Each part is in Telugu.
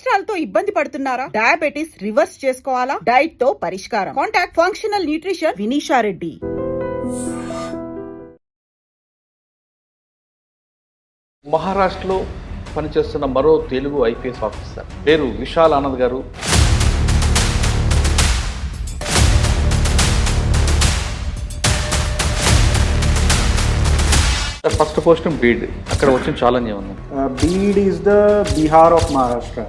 కొలెస్ట్రాల్ తో ఇబ్బంది పడుతున్నారా? డయాబెటిస్ రివర్స్ చేసుకోవాలా? డైట్ తో పరిష్కారం. Contact functional nutrition Vinisha Reddy. మహారాష్ట్రలో పనిచేస్తున్న మరో తెలుగు ఐపీఎస్ ఆఫీసర్ పేరు విశాల్ ఆనంద్ గారు. First posting bead. అక్కడ వచ్చిన ఛాలెంజ్ ఏమన్నా? Bead is the Bihar of Maharashtra.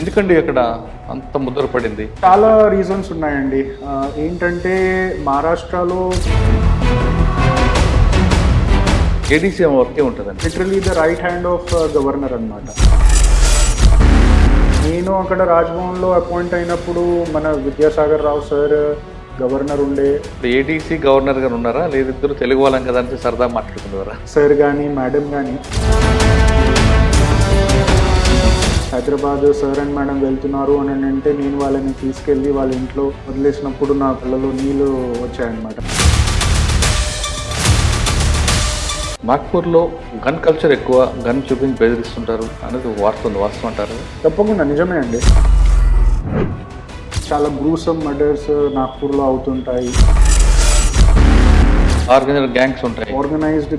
ఎందుకండి అక్కడ అంత ముద్ర పడింది? చాలా రీజన్స్ ఉన్నాయండి. ఏంటంటే మహారాష్ట్రలో ఏడీసీ వర్కే ఉంటుందండి. Literally the right hand of governor అన్నమాట. నేను అక్కడ రాజ్భవన్లో అపాయింట్ అయినప్పుడు మన విద్యాసాగర్ రావు సార్ గవర్నర్ ఉండే. ఏడీసీ గవర్నర్ గారు ఉన్నారా? లేదు ఇద్దరు తెలుగు వాళ్ళం కదా అంటే సరదా మాట్లాడుకునేవారా? సార్ కానీ మేడం కానీ హైదరాబాద్ సార్ అండ్ మేడం వెళ్తున్నారు అని అంటే నేను వాళ్ళని తీసుకెళ్ళి వాళ్ళ ఇంట్లో వదిలేసినప్పుడు నా పిల్లలు నీళ్ళు వచ్చాయన్నమాట. నాగ్పూర్లో గన్ కల్చర్ ఎక్కువ, గన్ చూపించి బెదిరిస్తుంటారు అనేది వాస్తవం అంటారు? తప్పకుండా నిజమే అండి. చాలా గ్రూసమ్ మర్డర్స్ నాగ్పూర్లో అవుతుంటాయి. ఆర్గనైజ్డ్ గ్యాంగ్స్ ఉంటాయి. ఆర్గనైజ్డ్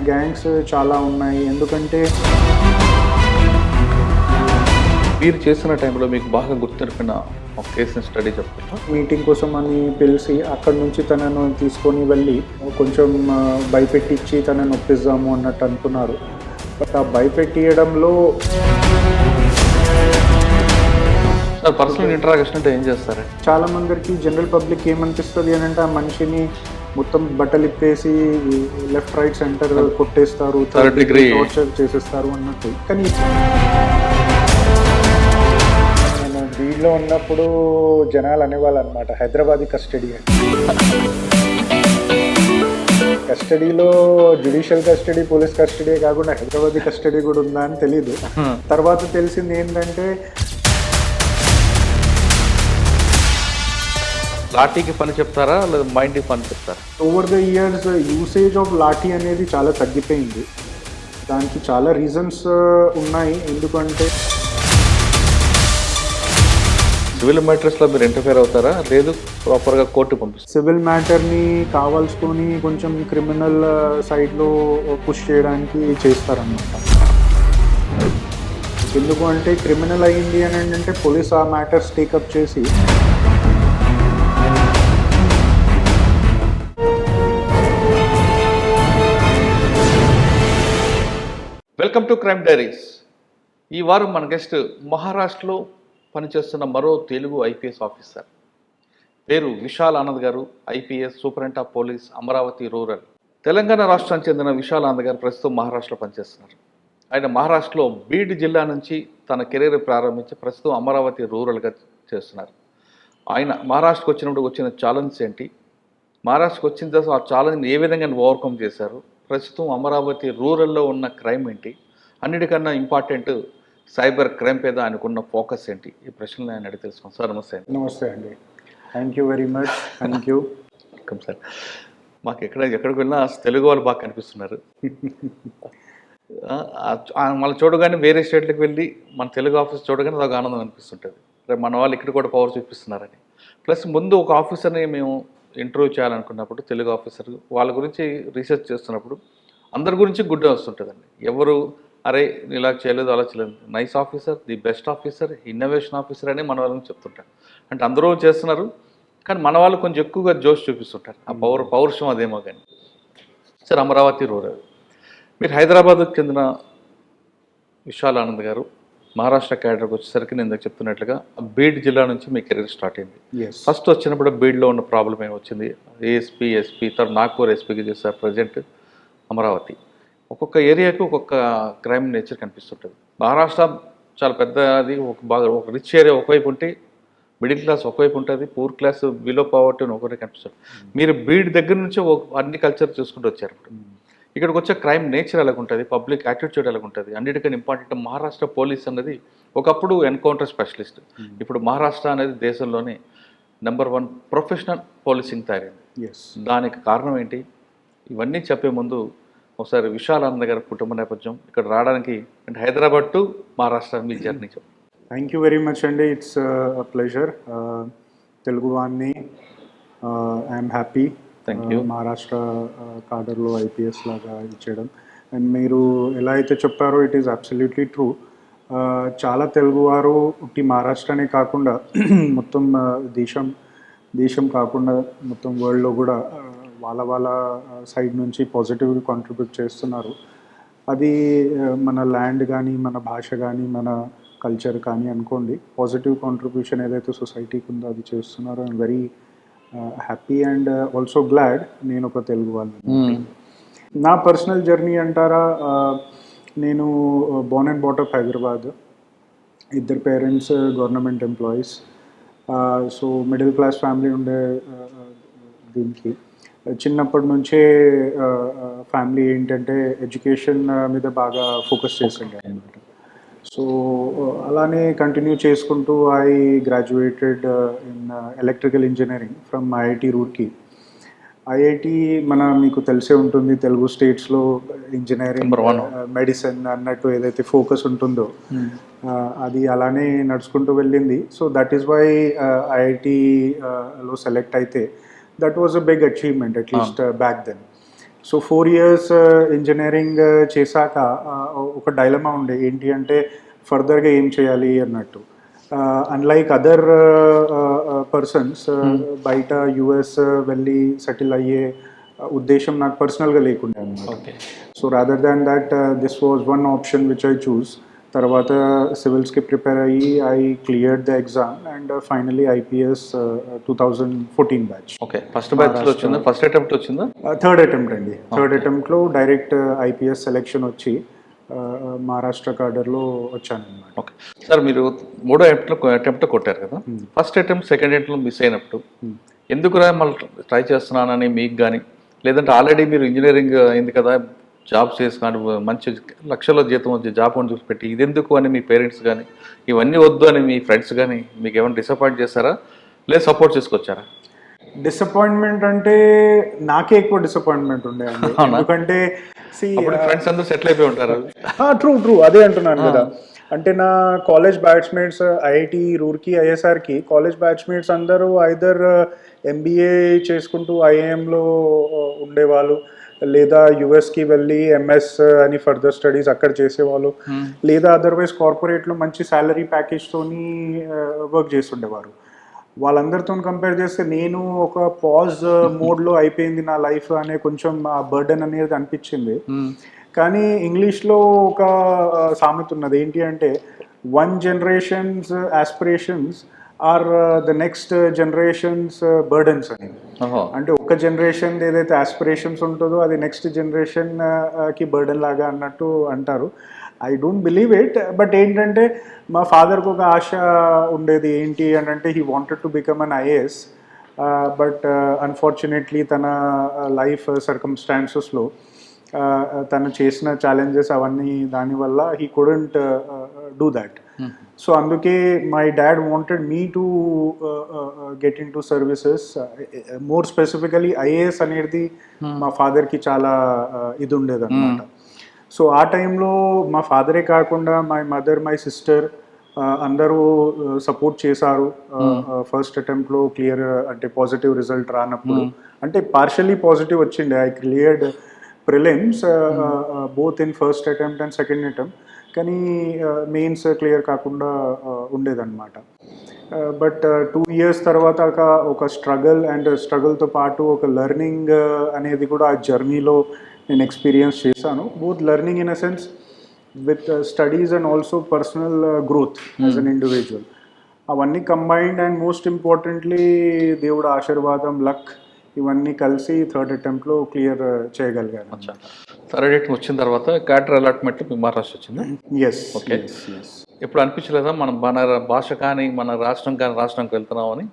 గ్యాంగ్స్ చాలా ఉన్నాయి. ఎందుకంటే మీరు చేసిన టైంలో మీకు బాగా గుర్తుండిపోయిన ఒక కేసుని స్టడీ చెప్తారా? మీటింగ్ కోసం అని పిలిచి అక్కడి నుంచి తనను తీసుకొని వెళ్ళి కొంచెం భయపెట్టించి తనను ఒప్పిద్దాము అన్నట్టు అనుకున్నారు. బట్ ఆ భయపెట్టియడంలో సార్ పర్సనల్ ఇంటరాక్షన్ అంటే ఏం చేస్తారు? చాలా మందికి జనరల్ పబ్లిక్ ఏమనిపిస్తుంది అని అంటే ఆ మనిషిని మొత్తం బట్టలు ఇప్పేసి లెఫ్ట్ రైట్ సెంటర్ కొట్టేస్తారు, టార్చర్ చేసేస్తారు అన్నట్టు. కానీ నేను బీడ్లో ఉన్నప్పుడు జనాలు అనేవాళ్ళు అనమాట, హైదరాబాదీ కస్టడీ అని. కస్టడీలో జ్యుడిషియల్ కస్టడీ, పోలీస్ కస్టడీ కాకుండా హైదరాబాదీ కస్టడీ కూడా ఉందా అని తెలీదు. తర్వాత తెలిసింది ఏంటంటే లాఠీకి పని చెప్తారా లేదా మైండ్కి పని చెప్తారా? Over the years usage of lathi అనేది చాలా తగ్గిపోయింది. దానికి చాలా రీజన్స్ ఉన్నాయి. ఎందుకంటే సివిల్ మ్యాటర్స్లో మీరు ఇంటర్ఫేర్ అవుతారా, లేదు ప్రాపర్గా కోర్టు పంపిస్తారు? సివిల్ మ్యాటర్ని కావాల్సుకొని కొంచెం క్రిమినల్ సైడ్లో పుష్ చేయడానికి చేస్తారన్నమాట. ఎందుకు అంటే క్రిమినల్ అయ్యింది అని అంటే పోలీస్ ఆ మ్యాటర్స్ టేకప్ చేసి వెల్కమ్ టు క్రైమ్ డైరీస్. ఈ వారం మన గెస్ట్ మహారాష్ట్రలో పనిచేస్తున్న మరో తెలుగు ఐపీఎస్ ఆఫీసర్ పేరు విశాల్ ఆనంద్ గారు. IPS superintendent of police, Amaravati rural. Telangana రాష్ట్రానికి చెందిన విశాల్ ఆనంద్ గారు ప్రస్తుతం మహారాష్ట్రలో పనిచేస్తున్నారు. ఆయన మహారాష్ట్రలో బీడ్ జిల్లా నుంచి తన కెరీర్ ప్రారంభించి ప్రస్తుతం అమరావతి రూరల్గా చేస్తున్నారు. ఆయన మహారాష్ట్రకు వచ్చినప్పుడు వచ్చిన ఛాలెంజ్ ఏంటి, మహారాష్ట్రకు వచ్చిన తర్వాత ఆ ఛాలెంజ్ని ఏ విధంగా ఓవర్కమ్ చేశారు, ప్రస్తుతం అమరావతి రూరల్లో ఉన్న క్రైమ్ ఏంటి, అన్నిటికన్నా ఇంపార్టెంట్ సైబర్ క్రైమ్ మీద ఆయనకున్న ఫోకస్ ఏంటి, ఈ ప్రశ్నలు ఆయన అడిగి తెలుసుకోండి. సార్ నమస్తే. నమస్తే అండి. Thank you very much. Thank you. Welcome sir. మాకు ఎక్కడికి వెళ్ళినా తెలుగు వాళ్ళు బాగా కనిపిస్తున్నారు. మళ్ళీ చూడగానే వేరే స్టేట్లకు వెళ్ళి మన తెలుగు ఆఫీస్ చూడగానే అదొక ఆనందం అనిపిస్తుంటుంది. రేపు మన వాళ్ళు ఇక్కడ కూడా పవర్ చూపిస్తున్నారని. ప్లస్ ముందు ఒక ఆఫీసర్ని మేము ఇంటర్వ్యూ చేయాలనుకున్నప్పుడు తెలుగు ఆఫీసర్ వాళ్ళ గురించి రీసెర్చ్ చేస్తున్నప్పుడు అందరి గురించి గుడ్ వస్తుంటుందండి. ఎవరు అరే ఇలా చేయలేదు అలా చేయలేదు, nice officer, the best officer, innovation officer అని మన వాళ్ళని చెప్తుంటారు. అంటే అందరూ చేస్తున్నారు కానీ మన వాళ్ళు కొంచెం ఎక్కువగా జోష్ చూపిస్తుంటారు. ఆ పౌరుషం అదేమో. కానీ సార్ అమరావతి రూరల్, మీరు హైదరాబాద్కు చెందిన విశాల్ ఆనంద్ గారు మహారాష్ట్ర క్యాడర్కి వచ్చేసరికి నేను చెప్తున్నట్లుగా బీడ్ జిల్లా నుంచి మీ కెరీర్ స్టార్ట్ అయింది. ఫస్ట్ వచ్చినప్పుడు బీడ్లో ఉన్న ప్రాబ్లం ఏమొచ్చింది, ఏఎస్పీ, ఎస్పీ, తర్వాత నాగ్పూర్ ఎస్పీకి చేస్తారు, ప్రజెంట్ అమరావతి. ఒక్కొక్క ఏరియాకి ఒక్కొక్క క్రైమ్ నేచర్ కనిపిస్తుంటుంది. మహారాష్ట్ర చాలా పెద్దది, ఒక రిచ్ ఏరియా ఒకవైపు ఉంటే, మిడిల్ క్లాస్ ఒకవైపు ఉంటుంది, పూర్ క్లాస్ బిలో పావర్టీ అని ఒకటే కనిపిస్తుంది. మీరు బీడ్ దగ్గర నుంచి అన్ని కల్చర్ చూసుకుంటూ వచ్చారు. ఇక్కడికి వచ్చే క్రైమ్ నేచర్ ఎలాగుంటుంది, పబ్లిక్ యాటిట్యూడ్ ఎలాగుంటుంది, అన్నిటికన్నా ఇంపార్టెంట్ మహారాష్ట్ర పోలీస్ అనేది ఒకప్పుడు ఎన్కౌంటర్ స్పెషలిస్ట్, ఇప్పుడు మహారాష్ట్ర అనేది దేశంలోనే నెంబర్ 1 ప్రొఫెషనల్ పోలీసింగ్ తయారైంది. దానికి కారణం ఏంటి, ఇవన్నీ చెప్పే ముందు ఒకసారి విశాలానంద గారి కుటుంబ నేపథ్యం ఇక్కడ రావడానికి అంటే హైదరాబాద్ టు మహారాష్ట్ర మీ జర్నీ చెప్పండి. థ్యాంక్ యూ వెరీ మచ్ అండి. It's pleasure. తెలుగు వాడిని, I'm happy Thank you. Maharashtra కాడర్లో ఐపీఎస్ లాగా ఇచ్చేయడం. అండ్ మీరు ఎలా అయితే చెప్పారో ఇట్ ఈస్ అబ్సల్యూట్లీ ట్రూ. చాలా తెలుగువారు ఉట్టి మహారాష్ట్రనే కాకుండా మొత్తం దేశం కాకుండా మొత్తం వరల్డ్లో కూడా వాళ్ళ సైడ్ నుంచి పాజిటివ్గా కాంట్రిబ్యూట్ చేస్తున్నారు. అది మన ల్యాండ్ కానీ, మన భాష కానీ, మన కల్చర్ కానీ అనుకోండి, పాజిటివ్ కాంట్రిబ్యూషన్ ఏదైతే సొసైటీకి ఉందో అది చేస్తున్నారు. And very happy and also glad నేను ఒక తెలుగు వాళ్ళని. నా పర్సనల్ జర్నీ అంటారా, నేను బోర్న్ అండ్ బాటప్ హైదరాబాద్. ఇద్దరు parents government employees. So middle class family ఉండే దీనికి చిన్నప్పటి నుంచే ఫ్యామిలీ ఏంటంటే ఎడ్యుకేషన్ మీద బాగా ఫోకస్ చేసిండే అనమాట. సో అలానే కంటిన్యూ చేసుకుంటూ I graduated in electrical engineering from IIT Roorkee. IIT మీకు తెలిసే ఉంటుంది, తెలుగు స్టేట్స్లో ఇంజనీరింగ్, మెడిసిన్ అన్నట్టు ఏదైతే ఫోకస్ ఉంటుందో అది అలానే నడుచుకుంటూ వెళ్ళింది. సో దట్ ఈస్ వై ఐఐటిలో సెలెక్ట్ అయితే that was a big achievement at least back then. So 4 years engineering చేశాక ఒక డైలమా ఉండే, ఏంటి అంటే ఫర్దర్గా ఏం చేయాలి అన్నట్టు. అన్లైక్ అదర్ పర్సన్స్ బయట యుఎస్ వెళ్ళి సెటిల్ అయ్యే ఉద్దేశం నాకు పర్సనల్గా లేకుండే అనమాట. So rather than that this was one option which I choose. తర్వాత సివిల్స్కి ప్రిపేర్ అయ్యి I cleared the exam and finally IPS 2014 batch. Okay, first బ్యాచ్లో వచ్చిందా? ఫస్ట్ అటెంప్ట్ వచ్చిందా? థర్డ్ అటెంప్ట్ అండి. థర్డ్ అటెంప్ట్లో డైరెక్ట్ ఐపీఎస్ సెలెక్షన్ వచ్చి మహారాష్ట్ర కాడర్లో వచ్చాను అనమాట. ఓకే సార్, మీరు మూడో అటెంప్ట్ కొట్టారు కదా, ఫస్ట్ అటెంప్ట్ సెకండ్ అటెంప్ట్లో మిస్ అయినప్పుడు ఎందుకురా మళ్ళీ ట్రై చేస్తున్నానని మీకు కానీ, లేదంటే ఆల్రెడీ మీరు ఇంజనీరింగ్ అయింది కదా, జాబ్ చేసుకుని మంచి లక్షల జీతం వచ్చి జాబ్ అని చూసి పెట్టి ఇదెందుకు అని మీ పేరెంట్స్ కానీ, ఇవన్నీ వద్దు అని మీ ఫ్రెండ్స్ కానీ మీకు ఏమైనా డిసప్పాయింట్ చేస్తారా, లేదా సపోర్ట్ చేసుకొచ్చారా? డిసప్పాయింట్మెంట్ అంటే నాకే ఎక్కువ డిసప్పాయింట్మెంట్ ఉండే అండి. ఎందుకంటే ఫ్రెండ్స్ అందరూ సెటిల్ అయిపోయి ఉంటారు. ట్రూ అదే అంటున్నాను కదా. అంటే నా కాలేజ్ బ్యాచ్మేట్స్ ఐఐటి రూర్కీ ఐఎస్ఆర్కి కాలేజ్ బ్యాచ్మేట్స్ అందరూ ఐదర్ ఎంబీఏ చేసుకుంటూ ఐఐఎంలో ఉండేవాళ్ళు, లేదా యుఎస్కి వెళ్ళి ఎంఎస్ అని ఫర్దర్ స్టడీస్ అక్కడ చేసేవాళ్ళు, లేదా అదర్వైజ్ కార్పొరేట్లో మంచి శాలరీ ప్యాకేజ్తోని వర్క్ చేస్తుండేవారు. వాళ్ళందరితో కంపేర్ చేస్తే నేను ఒక పాజ్ మోడ్లో అయిపోయింది నా లైఫ్ అనే కొంచెం ఆ బర్డెన్ అనేది అనిపించింది. కానీ ఇంగ్లీష్లో ఒక సామెత ఉన్నది, ఏంటి అంటే 1 generation's aspirations are the next generations burdens అనేది. అంటే ఒక జనరేషన్ ఏదైతే ఆస్పిరేషన్స్ ఉంటుందో అది నెక్స్ట్ జనరేషన్కి బర్డన్ లాగా అన్నట్టు అంటారు. I don't believe it. But ఏంటంటే మా ఫాదర్కి ఒక ఆశ ఉండేది, ఏంటి అని అంటే he wanted to become an IAS. But unfortunately తన లైఫ్ సర్కమ్స్టాన్సెస్లో తను చేసిన ఛాలెంజెస్ అవన్నీ దానివల్ల he couldn't do that. So అందుకే my dad wanted me to get into services. More specifically IAS అనేది మా ఫాదర్కి చాలా ఇది ఉండేది అనమాట. సో ఆ టైంలో మా ఫాదరే కాకుండా మై మదర్, మై సిస్టర్ అందరూ సపోర్ట్ చేశారు. ఫస్ట్ అటెంప్ట్లో క్లియర్ అంటే పాజిటివ్ రిజల్ట్ రానప్పుడు, అంటే పార్షియలీ పాజిటివ్ వచ్చిండే. I cleared prelims both in first attempt and second attempt, కానీ మెయిన్స్ క్లియర్ కాకుండా ఉండేదన్నమాట. బట్ 2 years తర్వాత ఒక స్ట్రగుల్ అండ్ స్ట్రగుల్తో పాటు ఒక లెర్నింగ్ అనేది కూడా ఆ జర్నీలో నేను ఎక్స్పీరియన్స్ చేశాను. Both learning in a sense with studies and also personal growth as an individual. అవన్నీ కంబైన్డ్ అండ్ మోస్ట్ ఇంపార్టెంట్లీ దేవుడు ఆశీర్వాదం, లక్ ఇవన్నీ కలిసి థర్డ్ అటెంప్ట్లో క్లియర్ చేయగలిగాను. థర్డ్ అటెంప్ట్ వచ్చిన తర్వాత క్యాడర్ అలాట్మెంట్ మహారాష్ట్ర వచ్చింది. ఎస్. ఓకే, ఎప్పుడు అనిపించలేదా మన భాష కానీ మన రాష్ట్రంకి వెళ్తున్నాం అని?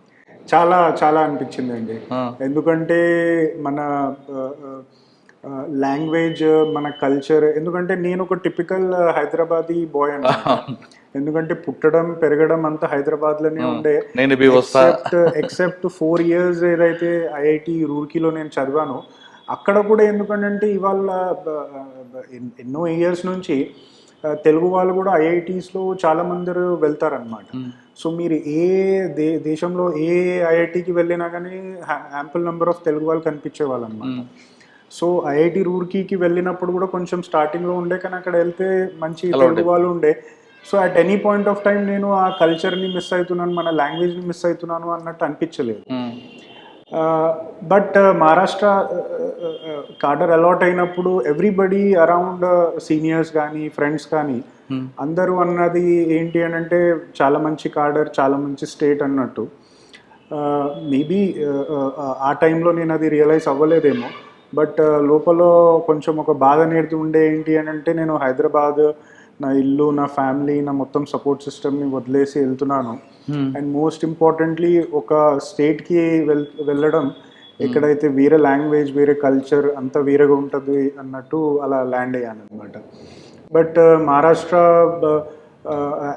చాలా చాలా అనిపించిందండి. ఎందుకంటే మన లాంగ్వేజ్, మన కల్చర్, ఎందుకంటే నేను ఒక టిపికల్ హైదరాబాదీ బాయ్ అన్న. ఎందుకంటే పుట్టడం పెరగడం అంతా హైదరాబాద్లోనే ఉండే. ఎక్సెప్ట్ 4 years ఏదైతే ఐఐటి రూర్కీలో నేను చదివానో అక్కడ కూడా ఎందుకంటే ఇవాళ ఎన్నో ఇయర్స్ నుంచి తెలుగు వాళ్ళు కూడా ఐఐటీస్లో చాలా మంది వెళ్తారనమాట. సో మీరు ఏ దేశంలో ఏ ఐఐటికి వెళ్ళినా కానీ యాంపుల్ నెంబర్ ఆఫ్ తెలుగు వాళ్ళు కనిపించే వాళ్ళు అనమాట. సో ఐఐటి రూర్కీకి వెళ్ళినప్పుడు కూడా కొంచెం స్టార్టింగ్లో ఉండే, కానీ అక్కడ వెళ్తే మంచి తెలుగు వాళ్ళు ఉండే. So at any point of time నేను ఆ కల్చర్ని మిస్ అవుతున్నాను, మన లాంగ్వేజ్ని మిస్ అవుతున్నాను అన్నట్టు అనిపించలేదు. బట్ మహారాష్ట్ర కార్డర్ అలాట్ అయినప్పుడు ఎవ్రీబడి అరౌండ్ సీనియర్స్ కానీ ఫ్రెండ్స్ కానీ అందరూ అన్నది ఏంటి అని అంటే చాలా మంచి కార్డర్, చాలా మంచి స్టేట్ అన్నట్టు. మేబీ ఆ టైంలో నేను అది రియలైజ్ అవ్వలేదేమో, బట్ లోపల కొంచెం ఒక బాధ అనేది ఉండే. ఏంటి అని అంటే నేను హైదరాబాద్, నా ఇల్లు, నా ఫ్యామిలీ, నా మొత్తం సపోర్ట్ సిస్టమ్ని వదిలేసి వెళ్తున్నాను. అండ్ మోస్ట్ ఇంపార్టెంట్లీ ఒక స్టేట్కి వెళ్ళడం ఎక్కడైతే వేరే లాంగ్వేజ్, వేరే కల్చర్ అంతా వేరేగా ఉంటుంది అన్నట్టు అలా ల్యాండ్ అయ్యాను అనమాట. But Maharashtra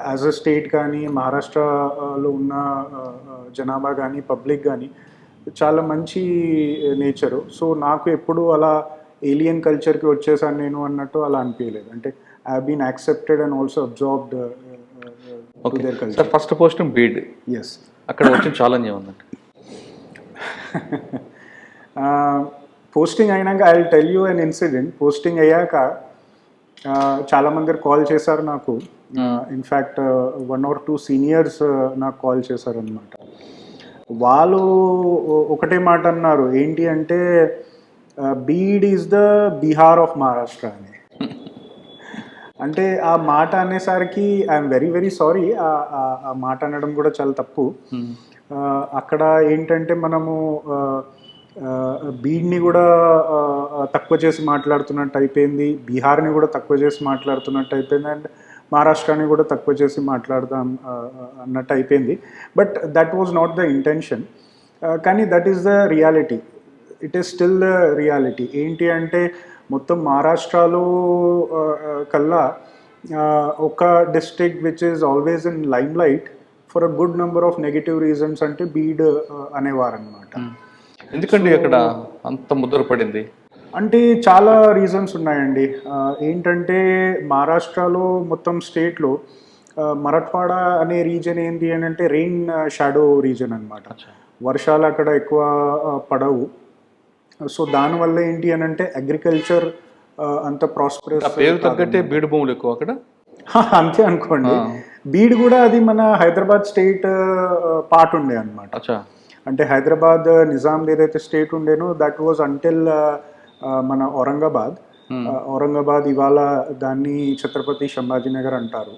as a state కానీ, మహారాష్ట్రలో ఉన్న జనాభా కానీ, పబ్లిక్ కానీ చాలా మంచి నేచరు. సో నాకు ఎప్పుడు అలా ఏలియన్ కల్చర్కి వచ్చేసాను నేను అన్నట్టు అలా అనిపించలేదు. అంటే I have been accepted and also absorbed to their culture. Sir first posting Beed, yes. అక్కడ వచ్చిన ఛాలెంజ్ ఏముందండి? పోస్టింగ్ అయినాక I will tell you an incident. Posting అయ్యాక చాలామంది కాల్ చేశారు నాకు. ఇన్ఫ్యాక్ట్ 1 or 2 సీనియర్స్ నాకు కాల్ చేశారు అనమాట. వాళ్ళు ఒకటే మాట అన్నారు, ఏంటి అంటే Beed is the Bihar of Maharashtra అని. అంటే ఆ మాట అనేసరికి ఐఎమ్ వెరీ వెరీ సారీ, ఆ మాట అనడం కూడా చాలా తప్పు. అక్కడ ఏంటంటే మనము బీడ్ని కూడా తక్కువ చేసి మాట్లాడుతున్నట్టు అయిపోయింది, బీహార్ని కూడా తక్కువ చేసి మాట్లాడుతున్నట్టు అయిపోయింది, అండ్ మహారాష్ట్రాని కూడా తక్కువ చేసి మాట్లాడదాం అన్నట్టు అయిపోయింది. But that was not the intention. కానీ that is the reality, it is still the reality. ఏంటి అంటే మొత్తం మహారాష్ట్రలో కల్లా ఒక district which is always in limelight for a good number of negative reasons అంటే బీడ్ అనేవారు అనమాట. ఎందుకండి అక్కడ అంత ముద్ర పడింది? అంటే చాలా రీజన్స్ ఉన్నాయండి. ఏంటంటే మహారాష్ట్రలో మొత్తం స్టేట్లో మరాఠ్వాడా అనే రీజన్ ఏంటి అని అంటే రెయిన్ షాడో రీజన్ అనమాట. వర్షాలు అక్కడ ఎక్కువ పడవు. సో దానివల్ల ఏంటి అని అంటే అగ్రికల్చర్ అంత ప్రాస్పరస్. పేరు తగ్గట్టే బీడు భూములు ఎక్కువ అక్కడ. అంతే అనుకోండి. బీడ్ కూడా అది మన హైదరాబాద్ స్టేట్ పార్ట్ ఉండే అనమాట. అంటే హైదరాబాద్ నిజాం ఏదైతే స్టేట్ ఉండేనో దట్ వాజ్ అంటిల్ మన ఔరంగాబాద్ ఇవాళ దాన్ని ఛత్రపతి సంభాజీనగర్ అంటారు.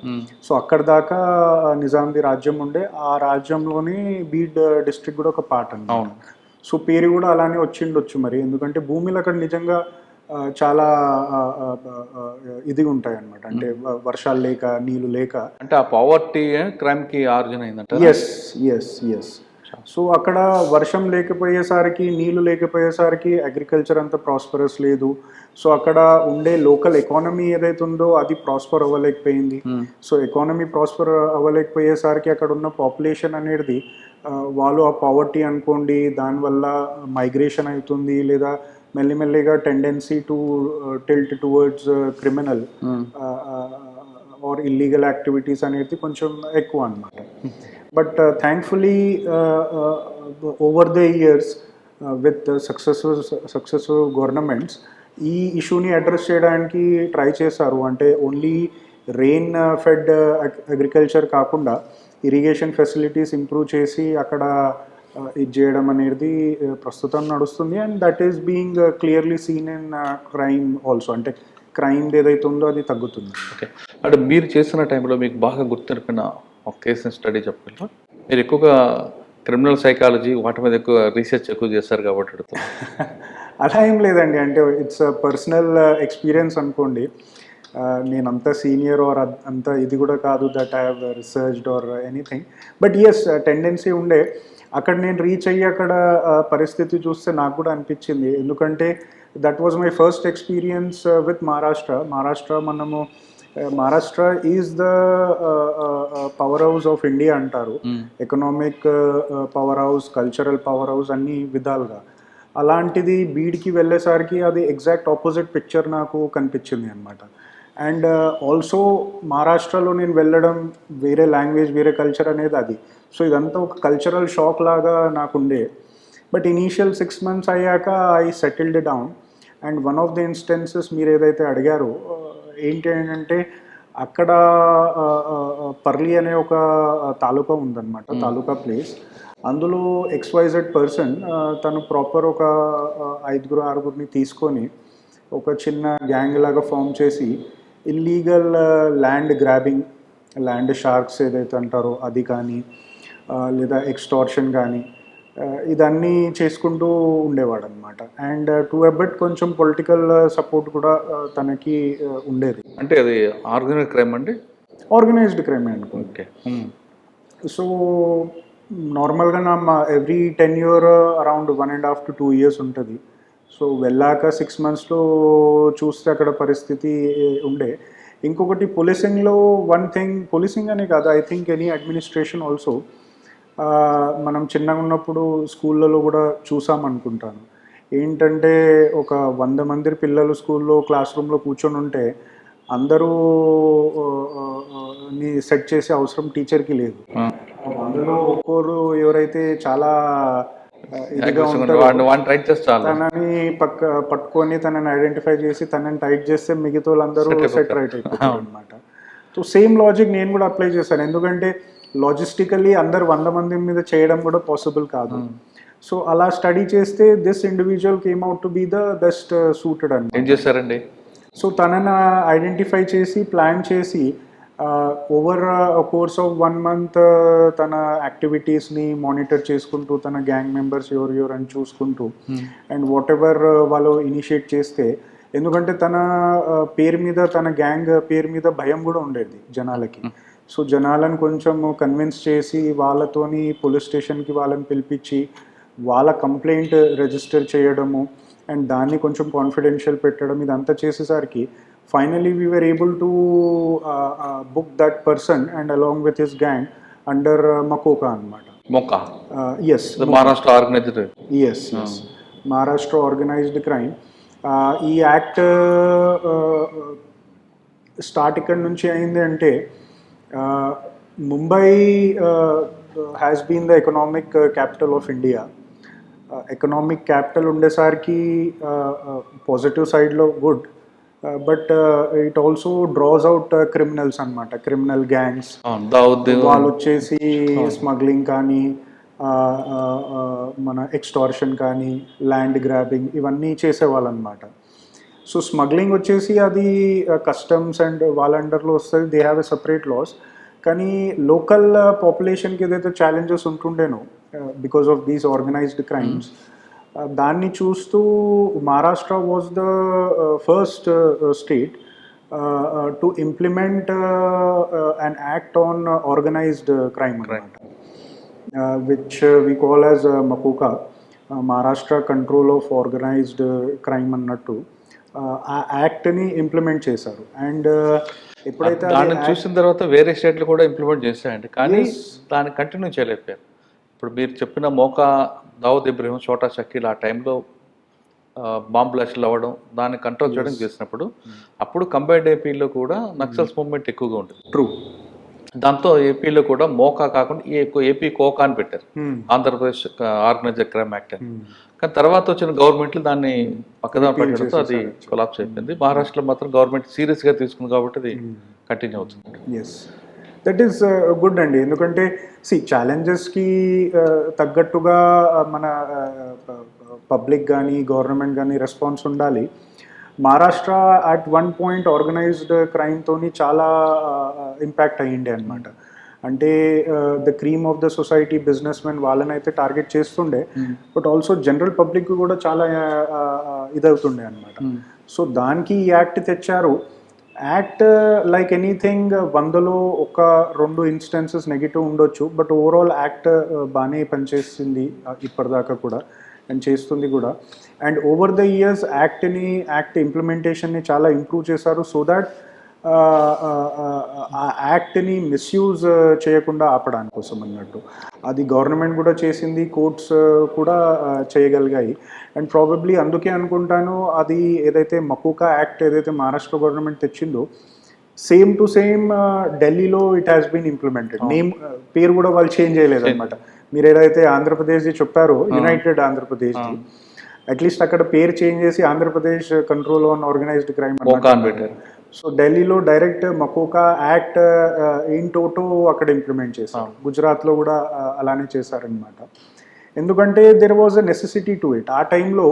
సో అక్కడ దాకా నిజాంది రాజ్యం ఉండే, ఆ రాజ్యంలోనే బీడ్ డిస్ట్రిక్ట్ కూడా ఒక పార్ట్ అన్నమాట. సో పేరు కూడా అలానే వచ్చిండొచ్చు మరి, ఎందుకంటే భూమిలో అక్కడ నిజంగా చాలా ఇది ఉంటాయి అన్నమాట. అంటే వర్షాలు లేక, నీళ్లు లేక, అంటే ఆ పావర్టీ క్రైమ్కి ఆర్జన్ అయిందంట. Yes yes yes. సో అక్కడ వర్షం లేకపోయేసరికి, నీళ్లు లేకపోయేసరికి అగ్రికల్చర్ అంత ప్రాస్పరస్ లేదు. సో అక్కడ ఉండే లోకల్ ఎకానమీ ఏదైతే ఉందో అది ప్రాస్పర్ అవ్వలేకపోయింది. సో ఎకానమీ ప్రాస్పర్ అవ్వలేకపోయేసరికి అక్కడ ఉన్న పాపులేషన్ అనేది వాళ్ళు ఆ పావర్టీ అనుకోండి, దానివల్ల మైగ్రేషన్ అవుతుంది, లేదా మెల్లిమెల్లిగా tendency to tilt towards criminal or illegal activities అనేది కొంచెం ఎక్కువ అన్నమాట. But thankfully, over the years, with successive governments, ఈ ఇష్యూని అడ్రస్ చేయడానికి ట్రై చేశారు. అంటే ఓన్లీ రెయిన్ ఫెడ్ అగ్రికల్చర్ కాకుండా ఇరిగేషన్ ఫెసిలిటీస్ ఇంప్రూవ్ చేసి అక్కడ ఇది చేయడం అనేది ప్రస్తుతం నడుస్తుంది. And that is being clearly seen in crime also. అంటే క్రైమ్ ఏదైతే ఉందో అది తగ్గుతుంది. ఓకే, అంటే మీరు చేసిన టైంలో మీకు బాగా గుర్తునిపిన ఒక కేసుని స్టడీ చెప్పగలరా? మీరు ఎక్కువగా క్రిమినల్ సైకాలజీ వాటి మీద ఎక్కువ రీసెర్చ్ ఎక్కువ చేస్తారు కాబట్టి అడుగుతాను. అలా ఏం లేదండి, అంటే ఇట్స్ పర్సనల్ ఎక్స్పీరియన్స్ అనుకోండి. నేను అంత సీనియర్ ఆర్ అంత ఇది కూడా కాదు that I have researched or anything. But yes tendency ఉండే. అక్కడ నేను రీచ్ అయ్యి అక్కడ పరిస్థితి చూస్తే నాకు కూడా అనిపించింది. ఎందుకంటే that was my first experience with Maharashtra. Maharashtra is the powerhouse of India అంటారు. Economic powerhouse, cultural powerhouse, అన్ని విధాలుగా. అలాంటిది బీడ్కి వెళ్ళేసరికి అది ఎగ్జాక్ట్ ఆపోజిట్ పిక్చర్ నాకు కనిపించింది అనమాట. అండ్ ఆల్సో మహారాష్ట్రలో నేను వెళ్ళడం, వేరే లాంగ్వేజ్ వేరే కల్చర్ అనేది అది. సో ఇదంతా ఒక కల్చరల్ షాక్ లాగా నాకుండే. బట్ ఇనీషియల్ 6 months అయ్యాక I settled down. And one of the instances మీరు ఏదైతే అడిగారో ఏంటి అంటే, అక్కడ పర్లి అనే ఒక తాలూకా ఉందన్నమాట, తాలూకా ప్లేస్. అందులో XYZ పర్సన్ తను ప్రాపర్ ఒక 5-6 తీసుకొని ఒక చిన్న గ్యాంగ్ లాగా ఫామ్ చేసి illegal land grabbing, land sharks ఏదైతే అంటారో అది కానీ, లేదా ఎక్స్టార్షన్ కానీ, ఇదన్నీ చేసుకుంటూ ఉండేవాడు అనమాట. అండ్ టు ఎబెట్ కొంచెం పొలిటికల్ సపోర్ట్ కూడా తనకి ఉండేది. అంటే అది ఆర్గనైజ్డ్ క్రైమ్ అండి? ఆర్గనైజ్డ్ క్రైమ్ అనుకో. ఓకే. సో నార్మల్గా నా every 10 year around 1.5 to 2 years ఉంటుంది. సో వెళ్ళాక 6 monthsలో చూస్తే అక్కడ పరిస్థితి ఉండే. ఇంకొకటి పోలీసింగ్లో వన్ థింగ్, పోలీసింగ్ అనే కాదు, I think any administration also, మనం చిన్నగా ఉన్నప్పుడు స్కూళ్ళలో కూడా చూసామనుకుంటాను. ఏంటంటే ఒక 100 మంది పిల్లలు స్కూల్లో క్లాస్ రూమ్లో కూర్చొని ఉంటే అందరూ ని సెట్ చేసే అవసరం టీచర్కి లేదు. అందులో ఒక్కోరు ఎవరైతే చాలా ఇదిగా ఉంటారో తనని పట్టుకొని తనని ఐడెంటిఫై చేసి తనని టైట్ చేస్తే మిగతా వాళ్ళందరూ సెట్ రైట్ అయిపోతారు అనమాట. సో సేమ్ లాజిక్ నేను కూడా అప్లై చేశాను. ఎందుకంటే లాజిస్టికల్లీ అందరు 100 మంది మీద చేయడం కూడా పాసిబుల్ కాదు. సో అలా స్టడీ చేస్తే this individual came out to be the best suited అని. ఏం చేశారండి? సో తనని ఐడెంటిఫై చేసి ప్లాన్ చేసి ఓవర్ కోర్స్ ఆఫ్ 1 month తన యాక్టివిటీస్ని మానిటర్ చేసుకుంటూ, తన గ్యాంగ్ మెంబర్స్ ఎవరు అని చూసుకుంటూ, అండ్ వాట్ ఎవర్ వాళ్ళు ఇనిషియేట్ చేస్తే, ఎందుకంటే తన పేరు మీద, తన గ్యాంగ్ పేరు మీద భయం కూడా ఉండేది జనాలకి. సో జనాలను కొంచెం కన్విన్స్ చేసి వాళ్ళతోని పోలీస్ స్టేషన్కి వాళ్ళని పిలిపించి వాళ్ళ కంప్లైంట్ రిజిస్టర్ చేయడము, అండ్ దాన్ని కొంచెం కాన్ఫిడెన్షియల్ పెట్టడం, ఇదంతా చేసేసరికి finally we were able to book that person and along with his gang under Makoka anamata. Moka? Yes. The Maharashtra organized? Yes. Maharashtra organized crime. ఈ యాక్ట్ స్టార్ట్ ఇక్కడ నుంచి అయింది అంటే, Mumbai has been the economic capital of India. Economic capital ఉండేసరికి పాజిటివ్ సైడ్లో good, but it also draws out criminals అనమాట, క్రిమినల్ గ్యాంగ్స్. వాళ్ళు వచ్చేసి స్మగ్లింగ్ కానీ, మన ఎక్స్టార్షన్ కానీ, ల్యాండ్ గ్రాబింగ్ ఇవన్నీ చేసేవాళ్ళు అనమాట. సో స్మగ్లింగ్ వచ్చేసి అది కస్టమ్స్ అండ్ వాళ్ళ అండర్లో వస్తుంది, they have a separate laws. కానీ లోకల్ పాపులేషన్కి ఏదైతే ఛాలెంజెస్ ఉంటుండేనో because of these organised crimes, దాన్ని చూస్తూ Maharashtra was the first state to implement an act on organised crime అనమాట, which we call as MCOCA, Maharashtra control of organised crime అన్నట్టు ఆ యాక్ట్ని ఇంప్లిమెంట్ చేశారు. అండ్ ఎప్పుడైతే దాన్ని చూసిన తర్వాత వేరే స్టేట్లు కూడా ఇంప్లిమెంట్ చేశాయండి, కానీ దాన్ని కంటిన్యూ చేయలేకపోయారు. ఇప్పుడు మీరు చెప్పిన మోకా, దావుద్ ఇబ్రహీం, చోటా షకీల్ ఆ టైంలో బాంబ్ బ్లాస్ట్లు అవ్వడం, దాన్ని కంట్రోల్ చేయడం చేసినప్పుడు అప్పుడు కంబైన్డ్ ఏపీలో కూడా నక్సల్స్ మూవ్మెంట్ ఎక్కువగా ఉంటుంది. ట్రూ. దాంతో ఏపీలో కూడా మోకా కాకుండా ఏపీ కోకా అని పెట్టారు, ఆంధ్రప్రదేశ్ ఆర్గనైజ్డ్ క్రైమ్ యాక్ట్ అని. కానీ తర్వాత వచ్చిన గవర్నమెంట్లు దాన్ని పక్కదా పెట్టడంతో అది కొలాప్స్ అయిపోయింది. మహారాష్ట్రలో మాత్రం గవర్నమెంట్ సీరియస్గా తీసుకుంది కాబట్టి అది కంటిన్యూ అవుతుంది. ఎస్, దట్ ఈస్ గుడ్ అండి. ఎందుకంటే ఛాలెంజెస్కి తగ్గట్టుగా మన పబ్లిక్ కానీ గవర్నమెంట్ కానీ రెస్పాన్స్ ఉండాలి. Maharashtra at one point organised క్రైమ్తోని చాలా ఇంపాక్ట్ అయ్యిండే అనమాట. అంటే the cream of the society, businessmen వాళ్ళని అయితే టార్గెట్ చేస్తుండే, బట్ ఆల్సో జనరల్ పబ్లిక్ కూడా చాలా ఇదవుతుండే అనమాట. సో దానికి ఈ యాక్ట్ తెచ్చారు. యాక్ట్ లైక్ ఎనీథింగ్ 100లో 1-2 ఇన్స్టెన్సెస్ నెగిటివ్ ఉండొచ్చు, బట్ ఓవరాల్ యాక్ట్ బాగానే పనిచేస్తుంది ఇప్పటిదాకా కూడా, అండ్ చేస్తుంది కూడా. And over the years act ఇంప్లిమెంటేషన్ని చాలా ఇంప్రూవ్ చేశారు, సో దాట్ ఆ యాక్ట్ని మిస్యూజ్ చేయకుండా ఆపడానికి కోసం అన్నట్టు. అది గవర్నమెంట్ కూడా చేసింది, కోర్ట్స్ కూడా చేయగలిగాయి. అండ్ ప్రాబబ్లీ అందుకే అనుకుంటాను అది ఏదైతే మకూకా యాక్ట్ ఏదైతే మహారాష్ట్ర గవర్నమెంట్ తెచ్చిందో సేమ్ టు సేమ్ ఢిల్లీలో it has been implemented. Name పేరు కూడా వాళ్ళు చేంజ్ చేయలేదు అనమాట. మీరు ఏదైతే ఆంధ్రప్రదేశ్ది చెప్పారో యునైటెడ్ ఆంధ్రప్రదేశ్ది, అట్లీస్ట్ అక్కడ పేరు చేంజ్ చేసి Andhra Pradesh control on organised crime పెట్టారు. సో ఢిల్లీలో డైరెక్ట్ మకోకా యాక్ట్ ఇన్ టోటో అక్కడ ఇంప్లిమెంట్ చేశారు. గుజరాత్లో కూడా అలానే చేశారనమాట. ఎందుకంటే there was a necessity to it. ఆ టైంలో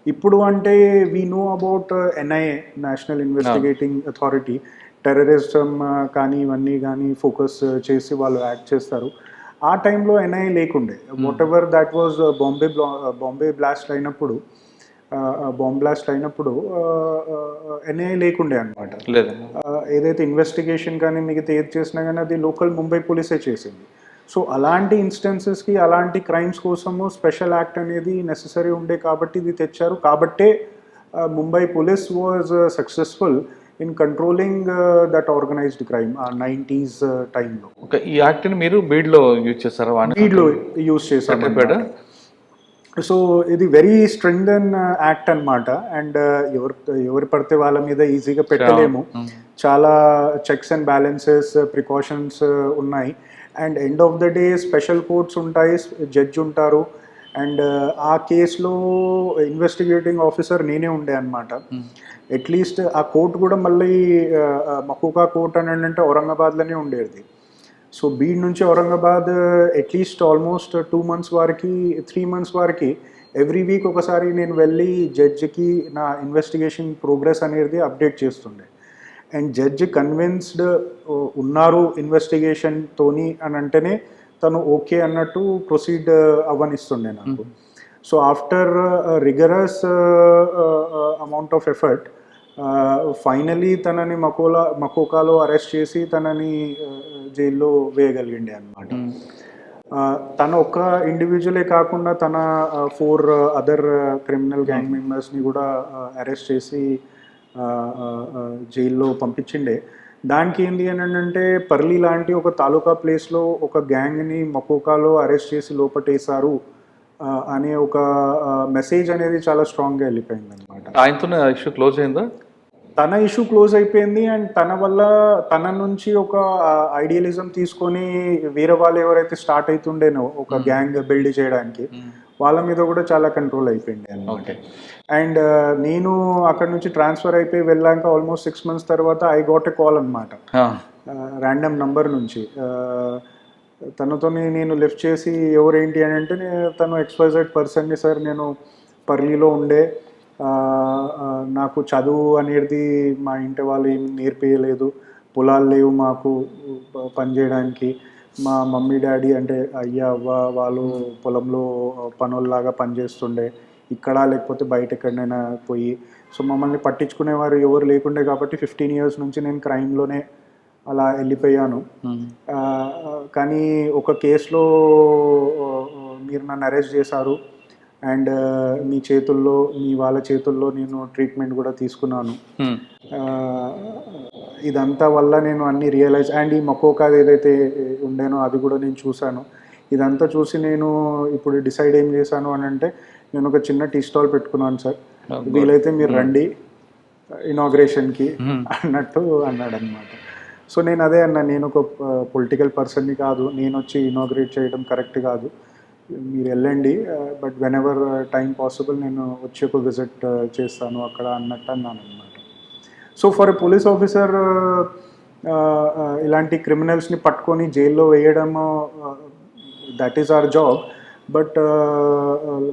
ఇప్పుడు అంటే we know about NIA, national investigating authority, terrorism కానీ ఇవన్నీ కానీ ఫోకస్ చేసి వాళ్ళు యాక్ట్ చేస్తారు. ఆ టైంలో ఎన్ఐఏ లేకుండే. What ever that was Bombay blast అయినప్పుడు, బాంబ్ బ్లాస్ట్ అయినప్పుడు ఎన్ఐఏ లేకుండే అనమాట. ఏదైతే ఇన్వెస్టిగేషన్ కానీ మిగతా ఏది చేసినా కానీ అది లోకల్ ముంబై పోలీసే చేసింది. సో అలాంటి ఇన్స్టెన్సెస్కి, అలాంటి క్రైమ్స్ కోసము స్పెషల్ యాక్ట్ అనేది నెససరీ ఉండే కాబట్టి ఇది తెచ్చారు. కాబట్టే Mumbai police was successful in controlling that organised crime ఆ 90s టైంలో. ఈ యాక్ట్ని మీరు బీడ్లో యూజ్ చేస్తారా? బీడ్లో యూజ్ చేశారు. సో ఇది వెరీ స్ట్రెంగ్థన్ యాక్ట్ అనమాట. అండ్ ఎవరు పడితే వాళ్ళ మీద ఈజీగా పెట్టలేము. చాలా చెక్స్ అండ్ బ్యాలెన్సెస్, ప్రికాషన్స్ ఉన్నాయి. And end of the day special courts ఉంటాయి, జడ్జ్ ఉంటారు. అండ్ ఆ కేసులో ఇన్వెస్టిగేటింగ్ ఆఫీసర్ నేనే ఉండే అనమాట. అట్లీస్ట్ ఆ కోర్టు కూడా మళ్ళీ మకూకా కోర్ట్ అని అంటే ఔరంగాబాద్లోనే ఉండేది. సో బీడ్ నుంచి ఔరంగాబాద్ అట్లీస్ట్ ఆల్మోస్ట్ 2 months వరకు, 3 months వరకు ఎవ్రీ వీక్ ఒకసారి నేను వెళ్ళి జడ్జికి నా ఇన్వెస్టిగేషన్ ప్రోగ్రెస్ అనేది అప్డేట్ చేస్తుండే. అండ్ జడ్జి కన్విన్స్డ్ ఉన్నారు ఇన్వెస్టిగేషన్తోని అని అంటేనే తను ఓకే అన్నట్టు ప్రొసీడ్ అవ్వనిస్తుండే నాకు. So after rigorous amount of effort finally తనని మకోకాలో అరెస్ట్ చేసి తనని జైల్లో వేయగలిగిండే అనమాట. తన ఒక్క ఇండివిజువలే కాకుండా తన 4 అదర్ క్రిమినల్ గ్యాంగ్ మెంబర్స్ని కూడా అరెస్ట్ చేసి జైల్లో పంపించిండే. దానికి ఏంటి అని అంటే పర్లీ లాంటి ఒక తాలూకా ప్లేస్లో ఒక గ్యాంగ్ని మకోకాలో అరెస్ట్ చేసి లోపటేశారు అనే ఒక మెసేజ్ అనేది చాలా స్ట్రాంగ్గా వెళ్ళిపోయింది అనమాట. ఆయనతో ఇష్యూ క్లోజ్ అయిందా? తన ఇష్యూ క్లోజ్ అయిపోయింది. అండ్ తన వల్ల తన నుంచి ఒక ఐడియలిజం తీసుకొని వేరే వాళ్ళు ఎవరైతే స్టార్ట్ అవుతుండేనో ఒక గ్యాంగ్ బిల్డ్ చేయడానికి, వాళ్ళ మీద కూడా చాలా కంట్రోల్ అయిపోయింది అనమాట. అండ్ నేను అక్కడ నుంచి ట్రాన్స్ఫర్ అయిపోయి వెళ్ళాక ఆల్మోస్ట్ 6 months తర్వాత ఐ గాట్ ఎ కాల్ అనమాట, ర్యాండమ్ నంబర్ నుంచి. తనతో నేను లిఫ్ట్ చేసి ఎవరేంటి అని అంటే తను XYZ పర్సన్ని, సార్ నేను పర్లీలో ఉండే, నాకు చదువు అనేది మా ఇంటి వాళ్ళు ఏం నేర్పించలేదు, పొలాలు లేవు మాకు పనిచేయడానికి, మా మమ్మీ డాడీ అంటే అయ్యా అవ్వ వాళ్ళు పొలంలో పనుల్లాగా పనిచేస్తుండే, ఇక్కడ లేకపోతే బయట ఎక్కడైనా పోయి. సో మమ్మల్ని పట్టించుకునేవారు ఎవరు లేకుండే కాబట్టి 15 years నుంచి నేను క్రైమ్లోనే అలా వెళ్ళిపోయాను. కానీ ఒక కేసులో మీరు నన్ను అరెస్ట్ చేశారు అండ్ మీ చేతుల్లో, మీ వాళ్ళ చేతుల్లో నేను ట్రీట్మెంట్ కూడా తీసుకున్నాను. ఇదంతా వల్ల నేను అన్ని రియలైజ్, అండ్ ఈ మకోకా ఏదైతే ఉండేనో అది కూడా నేను చూశాను. ఇదంతా చూసి నేను ఇప్పుడు డిసైడ్ ఏం చేశాను అని అంటే నేను ఒక చిన్న టీ స్టాల్ పెట్టుకున్నాను సార్, వీలైతే మీరు రండి ఇనాగ్రేషన్కి అన్నట్టు అన్నాడు అనమాట. సో నేను అదే అన్నా, నేను ఒక పొలిటికల్ పర్సన్ని కాదు, నేను వచ్చి ఇనాగ్రేట్ చేయడం కరెక్ట్ కాదు, మీరు వెళ్ళండి, but when ever time possible నేను వచ్చి ఒక విజిట్ చేస్తాను అక్కడ అన్నట్టు అన్నాను అనమాట. So for a police officer ఇలాంటి క్రిమినల్స్ని పట్టుకొని జైల్లో వేయడము, that is our job. But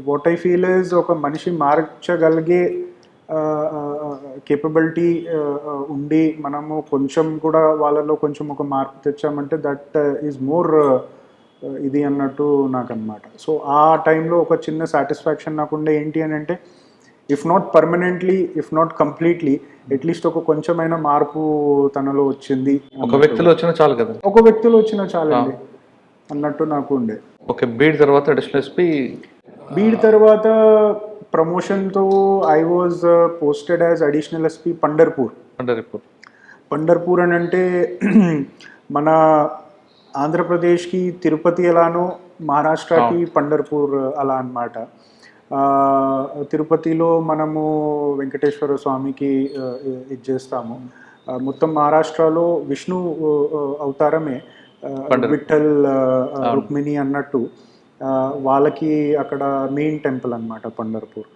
what I feel is ఒక మనిషి మార్చగలిగే కేపబిలిటీ ఉండి మనము కొంచెం కూడా వాళ్ళలో కొంచెం ఒక మార్పు తెచ్చామంటే దట్ ఈజ్ మోర్ ఇది అన్నట్టు నాకు అనమాట. సో ఆ టైంలో ఒక చిన్న సాటిస్ఫాక్షన్ నాకుండే ఏంటి అని అంటే, if not permanently, if not completely, at least ఒక కొంచెమైనా మార్పు తనలో వచ్చింది. ఒక వ్యక్తిలో వచ్చినా చాలు కదా, ఒక వ్యక్తిలో వచ్చినా చాలండి అన్నట్టు నాకు ఉండే. ఓకే, బీడ్ తర్వాత అడిషనల్ ఎస్పీ, బీడ్ తర్వాత ప్రమోషన్తో I was posted as additional SP Pandharpur. Pandharpur అని అంటే మన ఆంధ్రప్రదేశ్కి తిరుపతి ఎలానో మహారాష్ట్రకి పండర్పూర్ అలా అన్నమాట. తిరుపతిలో మనము వెంకటేశ్వర స్వామికి ఇది చేస్తాము. మొత్తం మహారాష్ట్రలో విష్ణు అవతారమే విఠల్ రుక్మిణి అన్నట్టు వాళ్ళకి అక్కడ మెయిన్ టెంపుల్ అన్నమాట Pandharpur.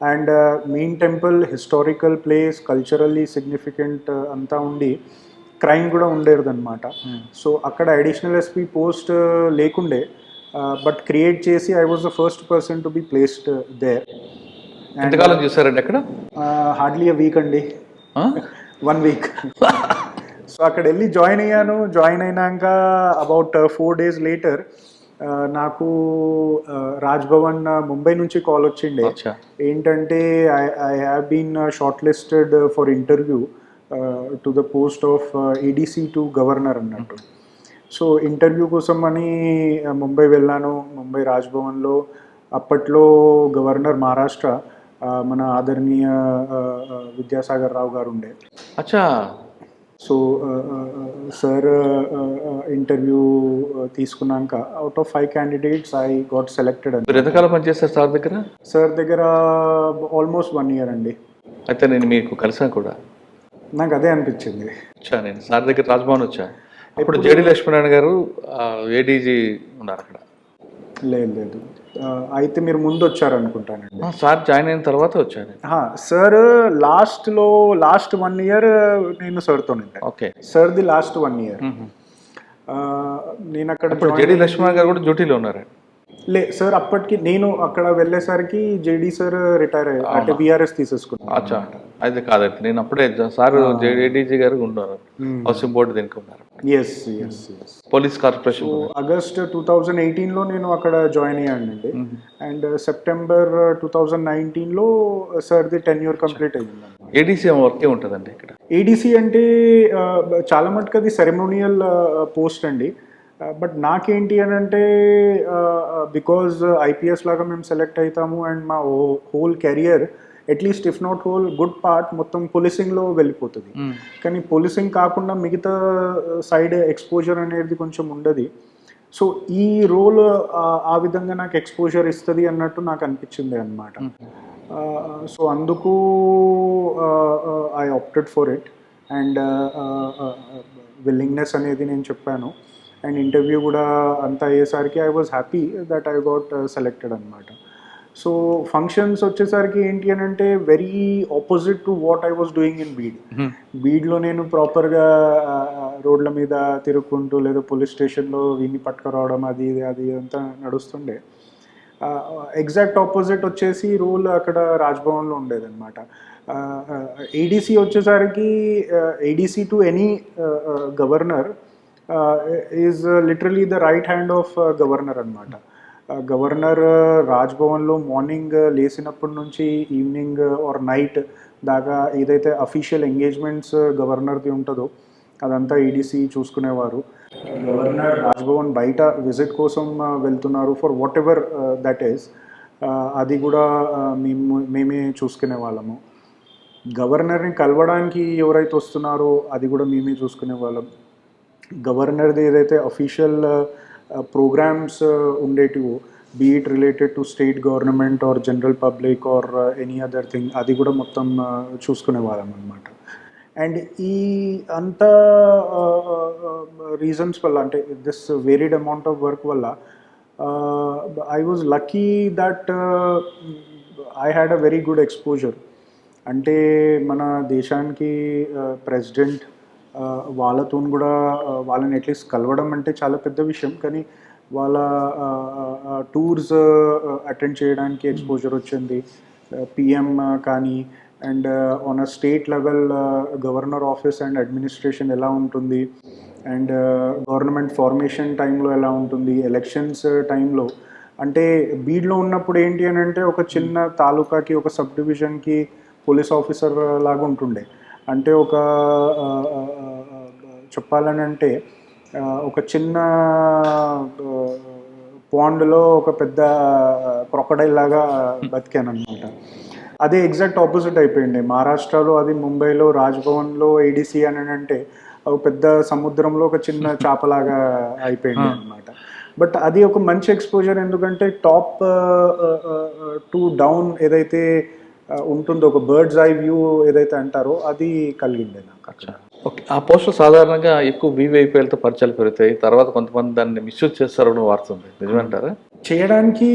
And main temple historical place, culturally significant అంతా ఉండి క్రైమ్ కూడా ఉండేదన్నమాట. సో అక్కడ అడిషనల్ ఎస్పీ పోస్ట్ లేకుండే, బట్ క్రియేట్ చేసి I was the first person to be placed there. ఎంతకాలం చేశారండి అక్కడ? హార్డ్లీ అ వీక్ అండి, 1 వీక్. సో అక్కడ వెళ్ళి జాయిన్ అయ్యాను. జాయిన్ అయినాక అబౌట్ 4 days లేటర్ నాకు రాజ్భవన్ ముంబై నుంచి కాల్ వచ్చిండే. ఏంటంటే I have been shortlisted for interview to the post of ADC to governor అన్నట్టు. సో ఇంటర్వ్యూ కోసం అని ముంబై వెళ్ళాను. ముంబై రాజ్భవన్లో అప్పట్లో గవర్నర్ మహారాష్ట్ర మన ఆదరణీయ విద్యాసాగర్ రావు గారు ఉండే. అచ్చా. సో సార్ ఇంటర్వ్యూ తీసుకున్నాక out of 5 candidates I got selected. మీరు ఎంతకాలం పనిచేస్తారు సార్ దగ్గర? సార్ దగ్గర ఆల్మోస్ట్ 1 year అండి. అయితే నేను మీకు కలిసాను కూడా. నాకు అదే అనిపించింది. వచ్చా నేను సార్ దగ్గర రాజ్భవన్ వచ్చా. ఇప్పుడు జేడి లక్ష్మీనారాయణ గారు ఏడీజీ ఉన్నారు అక్కడ. లేదు, అయితే మీరు ముందు వచ్చారనుకుంటానండి. సార్ జాయిన్ అయిన తర్వాత వచ్చాను సార్. లాస్ట్ 1 year నేను సార్తో ఉంటాను. ఓకే. సార్ది లాస్ట్ 1 year. నేను అక్కడ జేడి లక్ష్మణ్ గారు కూడా డ్యూటీలో ఉన్నారు. సార్ అప్పటికి నేను అక్కడ వెళ్ళేసరికి జేడీ సార్ రిటైర్ అయ్యారు, అంటే విఆర్ఎస్ తీసేసుకున్నాను. అచ్చా. అయితే కాదండి, నేను అప్పుడే సార్ జేడీజీ గారు ఉన్నారు, హౌసింగ్ బోర్డు దీనికి ఉన్నారు. Police corporation. ఆగస్ట్ 2018లో నేను అక్కడ జాయిన్ అయ్యానండి. అండ్ సెప్టెంబర్ 2019లో సార్ది tenure కంప్లీట్ అయ్యింది. ఏడీసీ వర్కే ఉంటుందండి ఇక్కడ. ఏడీసీ అంటే చాలా మటుకు అది సెరమోనియల్ పోస్ట్ అండి. బట్ నాకేంటి అని అంటే బికాజ్ ఐపీఎస్ లాగా మేము సెలెక్ట్ అవుతాము అండ్ మా whole career at least if not whole good part మొత్తం పోలీసింగ్లో వెళ్ళిపోతుంది. కానీ పోలీసింగ్ కాకుండా మిగతా సైడ్ ఎక్స్పోజర్ అనేది కొంచెం ఉండదు. సో ఈ రోల్ ఆ విధంగా నాకు ఎక్స్పోజర్ ఇస్తుంది అన్నట్టు నాకు అనిపించింది అన్నమాట. సో అందుకు I opted for it. And willingness అనేది నేను చెప్పాను. అండ్ ఇంటర్వ్యూ కూడా అంతా అయ్యేసరికి I was happy that I got selected అనమాట. సో ఫంక్షన్స్ వచ్చేసరికి ఏంటి అని అంటే very opposite to what I was doing in బీడ్లో నేను ప్రాపర్గా రోడ్ల మీద తిరుగుకుంటూ లేదా పోలీస్ స్టేషన్లో వీని పట్టుకురావడం అది అంతా నడుస్తుండే. ఎగ్జాక్ట్ ఆపోజిట్ వచ్చేసి రూల్ అక్కడ రాజ్భవన్లో ఉండేదన్నమాట. ఏడీసీ వచ్చేసరికి ADC to any governor is literally the right hand of governor అనమాట. గవర్నర్ రాజ్భవన్లో మార్నింగ్ లేచినప్పటి నుంచి ఈవినింగ్ ఆర్ నైట్ దాకా ఏదైతే అఫీషియల్ ఎంగేజ్మెంట్స్ గవర్నర్ది ఉంటుందో అదంతా ఈడీసీ చూసుకునేవారు. గవర్నర్ రాజ్భవన్ బయట విజిట్ కోసం వెళ్తున్నారు for what ever that is, అది కూడా మేమే చూసుకునే వాళ్ళము. గవర్నర్ని కలవడానికి ఎవరైతే వస్తున్నారో అది కూడా మేమే చూసుకునే వాళ్ళం. గవర్నర్ది ఏదైతే అఫీషియల్ ప్రోగ్రామ్స్ ఉండేటివో be it related to state government or general public or any other thing అది కూడా మొత్తం చూసుకునే వాళ్ళం అనమాట. అండ్ ఈ అంత రీజన్స్ వల్ల అంటే this varied amount of work వల్ల I was lucky that I had a very good exposure. అంటే మన దేశానికి ప్రెసిడెంట్ వాళ్ళతో కూడా వాళ్ళని అట్లీస్ట్ కలవడం అంటే చాలా పెద్ద విషయం, కానీ వాళ్ళ టూర్స్ అటెండ్ చేయడానికి ఎక్స్పోజర్ వచ్చింది. పిఎం కానీ and on a state level governor office and administration ఎలా ఉంటుంది అండ్ గవర్నమెంట్ ఫార్మేషన్ టైంలో ఎలా ఉంటుంది, ఎలక్షన్స్ టైంలో. అంటే బీడ్లో ఉన్నప్పుడు ఏంటి అని అంటే ఒక చిన్న తాలూకాకి ఒక సబ్ డివిజన్కి పోలీస్ ఆఫీసర్ లాగా ఉంటుండే. అంటే ఒక చెప్పాలని అంటే ఒక చిన్న పాండ్లో ఒక పెద్ద క్రొకడైల్ లాగా బతికాను అనమాట. అదే ఎగ్జాక్ట్ ఆపోజిట్ అయిపోయింది. మహారాష్ట్రలో అది, ముంబైలో రాజ్భవన్లో ఏడీసీ అని అంటే ఒక పెద్ద సముద్రంలో ఒక చిన్న చేపలాగా అయిపోయింది అనమాట. బట్ అది ఒక మంచి ఎక్స్పోజర్, ఎందుకంటే టాప్ టు డౌన్ ఏదైతే ఉంటుందో, ఒక బర్డ్స్ ఐ వ్యూ ఏదైతే అంటారో అది కలిగిండే నాకు అక్కడ. ఓకే. ఆ పోస్టులు సాధారణంగా ఎక్కువ వీవీఐపీలతో పరిచయాలు పెరుగుతాయి, తర్వాత కొంతమంది దాన్ని మిస్యూజ్ చేస్తారని వాడుతుంది, నిజమంటారా? చేయడానికి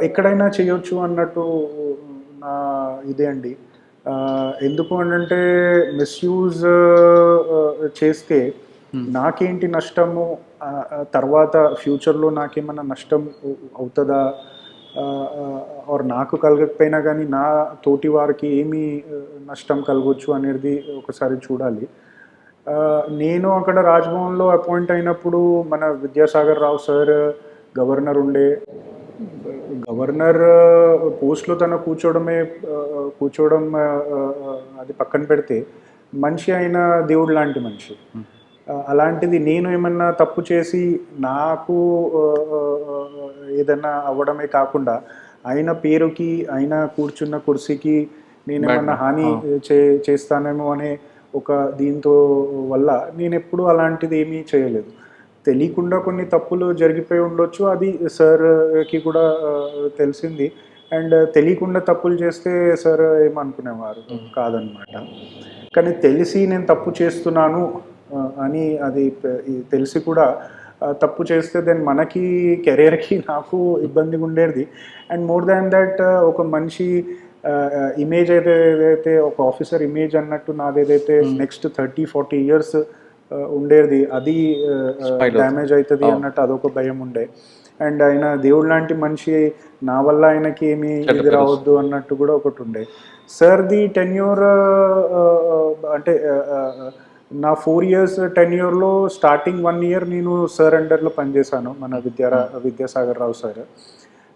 ఎక్కడైనా చేయొచ్చు అన్నట్టు నా ఇదే అండి. ఎందుకు అంటే మిస్యూజ్ చేస్తే నాకేంటి నష్టము, తర్వాత ఫ్యూచర్లో నాకేమన్నా నష్టం అవుతుందా, ఆర్ నాకు కలగకపోయినా కానీ నా తోటి వారికి ఏమి నష్టం కలగవచ్చు అనేది ఒకసారి చూడాలి. నేను అక్కడ రాజ్భవన్లో అపాయింట్ అయినప్పుడు మన విద్యాసాగర్ రావు సార్ గవర్నర్ ఉండే. గవర్నర్ పోస్ట్లో తను కూర్చోవడం అది పక్కన పెడితే మనిషి అయిన దేవుడు లాంటి మనిషి. అలాంటిది నేను ఏమన్నా తప్పు చేసి నాకు ఏదన్నా అవ్వడమే కాకుండా ఆయన పేరుకి, ఆయన కూర్చున్న కుర్చీకి నేను ఏమన్నా హాని చేస్తానేమో అనే ఒక దీంతో వల్ల నేను ఎప్పుడూ అలాంటిది ఏమీ చేయలేదు. తెలియకుండా కొన్ని తప్పులు జరిగిపోయి ఉండొచ్చు, అది సార్కి కూడా తెలిసింది. అండ్ తెలియకుండా తప్పులు చేస్తే సార్ ఏమనుకునేవారు కాదనమాట. కానీ తెలిసి నేను తప్పు చేస్తున్నాను అని అది తెలిసి కూడా తప్పు చేస్తే దెన్ మనకి కెరియర్కి నాకు ఇబ్బందిగా ఉండేది. అండ్ మోర్ దాన్ దట్ ఒక మనిషి ఇమేజ్ ఏదైతే ఒక ఆఫీసర్ ఇమేజ్ అన్నట్టు నాదేదైతే నెక్స్ట్ 30-40 years ఉండేది, అది డ్యామేజ్ అవుతుంది అన్నట్టు అదొక భయం ఉండే. అండ్ ఆయన దేవుడు లాంటి మనిషి, నా వల్ల ఆయనకి ఏమీ ఇది రావద్దు అన్నట్టు కూడా ఒకటి ఉండే. సార్ది టెన్యూర్ అంటే నా 4 years టెన్యూర్లో స్టార్టింగ్ 1 year నేను సార్ అండర్లో పనిచేశాను, మన Vidyasagar Rao sir.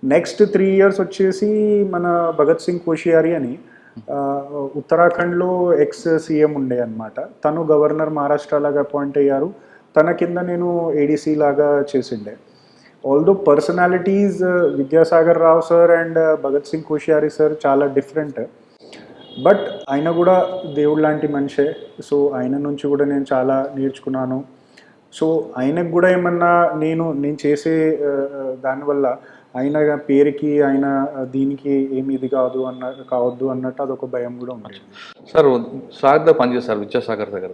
Next 3 years వచ్చేసి మన భగత్ సింగ్ కోషియారి అని ఉత్తరాఖండ్లో ఎక్స్ సీఎం ఉండే అనమాట. తను గవర్నర్ మహారాష్ట్ర లాగా అపాయింట్ అయ్యారు, తన కింద నేను ఏడీసీ లాగా చేసిండే. Although personalities Vidyasagar Rao sir and Bhagat Singh Koshyari sir చాలా డిఫరెంట్, బట్ ఆయన కూడా దేవుడు లాంటి మనిషే. సో ఆయన నుంచి కూడా నేను చాలా నేర్చుకున్నాను. సో ఆయనకు కూడా ఏమన్నా నేను చేసే దానివల్ల ఆయన పేరుకి, ఆయన దీనికి ఏమి ఇది కావద్దు అన్నట్టు అదొక భయం కూడా ఉంది. సార్ సార్ దగ్గర పనిచేస్తారు, విద్యాసాగర్ దగ్గర.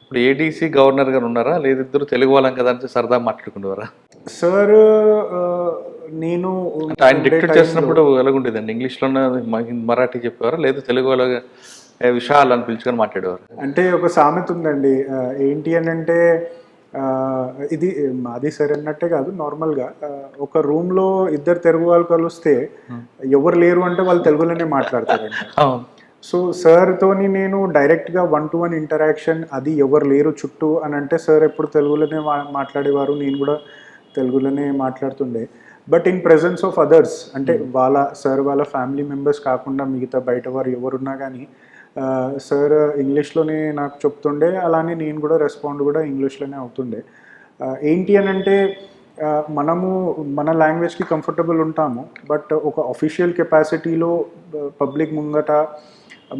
ఇప్పుడు ఏడీసీ గవర్నర్ గారు ఉన్నారా, లేదా ఇద్దరు తెలుగు వాళ్ళం కదా అంటే సరదా మాట్లాడుకునేవారా? సార్ నేను ఆయన డిక్టేట్ చేసినప్పుడు ఎలాగుండేదండి? ఇంగ్లీష్లోనే మరాఠీ చెప్పేవారా, లేదా తెలుగు వాళ్ళ విషయాలు అని పిలుచుకొని మాట్లాడేవారు? అంటే ఒక సామెత ఉందండి, ఏంటి అని అంటే ఇది మాది సరే అన్నట్టే కాదు, నార్మల్గా ఒక రూమ్లో ఇద్దరు తెలుగు వాళ్ళు కలిస్తే ఎవరు లేరు అంటే వాళ్ళు తెలుగులోనే మాట్లాడతారండి. సో సార్తోని నేను డైరెక్ట్గా 1-to-1 ఇంటరాక్షన్, అది ఎవరు లేరు చుట్టూ అని అంటే సార్ ఎప్పుడు తెలుగులోనే మాట్లాడేవారు, నేను కూడా తెలుగులోనే మాట్లాడుతుండే. But in presence of others, అంటే వాళ్ళ ఫ్యామిలీ మెంబర్స్ కాకుండా మిగతా బయట వారు ఎవరున్నా కానీ సార్ ఇంగ్లీష్లోనే నాకు చెప్తుండే, అలానే నేను కూడా రెస్పాండ్ కూడా ఇంగ్లీష్లోనే అవుతుండే. ఏంటి అని అంటే మనము మన లాంగ్వేజ్కి కంఫర్టబుల్ ఉంటాము, బట్ ఒక అఫీషియల్ కెపాసిటీలో పబ్లిక్ ముంగట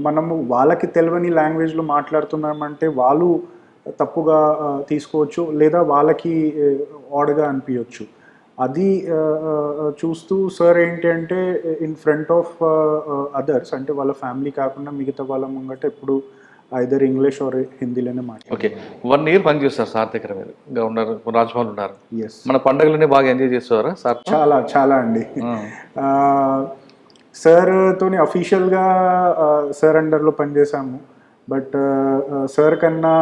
మనము వాళ్ళకి తెలియని లాంగ్వేజ్లో మాట్లాడుతున్నామంటే వాళ్ళు తప్పుగా తీసుకోవచ్చు, లేదా వాళ్ళకి ఆడ్గా అనిపించవచ్చు. అది చూస్తూ సార్ ఏంటి అంటే ఇన్ ఫ్రంట్ ఆఫ్ అదర్స్, అంటే వాళ్ళ ఫ్యామిలీ కాకుండా మిగతా వాళ్ళ ముంగట ఎప్పుడు ఐదర్ ఇంగ్లీష్ ఆర్ హిందీలోనే మాట్లాడారు. ఓకే, 1 year పనిచేస్తారు సార్ దగ్గర, మీరు గవర్నర్ రాజ్భవన్ ఉన్నారు. ఎస్. మన పండుగలని బాగా ఎంజాయ్ చేసేవారా సార్? చాలా అండి. సార్తోని అఫీషియల్గా సార్ అండర్లో పనిచేసాము, బట్ సార్ కన్నా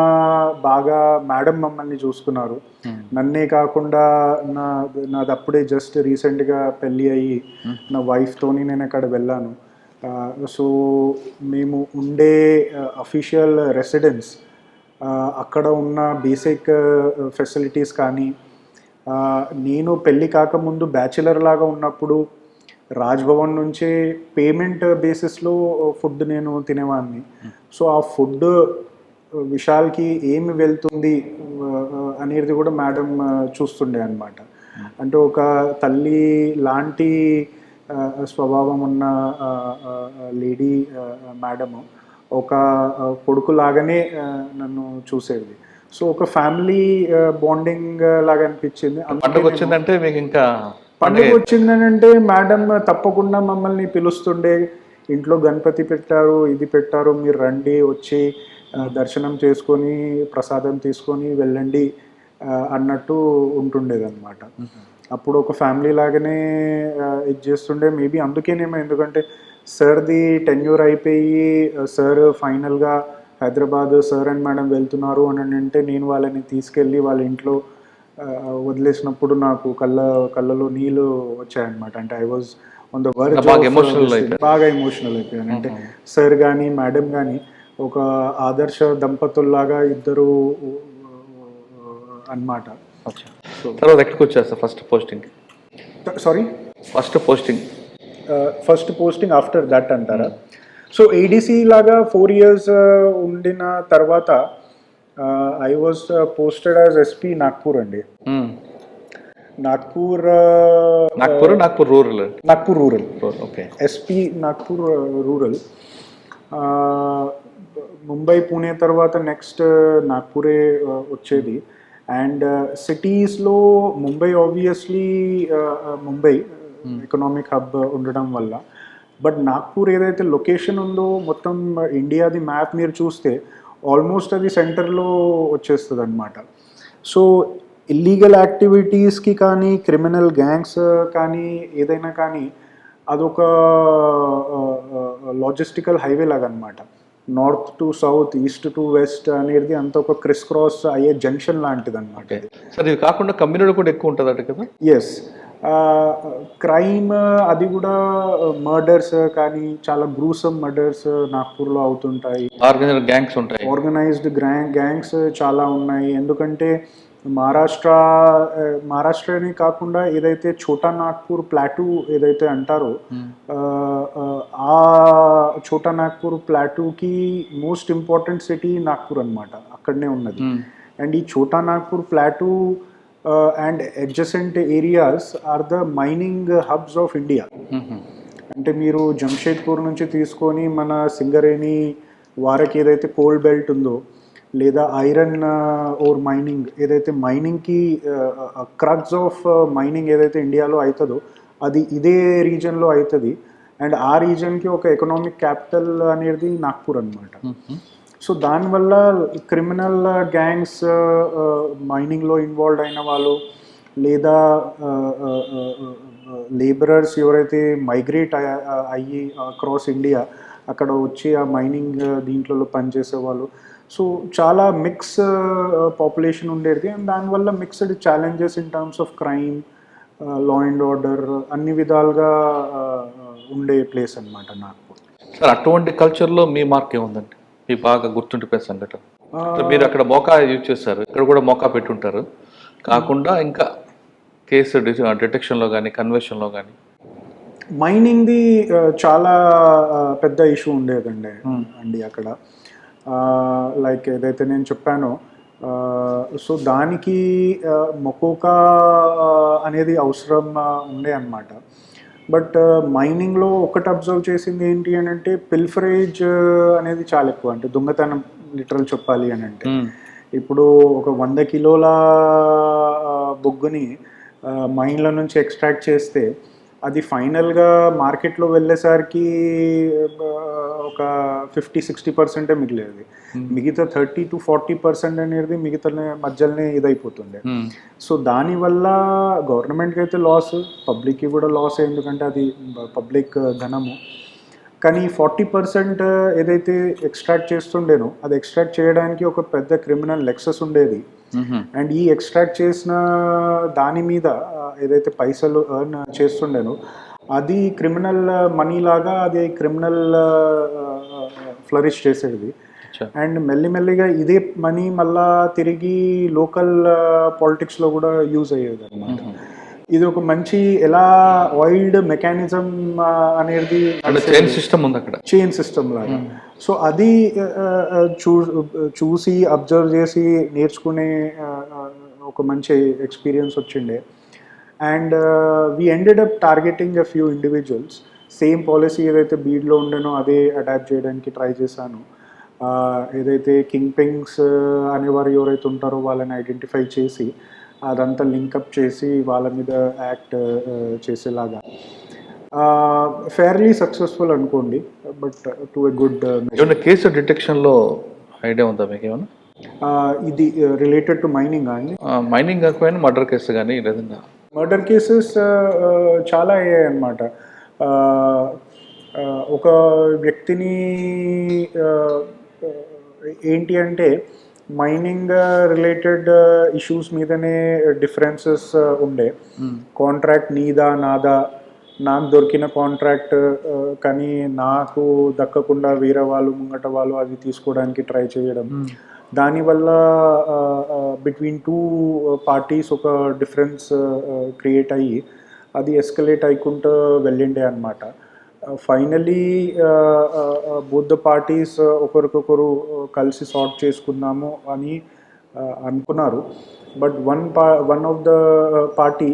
బాగా మేడం మమ్మల్ని చూసుకున్నారు. నన్నే కాకుండా నాది అప్పుడే జస్ట్ రీసెంట్గా పెళ్ళి అయ్యి నా వైఫ్తోని నేను అక్కడ వెళ్ళాను. సో మేము ఉండే అఫీషియల్ రెసిడెన్స్, అక్కడ ఉన్న బేసిక్ ఫెసిలిటీస్ కానీ, నేను పెళ్ళి కాకముందు బ్యాచిలర్ లాగా ఉన్నప్పుడు రాజ్భవన్ నుంచే పేమెంట్ బేసిస్లో ఫుడ్ నేను తినేవాడిని. సో ఆ ఫుడ్ విశాల్కి ఏమి వెళ్తుంది అనేది కూడా మేడం చూస్తుండే అనమాట. అంటే ఒక తల్లి లాంటి స్వభావం ఉన్న లేడీ మేడము ఒక కొడుకు లాగానే నన్ను చూసేది. సో ఒక ఫ్యామిలీ బాండింగ్ లాగా అనిపించింది. పండుగ వచ్చిందంటే మీకు ఇంకా పండుగ వచ్చిందని అంటే మేడం తప్పకుండా మమ్మల్ని పిలుస్తుండే, ఇంట్లో గణపతి పెట్టారు, ఇది పెట్టారు, మీరు రండి, వచ్చి దర్శనం చేసుకొని ప్రసాదం తీసుకొని వెళ్ళండి అన్నట్టు ఉంటుండేది అనమాట. అప్పుడు ఒక ఫ్యామిలీ లాగానే ఇది చేస్తుండే. మేబీ అందుకేనేమో, ఎందుకంటే సార్ది టెన్యూర్ అయిపోయి సార్ ఫైనల్గా హైదరాబాద్ సార్ అండ్ మేడం వెళ్తున్నారు అని అంటే నేను వాళ్ళని తీసుకెళ్ళి వాళ్ళ ఇంట్లో వదిలేసినప్పుడు నాకు కళ్ళలో నీళ్ళు వచ్చాయన్నమాట. అంటే I was on the verge, బాగా ఎమోషనల్ అయిపోయాను. అంటే సార్ కానీ మేడం కానీ ఒక ఆదర్శ దంపతుల్లాగా ఇద్దరు అన్నమాట. తర్వాత ఎక్కడికి వచ్చారు sir first posting? Sorry, first posting after that అంటారా? సో ఏడీసీ లాగా 4 years ఉండిన తర్వాత I was posted as SP Nagpur అండి. Nagpur rural, okay. SP Nagpur rural. Mumbai, Pune తర్వాత నెక్స్ట్ నాగ్పూరే వచ్చేది. అండ్ సిటీస్లో Mumbai obviously Mumbai economic hub ఉండడం వల్ల, బట్ నాగ్పూర్ ఏదైతే లొకేషన్ ఉందో మొత్తం ఇండియాది మ్యాప్ మీరు చూస్తే ఆల్మోస్ట్ అది సెంటర్లో వచ్చేస్తుంది అనమాట. సో ఇల్లీగల్ యాక్టివిటీస్కి కానీ క్రిమినల్ గ్యాంగ్స్ కానీ ఏదైనా కానీ అదొక లాజిస్టికల్ హైవే లాగా అనమాట. North to south, east to west అనేది అంత ఒక క్రిస్ క్రాస్ అయ్యే జంక్షన్ లాంటిది అనమాట. సార్ ఇది కాకుండా కమ్యూనిటీ కూడా ఎక్కువ ఉంటుంది కదా? ఎస్, క్రైమ్ అది కూడా మర్డర్స్ కానీ చాలా గ్రూసమ్ మర్డర్స్ నాగ్పూర్లో అవుతుంటాయి. ఆర్గనైజ్డ్ గ్యాంగ్స్ చాలా ఉన్నాయి. ఎందుకంటే మహారాష్ట్రనే కాకుండా ఏదైతే ఛోటా నాగ్పూర్ ప్లాటూ ఏదైతే అంటారో ఆ ఛోటా నాగ్పూర్ ప్లాటూకి మోస్ట్ ఇంపార్టెంట్ సిటీ నాగ్పూర్ అనమాట, అక్కడనే ఉన్నది. అండ్ ఈ Chota Nagpur plateau and adjacent areas are the mining hubs of India. అంటే మీరు జంషేద్పూర్ నుంచి తీసుకొని మన సింగరేణి వారికి ఏదైతే కోల్ బెల్ట్ ఉందో, లేదా ఐరన్ ఓర్ మైనింగ్ ఏదైతే మైనింగ్కి క్రక్స్ ఆఫ్ మైనింగ్ ఏదైతే ఇండియాలో అవుతుందో అది ఇదే రీజన్లో అవుతుంది. అండ్ ఆ రీజన్కి ఒక ఎకనామిక్ క్యాపిటల్ అనేది నాగ్పూర్ అనమాట. సో దానివల్ల క్రిమినల్ గ్యాంగ్స్, మైనింగ్లో ఇన్వాల్వ్ అయిన వాళ్ళు, లేదా లేబరర్స్ ఎవరైతే మైగ్రేట్ అయ్యి అక్రాస్ ఇండియా అక్కడ వచ్చి ఆ మైనింగ్ దీంట్లో పనిచేసే వాళ్ళు, సో చాలా మిక్స్ పాపులేషన్ ఉండేది. అండ్ దానివల్ల mixed challenges in terms of crime, law and order అన్ని విధాలుగా ఉండే ప్లేస్ అనమాట నాగ్పూర్. సార్ అటువంటి కల్చర్లో మీ మార్క్ ఏముందండి, మీ బాగా గుర్తుండిపోయే సంఘటన? మీరు అక్కడ మోకా యూజ్ చేస్తారు, ఇక్కడ కూడా మోకా పెట్టుంటారు, కాకుండా ఇంకా కేసు డిటెక్షన్లో కానీ కన్వర్షన్లో కానీ? మైనింగ్ది చాలా పెద్ద ఇష్యూ ఉండేదండి అక్కడ. లైక్ ఏదైతే నేను చెప్పానో, సో దానికి మొకోకా అనేది అవసరం ఉండే అన్నమాట. బట్ మైనింగ్లో ఒకటి అబ్జర్వ్ చేసింది ఏంటి అని అంటే పిల్ఫరేజ్ అనేది చాలా ఎక్కువ. అంటే దొంగతనం లిటరల్ చెప్పాలి అని అంటే, ఇప్పుడు ఒక 100 kilos బొగ్గుని మైన్ల నుంచి ఎక్స్ట్రాక్ట్ చేస్తే అది ఫైనల్గా మార్కెట్లో వెళ్ళేసరికి ఒక 50-60% మిగిలేది. మిగతా 30 to 40% అనేది మిగతా మధ్యలోనే ఇదైపోతుండే. సో దానివల్ల గవర్నమెంట్కి అయితే లాస్, పబ్లిక్కి కూడా లాస్, ఎందుకంటే అది పబ్లిక్ ధనము. కానీ 40% ఏదైతే ఎక్స్ట్రాక్ట్ చేస్తుండేనో అది ఎక్స్ట్రాక్ట్ చేయడానికి ఒక పెద్ద క్రిమినల్ లెక్సస్ ఉండేది. అండ్ ఈ ఎక్స్ట్రాక్ట్ చేసిన దాని మీద ఏదైతే పైసలు ఎర్న్ చేస్తుండేనో అది క్రిమినల్ మనీ లాగా అది క్రిమినల్ ఫ్లరిష్ చేసేది. అండ్ మెల్లిమెల్లిగా ఇదే మనీ మళ్ళా తిరిగి లోకల్ పాలిటిక్స్లో కూడా యూజ్ అయ్యేది అనమాట. ఇది ఒక మంచి ఎలా వైల్డ్ మెకానిజం అనేది చైన్ సిస్టమ్ ఉంది అక్కడ, చైన్ సిస్టమ్ లాగా. సో అది చూసి అబ్జర్వ్ చేసి నేర్చుకునే ఒక మంచి ఎక్స్పీరియన్స్ వచ్చిండే. And we ended up targeting a few individuals. Same policy ఏదైతే బీడ్లో ఉండేనో అదే అడాప్ట్ చేయడానికి ట్రై చేశాను. ఏదైతే కింగ్ పింగ్స్ అనేవారు ఎవరైతే ఉంటారో వాళ్ళని ఐడెంటిఫై చేసి అదంతా లింకప్ చేసి వాళ్ళ మీద యాక్ట్ చేసేలాగా ఫెయిర్లీ సక్సెస్ఫుల్ అనుకోండి, బట్ టు ఎ గుడ్. ఏమైనా కేసు డిటెక్షన్లో ఐడియా ఉందా మీకు ఏమైనా? ఇది రిలేటెడ్ టు మైనింగ్ అండి. మైనింగ్ కాకపోయినా మర్డర్ కేసు కానీ లేదన్నా మర్డర్ కేసెస్ చాలా అయ్యాయి అన్నమాట. ఒక వ్యక్తిని ఏంటి అంటే మైనింగ్ రిలేటెడ్ ఇష్యూస్ మీదనే డిఫరెన్సెస్ ఉండే. కాంట్రాక్ట్ నీదా నాదా, నాకు దొరికిన కాంట్రాక్ట్ కానీ నాకు దక్కకుండా వేరే వాళ్ళు ముంగట వాళ్ళు అది తీసుకోవడానికి ట్రై చేయడం, దానివల్ల బిట్వీన్ టూ పార్టీస్ ఒక డిఫరెన్స్ క్రియేట్ అయ్యి అది ఎస్కలేట్ అయ్యుకుంటూ వెళ్ళిండే అనమాట. ఫైనలీ బోత్ ద పార్టీస్ ఒకరికొకరు కలిసి సార్ట్ చేసుకుందాము అని అనుకున్నారు. But one of the party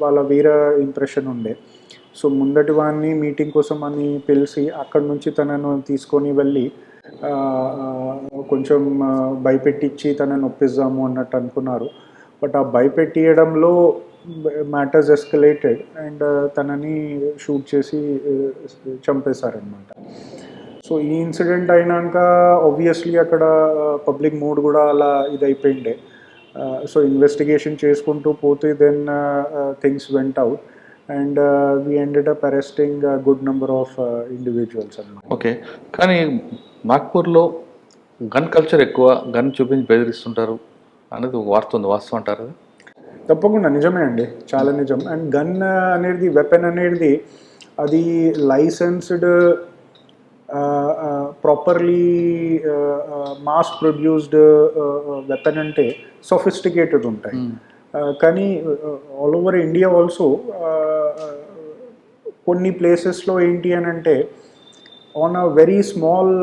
వాళ్ళ వేరే ఇంప్రెషన్ ఉండే. సో ముందటి వాడిని మీటింగ్ కోసం అని పిలిచి అక్కడి నుంచి తనను తీసుకొని వెళ్ళి కొంచెం భయపెట్టించి తనను ఒప్పిద్దాము అన్నట్టు అనుకున్నారు. బట్ ఆ భయపెట్టియడంలో మ్యాటర్స్ ఎస్కలేటెడ్ అండ్ తనని షూట్ చేసి చంపేశారనమాట. సో ఈ ఇన్సిడెంట్ అయినాక ఆబ్వియస్లీ అక్కడ పబ్లిక్ మూడ్ కూడా అలా ఇదైపోయిండే. సో ఇన్వెస్టిగేషన్ చేసుకుంటూ పోతే then things went out and we ended up arresting good number of individuals అన్నమాట. ఓకే, కానీ నాగ్పూర్లో గన్ కల్చర్ ఎక్కువ, గన్ చూపించి బెదిరిస్తుంటారు అనేది ఒక వార్త ఉంది, వాస్తవం అంటారు? తప్పకుండా నిజమే అండి, చాలా నిజం. అండ్ గన్ అనేది, వెపన్ అనేది అది licensed properly mass produced weapon అంటే సొఫిస్టికేటెడ్ ఉంటాయి. కానీ ఆల్ ఓవర్ ఇండియా ఆల్సో కొన్ని ప్లేసెస్లో ఏంటి అని అంటే on a very small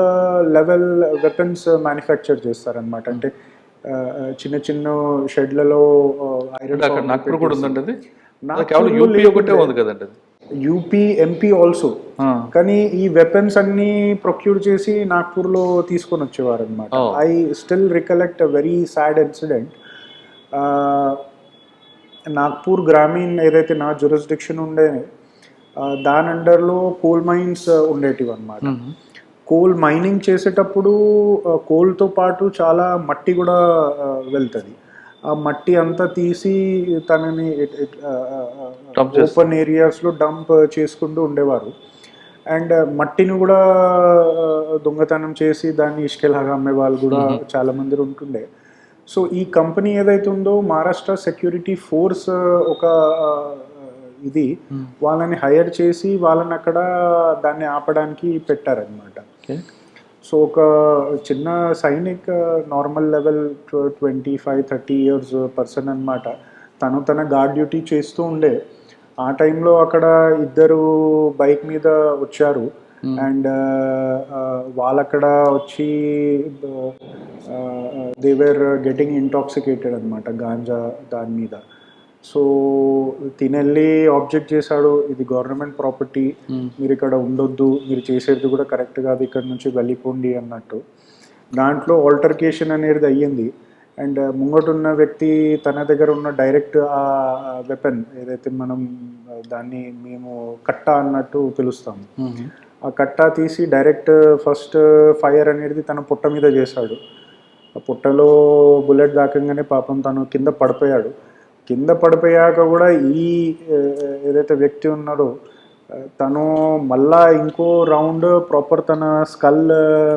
level weapons manufacture చేస్తారనమాట. అంటే చిన్న చిన్న షెడ్లలో నాగ్పూర్ కూడా ఉందండి అది? కేవలం యూపీ ఒకటే ఉంది కదండి అది? UP, MP also. కానీ ఈ వెపన్స్ అన్ని ప్రొక్యూర్ చేసి నాగ్పూర్లో తీసుకొని వచ్చేవారు అనమాట. I still recollect a very sad incident. Nagpur Grameen ఏదైతే నా జ్యూరిస్డిక్షన్ ఉండే దాని అండర్లో కోల్ మైన్స్ ఉండేటివి అనమాట. కోల్ మైనింగ్ చేసేటప్పుడు కోల్తో పాటు చాలా మట్టి కూడా వెళ్తుంది. ఆ మట్టి అంతా తీసి తనని ఓపెన్ ఏరియాస్లో డంప్ చేసుకుంటూ ఉండేవారు. అండ్ మట్టిని కూడా దొంగతనం చేసి దాన్ని ఇసుకలాగా అమ్మే వాళ్ళు కూడా చాలా మంది ఉంటుండే. సో ఈ కంపెనీ ఏదైతే ఉందో మహారాష్ట్ర సెక్యూరిటీ ఫోర్స్ ఒక ఇది వాళ్ళని హైర్ చేసి వాళ్ళని అక్కడ దాన్ని ఆపడానికి పెట్టారనమాట. సో ఒక చిన్న Sainik, normal level 25-30 years person అనమాట. తన గార్డ్ డ్యూటీ చేస్తూ ఉండే. ఆ టైంలో అక్కడ ఇద్దరు బైక్ మీద వచ్చారు అండ్ వాళ్ళక్కడ వచ్చి దే వేర్ గెటింగ్ ఇంటాక్సికేటెడ్ అనమాట, గాంజా దాని మీద. సో తినెళ్ళి ఆబ్జెక్ట్ చేశాడు, ఇది గవర్నమెంట్ ప్రాపర్టీ, మీరు ఇక్కడ ఉండొద్దు, మీరు చేసేది కూడా కరెక్ట్ కాదు, ఇక్కడ నుంచి వెళ్ళిపోండి అన్నట్టు. దాంట్లో ఆల్టర్కేషన్ అనేది అయ్యింది. అండ్ ముంగటున్న వ్యక్తి తన దగ్గర ఉన్న డైరెక్ట్ ఆ వెపన్ ఏదైతే మనం దాన్ని మేము కట్టా అన్నట్టు పిలుస్తాము, ఆ కట్టా తీసి డైరెక్ట్ ఫస్ట్ ఫైర్ అనేది తన పుట్ట మీద చేశాడు. ఆ పుట్టలో బుల్లెట్ దాకంగానే పాపం తను కింద పడిపోయాడు. కింద పడిపోయాక కూడా ఈ ఏదైతే వ్యక్తి ఉన్నాడో తను మళ్ళా ఇంకో రౌండ్ ప్రాపర్ తన స్కల్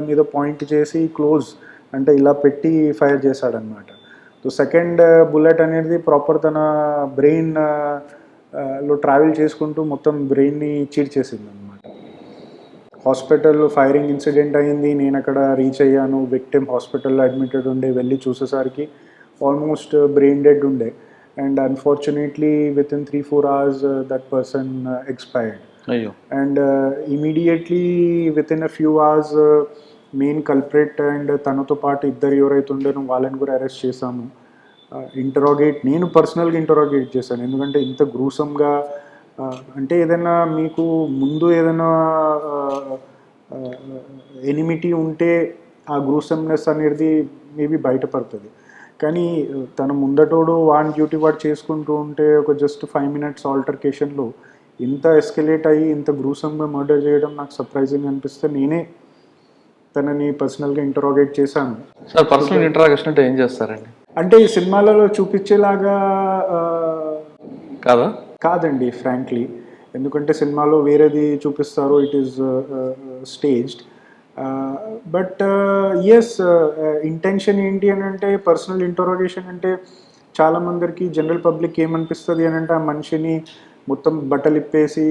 మీద పాయింట్ చేసి క్లోజ్ అంటే ఇలా పెట్టి ఫైర్ చేశాడనమాట. సో సెకండ్ బుల్లెట్ అనేది ప్రాపర్ తన బ్రెయిన్ లో ట్రావెల్ చేసుకుంటూ మొత్తం బ్రెయిన్ని చీల్చేసింది అనమాట. హాస్పిటల్లో ఫైరింగ్ ఇన్సిడెంట్ అయ్యింది. నేను అక్కడ రీచ్ అయ్యాను. విక్టిమ్ హాస్పిటల్లో అడ్మిటెడ్ ఉండే. వెళ్ళి చూసేసరికి ఆల్మోస్ట్ బ్రెయిన్ డెడ్ ఉండే. And unfortunately within 3-4 hours that person expired. Ayyo. And immediately within a few hours main culprit and తనతో పాటు ఇద్దరు ఎవరైతే ఉండేనో వాళ్ళని కూడా అరెస్ట్ చేశాము. నేను పర్సనల్గా ఇంటరాగేట్ చేశాను. ఎందుకంటే ఇంత గ్రూసమ్గా అంటే ఏదైనా మీకు ముందు ఏదైనా ఎనిమిటీ ఉంటే ఆ గ్రూసమ్నెస్ అనేది మేబీ బయటపడుతుంది. కానీ తన ముందటోడు వాన్ డ్యూటీ వాడు చేసుకుంటూ ఉంటే ఒక జస్ట్ 5 minutes ఆల్టర్కేషన్లో ఇంత ఎస్కలేట్ అయ్యి ఇంత గ్రూసమ్గా మర్డర్ చేయడం నాకు సర్ప్రైజింగ్ అనిపిస్తే నేనే తనని పర్సనల్గా ఇంటరాగేట్ చేశాను. సార్ పర్సనల్ ఇంటరాగేషన్ అంటే ఏం చేస్తారండి? అంటే ఈ సినిమాలలో చూపించేలాగా కాదా? కాదండి ఫ్రాంక్లీ. ఎందుకంటే సినిమాలో వేరేది చూపిస్తారు, it is staged. But yes, intention ఏంటి అని అంటే పర్సనల్ ఇంటరాగేషన్ అంటే చాలామందికి జనరల్ పబ్లిక్ ఏమనిపిస్తుంది అని అంటే ఆ మనిషిని మొత్తం బట్టలు ఇప్పేసి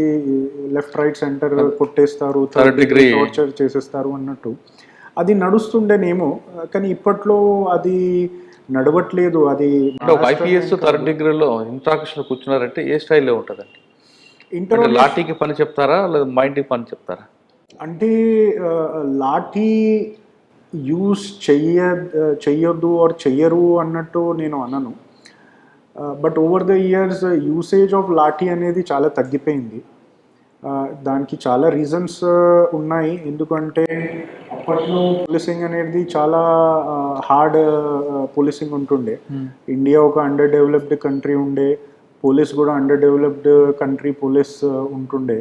లెఫ్ట్ రైట్ సెంటర్ కొట్టేస్తారు, టార్చర్ చేసేస్తారు అన్నట్టు. అది నడుస్తుండేనేమో, కానీ ఇప్పట్లో అది నడవట్లేదు. అది ఒక ఐపీఎస్ 3rd డిగ్రీలో ఇంట్రాక్షన్ కూర్చున్నారంటే ఏ స్టైల్లో ఉంటుందండి? లాఠీకి పని చెప్తారా లేదా మైండ్కి పని చెప్తారా? అంటే లాఠీ యూస్ చెయ్యొద్దు ఆర్ చెయ్యరు అన్నట్టు నేను అనను. But over the years usage of lathi అనేది చాలా తగ్గిపోయింది. దానికి చాలా రీజన్స్ ఉన్నాయి. ఎందుకంటే అప్పట్లో పోలీసింగ్ అనేది చాలా హార్డ్ పోలీసింగ్ ఉంటుండే. ఇండియా ఒక అండర్ డెవలప్డ్ కంట్రీ ఉండే, పోలీస్ కూడా అండర్ డెవలప్డ్ కంట్రీ పోలీస్ ఉంటుండే.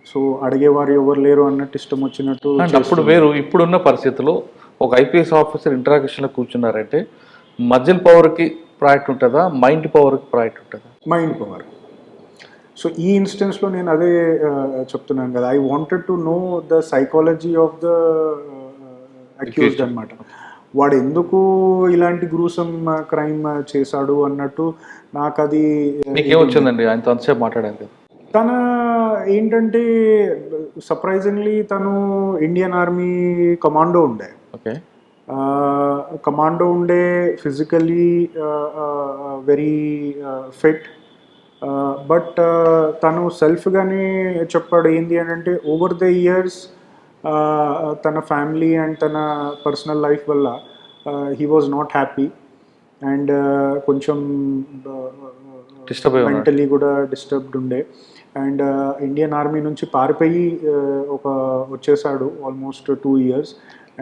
సో అడిగేవారు ఎవరు లేరు అన్నట్టు ఇష్టం వచ్చినట్టు. అప్పుడు వేరు, ఇప్పుడున్న పరిస్థితుల్లో ఒక ఐపీఎస్ ఆఫీసర్ ఇంటరాక్షన్లో కూర్చున్నారంటే మజిల్ పవర్కి ప్రయారిటీ ఉంటుందా, మైండ్ పవర్కి ప్రయారిటీ ఉంటుందా? Mind power. సో ఈ ఇన్స్టెన్స్లో నేను అదే చెప్తున్నాను కదా, I wanted to know the psychology of the accused అనమాట. వాడు ఎందుకు ఇలాంటి గ్రూసమ్ క్రైమ్ చేశాడు అన్నట్టు నాకు అది. మీకేమొచ్చిందండి ఆయనతో అంతసేపు మాట్లాడాను? తన ఏంటంటే సర్ప్రైజింగ్లీ తను ఇండియన్ ఆర్మీ కమాండో ఉండే. ఓకే. కమాండో ఉండే, ఫిజికలీ వెరీ ఫిట్. బట్ తను సెల్ఫ్గానే చెప్పాడు ఏంటి అని అంటే ఓవర్ ద ఇయర్స్ తన ఫ్యామిలీ అండ్ తన పర్సనల్ లైఫ్ వల్ల he was not happy and కొంచెం మెంటలీ కూడా డిస్టర్బ్డ్ ఉండే. అండ్ ఇండియన్ ఆర్మీ నుంచి పారిపోయి వచ్చేసాడు ఆల్మోస్ట్ 2 years.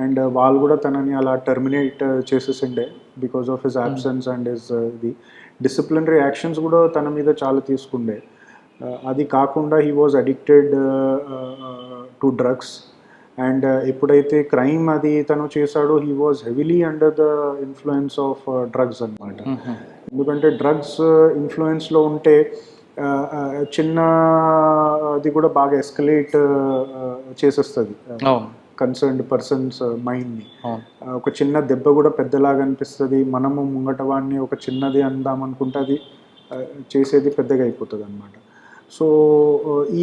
అండ్ వాళ్ళు కూడా తనని అలా టర్మినేట్ చేసేసిండే because of his absence and his ఇది డిసిప్లినరీ యాక్షన్స్ కూడా తన మీద చాలా తీసుకుండే. అది కాకుండా he was addicted to drugs. And ఎప్పుడైతే క్రైమ్ అది తను చేశాడో he was heavily under the influence of drugs అనమాట. ఎందుకంటే డ్రగ్స్ ఇన్ఫ్లుయెన్స్లో ఉంటే చిన్న అది కూడా బాగా ఎస్కలేట్ చేసేస్తుంది కన్సర్న్డ్ పర్సన్స్ మైండ్ని. ఒక చిన్న దెబ్బ కూడా పెద్దలాగా అనిపిస్తుంది. మనము ముంగటవాడిని ఒక చిన్నది అందాం అనుకుంటే అది చేసేది పెద్దగా అయిపోతుంది అనమాట. సో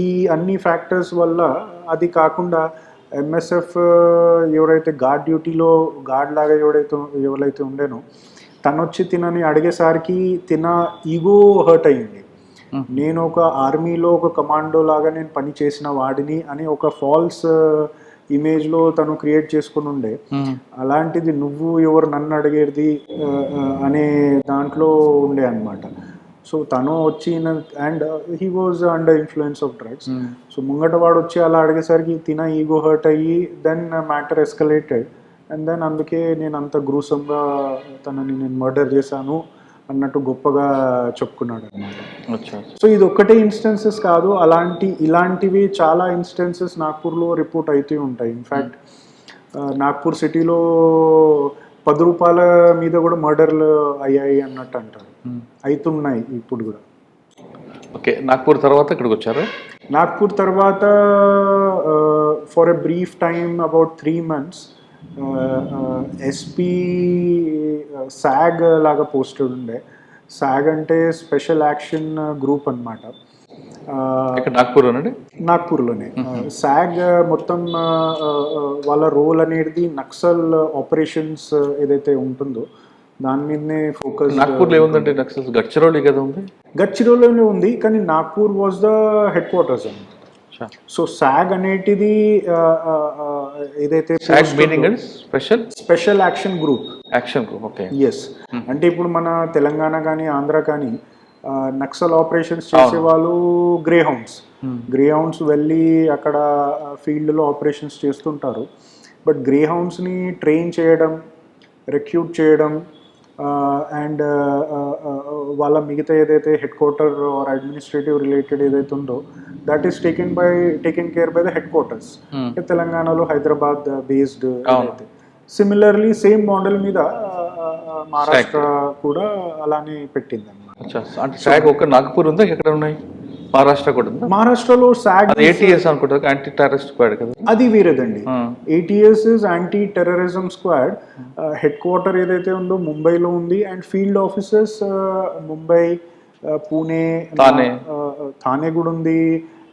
ఈ అన్ని ఫ్యాక్టర్స్ వల్ల, అది కాకుండా ఎంఎస్ఎఫ్ ఎవరైతే గార్డ్ డ్యూటీలో గార్డ్ లాగా ఎవరైతే ఉండేనో తను వచ్చి తినని అడిగేసరికి తిన ఈగో హర్ట్ అయ్యింది. నేను ఒక ఆర్మీలో ఒక కమాండో లాగా నేను పని చేసిన వాడిని అని ఒక ఫాల్స్ ఇమేజ్లో తను క్రియేట్ చేసుకుని ఉండే. అలాంటిది నువ్వు ఎవరు నన్ను అడిగేది అనే దాంట్లో ఉండే అనమాట. సో తను వచ్చి and he was under influence of drugs. So ముంగట వాడు వచ్చి అలా అడిగేసరికి తిన ఈగో హర్ట్ అయ్యి then matter escalated. And then అందుకే నేను అంత గ్రూసంగా తనని నేను మర్డర్ చేశాను అన్నట్టు గొప్పగా చెప్పుకున్నాడు అనమాట. సో ఇది ఒక్కటే ఇన్స్టెన్సెస్ కాదు, ఇలాంటివి చాలా ఇన్స్టెన్సెస్ నాగ్పూర్లో రిపోర్ట్ అవుతూ ఉంటాయి. ఇన్ఫ్యాక్ట్ నాగ్పూర్ సిటీలో 10 రూపాయల మీద కూడా మర్డర్లు అయ్యాయి అన్నట్టు అంటారు, అవుతున్నాయి ఇప్పుడు కూడా. ఓకే. నాగ్పూర్ తర్వాత ఇక్కడికి వచ్చారు? నాగ్పూర్ తర్వాత for a brief time about 3 months SP సాగ్ లాగా పోస్టెడ్ ఉండే. సాగ్ అంటే స్పెషల్ యాక్షన్ గ్రూప్ అనమాట. నాగ్పూర్లోనే. సాగ్ మొత్తం వాళ్ళ రోల్ అనేది నక్సల్ ఆపరేషన్స్ ఏదైతే ఉంటుందో దాని మీదనే ఫోకస్. నాగ్పూర్లో ఏముందంటే నక్సల్స్ గడ్చిరోలి కదా ఉంది? గడ్చిరోలిలోనే ఉంది, కానీ Nagpur was the headquarters అనమాట. సో సాగ్ అనేటిది ఏదైతే SAG meaning special special action group. Action group. Okay. Yes, అంటే ఇప్పుడు మన తెలంగాణ కానీ ఆంధ్ర కానీ నక్సల్ ఆపరేషన్స్ చేసే వాళ్ళు గ్రే హౌండ్స్ వెళ్ళి అక్కడ ఫీల్డ్లో ఆపరేషన్స్ చేస్తుంటారు. బట్ గ్రే హౌండ్స్ని ట్రైన్ చేయడం, రిక్రూట్ చేయడం అండ్ వాళ్ళ మిగతా ఏదైతే headquarter or administrative related ఏదైతే ఉందో that is taken care by the headquarters. తెలంగాణలో Hyderabad based. Similarly same model మీద మహారాష్ట్ర కూడా అలానే పెట్టింది అన్నమాట. అంటే SAG ఒక నాగపూర్ ఉందా, ఎక్కడ ఉన్నాయి? మహారాష్ట్ర కూడా ఉందా? మహారాష్ట్రలో SAG ATS అనుకుంటా, యాంటీ టెర్రరిస్ట్ స్క్వాడ్ కదా. అది వేరేదండి. ATS is anti terrorism squad. Head quarter ఏదైతే ఉందో ముంబైలో ఉంది and field officers Mumbai, Pune, Thane కూడా ఉంది.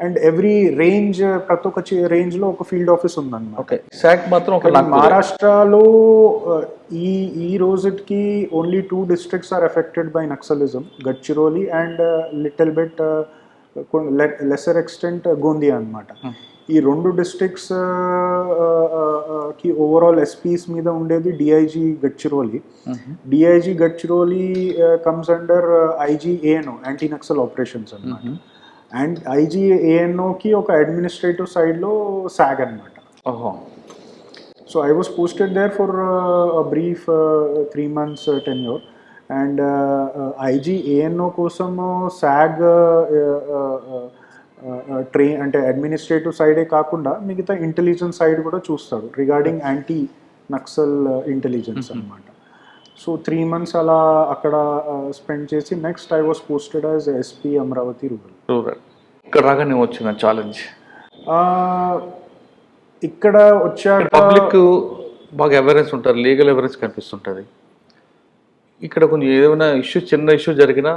అండ్ ఎవ్రీ రేంజ్, ప్రతి ఒక్క రేంజ్ లో ఒక ఫీల్డ్ ఆఫీస్ ఉందన్నమాట. SAG మాత్రం ఒక మహారాష్ట్రలో ఈ రోజుకి only 2 districts are affected by Naxalism, Gadchiroli and little bit lesser extent Gondia అన్నమాట. ఈ 2 districts కి ఓవరాల్ ఎస్పీస్ మీద ఉండేది DIG Gadchiroli. DIG Gadchiroli comes under IGANO, anti Naxal operations అన్నమాట. అండ్ IGANOకి ఒక అడ్మినిస్ట్రేటివ్ సైడ్లో SAG అన్నమాట. So I was posted there for brief 3 months tenure. And IGANO కోసం SAG ట్రైన్ అంటే అడ్మినిస్ట్రేటివ్ సైడే కాకుండా మిగతా ఇంటెలిజెన్స్ సైడ్ కూడా చూస్తాడు రిగార్డింగ్ యాంటీ నక్సల్ ఇంటెలిజెన్స్ అన్నమాట. సో 3 months అలా అక్కడ స్పెండ్ చేసి next I was posted as SP Amravati rural. ఇక్కడ రాగానే వచ్చిన ఛాలెంజ్, ఇక్కడ వచ్చాక పబ్లిక్ బాగా అవేర్నెస్ ఉంటారు, లీగల్ అవేర్నెస్ కనిపిస్తుంటుంది. ఇక్కడ కొంచెం ఏదైనా ఇష్యూ, చిన్న ఇష్యూ జరిగినా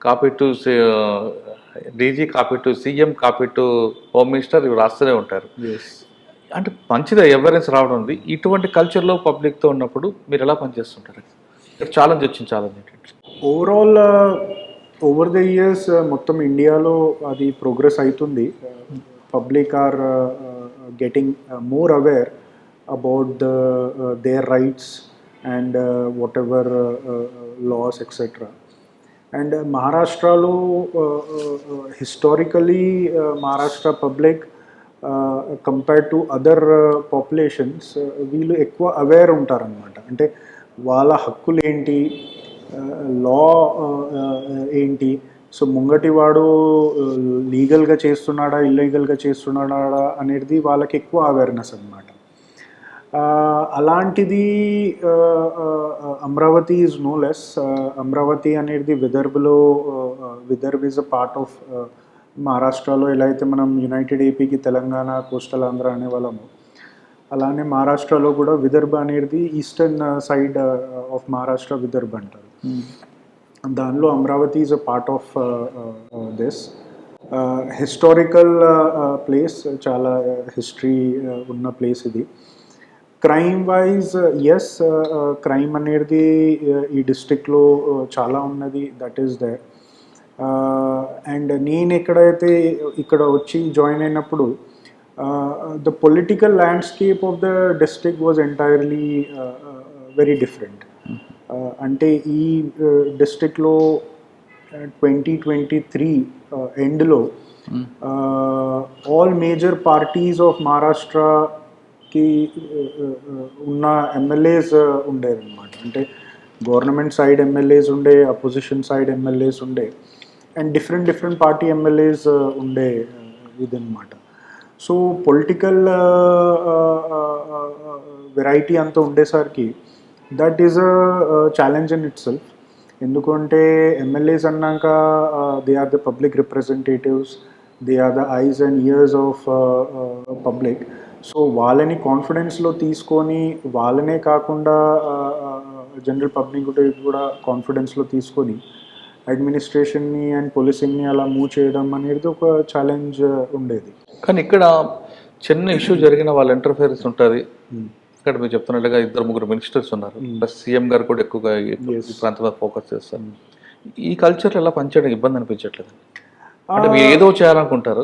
copy to DG, copy to CM, copy to home minister, ఇవి రాస్తూనే ఉంటారు. అంటే మంచిదే అవేర్నెస్ రావడం ఉంది. ఇటువంటి కల్చర్లో పబ్లిక్తో ఉన్నప్పుడు మీరు ఎలా పనిచేస్తుంటారు? ఇక్కడ ఛాలెంజ్ వచ్చింది. ఛాలెంజ్ ఏంటంటే ఓవరాల్ ఓవర్ ద ఇయర్స్ మొత్తం ఇండియాలో అది ప్రోగ్రెస్ అవుతుంది. Public are getting more aware about their rights and whatever laws etcetera. And మహారాష్ట్రలో historically Maharashtra public compared to other populations వీళ్ళు ఎక్కువ అవేర్ ఉంటారనమాట. అంటే వాళ్ళ హక్కులు ఏంటి, లా ఏంటి, సో ముంగటివాడు లీగల్గా చేస్తున్నాడా ఇల్లీగల్గా చేస్తున్నాడా అనేది వాళ్ళకి ఎక్కువ అవేర్నెస్ అనమాట. అలాంటిది Amravati is no less. Amravati అనేది విదర్భలో, Vidarbh is a part of మహారాష్ట్రలో ఎలా అయితే మనం యునైటెడ్ ఏపీకి తెలంగాణ, కోస్టల్ ఆంధ్ర అనేవాళ్ళము, అలానే మహారాష్ట్రలో కూడా విదర్భ అనేది eastern side of Maharashtra Vidarbha అంటారు. దానిలో Amaravati is a part of this historical place. చాలా హిస్టరీ ఉన్న ప్లేస్ ఇది. క్రైమ్ వైజ్ ఎస్, క్రైమ్ అనేది ఈ డిస్ట్రిక్ట్లో చాలా ఉన్నది, దట్ ఈస్ దేర్. అండ్ నేను ఇక్కడ వచ్చి జాయిన్ అయినప్పుడు the political landscape of the district was entirely very different. అంటే ఈ డిస్ట్రిక్ట్లో 2023 ఎండ్లో ఆల్ మేజర్ పార్టీస్ ఆఫ్ మహారాష్ట్రకి ఉన్న ఎమ్మెల్యేస్ ఉండేదన్నమాట. అంటే గవర్నమెంట్ సైడ్ ఎమ్మెల్యేస్ ఉండే, అపోజిషన్ సైడ్ ఎమ్మెల్యేస్ ఉండే, అండ్ డిఫరెంట్ పార్టీ ఎమ్మెల్యేస్ ఉండే ఇదన్నమాట. సో పొలిటికల్ వెరైటీ అంతా ఉండేసరికి that is a challenge in itself. ఎందుకంటే ఎమ్మెల్యేస్ అన్నాక they are the public representatives, they are the eyes and ears of public. So వాళ్ళని కాన్ఫిడెన్స్లో తీసుకొని, వాళ్ళనే కాకుండా జనరల్ పబ్లిక్ కూడా కాన్ఫిడెన్స్లో తీసుకొని అడ్మినిస్ట్రేషన్ని అండ్ పోలీసింగ్ని అలా మూవ్ చేయడం అనేది ఒక ఛాలెంజ్ ఉండేది. కానీ ఇక్కడ చిన్న ఇష్యూ జరిగిన వాళ్ళ ఇంటర్ఫియరెన్స్ ఉంటుంది. ఇక్కడ మీరు చెప్తున్నట్టుగా 2-3 మినిస్టర్స్ ఉన్నారు, ప్లస్ CM గారు కూడా ఎక్కువగా ఈ ప్రాంతం మీద ఫోకస్ చేస్తారు. ఈ కల్చర్లో ఎలా పనిచేయడం ఇబ్బంది అనిపించట్లేదు? అంటే మీరు ఏదో చేయాలనుకుంటారు,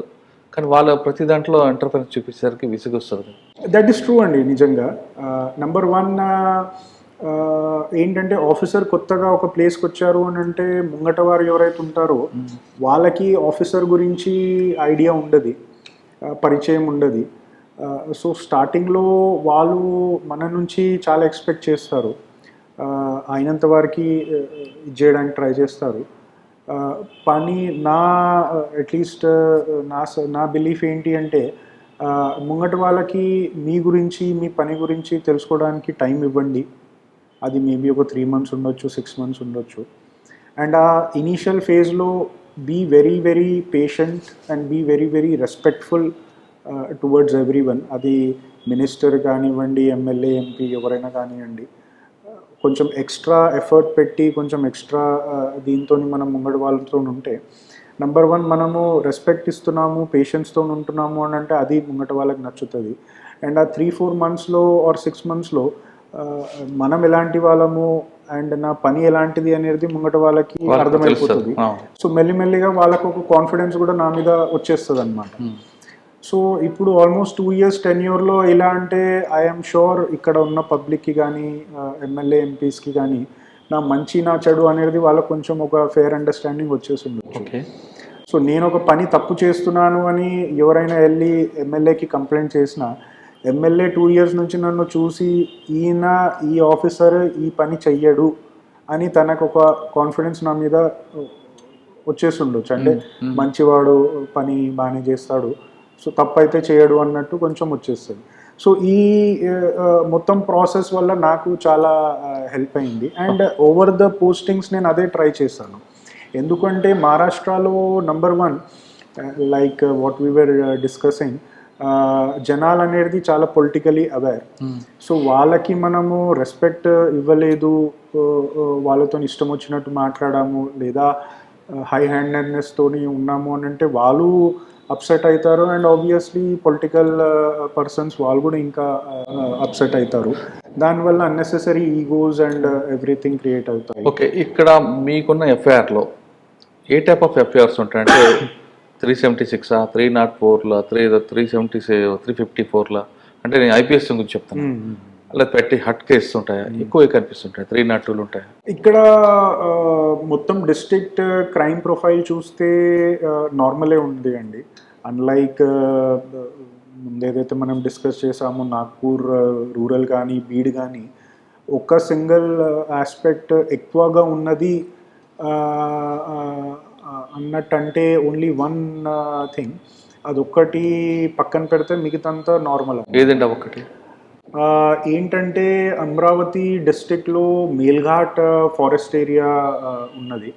కానీ వాళ్ళ ప్రతి దాంట్లో ఎంటర్ప్రెనర్ చూపించేసరికి విసుగొస్తుంది. దట్ ఈస్ ట్రూ అండి నిజంగా. నంబర్ వన్ ఏంటంటే ఆఫీసర్ కొత్తగా ఒక ప్లేస్కి వచ్చారు అని అంటే ముంగట వారు ఎవరైతే ఉంటారో వాళ్ళకి ఆఫీసర్ గురించి ఐడియా ఉండదు, పరిచయం ఉండదు. సో స్టార్టింగ్లో వాళ్ళు మన నుంచి చాలా ఎక్స్పెక్ట్ చేస్తారు, అయినంత వారికి ఇది చేయడానికి ట్రై చేస్తారు. పని నా అట్లీస్ట్ నా బిలీఫ్ ఏంటి అంటే ముంగటి వాళ్ళకి మీ గురించి మీ పని గురించి తెలుసుకోవడానికి టైం ఇవ్వండి. అది మేబీ ఒక 3 months ఉండొచ్చు, 6 months ఉండొచ్చు. అండ్ ఆ ఇనీషియల్ ఫేజ్లో be very very patient and be very very respectful towards everyone. అది మినిస్టర్ కానివ్వండి, ఎమ్మెల్యే, ఎంపీ ఎవరైనా కానివ్వండి. కొంచెం ఎక్స్ట్రా ఎఫర్ట్ పెట్టి కొంచెం ఎక్స్ట్రా దీంతో మనం ముంగడి వాళ్ళతో ఉంటే నంబర్ వన్ మనము రెస్పెక్ట్ ఇస్తున్నాము, పేషెన్స్తో ఉంటున్నాము అని అంటే అది ముంగట వాళ్ళకి నచ్చుతుంది. అండ్ ఆ 3-4 monthsలో ఆర్ 6 monthsలో మనం ఎలాంటి వాళ్ళము అండ్ నా పని ఎలాంటిది అనేది ముంగట వాళ్ళకి అర్థమైపోతుంది. సో మెల్లిమెల్లిగా వాళ్ళకు ఒక కాన్ఫిడెన్స్ కూడా నా మీద వచ్చేస్తుంది అనమాట. సో ఇప్పుడు ఆల్మోస్ట్ 2 years టెన్యూర్లో ఎలా అంటే ఐఎమ్ షూర్ ఇక్కడ ఉన్న పబ్లిక్కి కానీ ఎమ్మెల్యే ఎంపీస్కి కానీ నా మంచి నా చెడు అనేది వాళ్ళకు కొంచెం ఒక ఫేర్ అండర్స్టాండింగ్ వచ్చేసింది. సో నేను ఒక పని తప్పు చేస్తున్నాను అని ఎవరైనా వెళ్ళి ఎమ్మెల్యేకి కంప్లైంట్ చేసినా ఎమ్మెల్యే 2 years నుంచి నన్ను చూసి ఈ ఆఫీసర్ ఈ పని చెయ్యడు అని తనకు ఒక కాన్ఫిడెన్స్ నా మీద వచ్చేసి ఉండొచ్చు. అంటే మంచివాడు, పని బాగానే చేస్తాడు, సో తప్పు అయితే చేయడు అన్నట్టు కొంచెం వచ్చేస్తుంది. సో ఈ మొత్తం ప్రాసెస్ వల్ల నాకు చాలా హెల్ప్ అయింది. అండ్ ఓవర్ ద పోస్టింగ్స్ నేను అదే ట్రై చేశాను. ఎందుకంటే మహారాష్ట్రలో number one like what we were discussing, జనాలు అనేది చాలా పొలిటికలీ అవేర్. సో వాళ్ళకి మనము రెస్పెక్ట్ ఇవ్వలేదు, వాళ్ళతో ఇష్టం వచ్చినట్టు మాట్లాడాము లేదా హై హ్యాండెడ్నెస్ తోని ఉన్నాము అని అంటే వాళ్ళు అప్సెట్ అవుతారు. అండ్ ఆబ్వియస్లీ పొలిటికల్ పర్సన్స్ వాళ్ళు కూడా ఇంకా అప్సెట్ అవుతారు. దానివల్ల unnecessary egos and everything create అవుతాయి. ఓకే, ఇక్కడ మీకున్న ఎఫ్ఐఆర్లో ఏ టైప్ ఆఫ్ ఎఫ్ఐఆర్స్ ఉంటాయంటే 376, 304, 354, అంటే నేను ఐపీఎస్ గురించి చెప్తాను, అలా పెట్టి హట్ కేసెస్ ఉంటాయా? ఎక్కువ కనిపిస్తుంటాయి 302 ఉంటాయి. ఇక్కడ మొత్తం డిస్ట్రిక్ట్ క్రైమ్ ప్రొఫైల్ చూస్తే నార్మలే ఉంది అండి. అన్లైక్ ముందేదైతే మనం డిస్కస్ చేసామో నాగ్పూర్ రూరల్ కానీ బీడ్ కానీ ఒక సింగిల్ ఆస్పెక్ట్ ఎక్కువగా ఉన్నది అన్నట్టంటే ఓన్లీ వన్ థింగ్, అదొక్కటి పక్కన పెడితే మిగతాంతా నార్మల్. ఏదంటే ఒకటి ఏంటంటే అమరావతి డిస్ట్రిక్ట్లో మేల్ఘాట్ ఫారెస్ట్ ఏరియా ఉన్నది.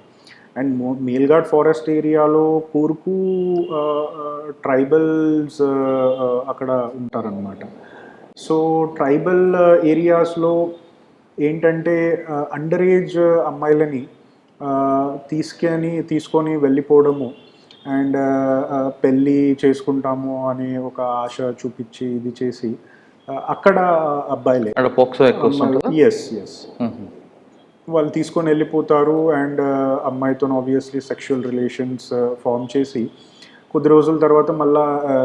అండ్ మేల్ఘాట్ ఫారెస్ట్ ఏరియాలో కూర్కు ట్రైబల్స్ అక్కడ ఉంటారనమాట. సో ట్రైబల్ ఏరియాస్లో ఏంటంటే అండర్ ఏజ్ అమ్మాయిలని తీసుకొని వెళ్ళిపోవడము అండ్ పెళ్ళి చేసుకుంటాము అని ఒక ఆశ చూపించి ఇది చేసి అక్కడ అబ్బాయిలే ఎస్ వాళ్ళు తీసుకొని వెళ్ళిపోతారు. అండ్ అమ్మాయితో ఆబ్వియస్లీ సెక్షువల్ రిలేషన్స్ ఫామ్ చేసి కొద్ది రోజుల తర్వాత మళ్ళీ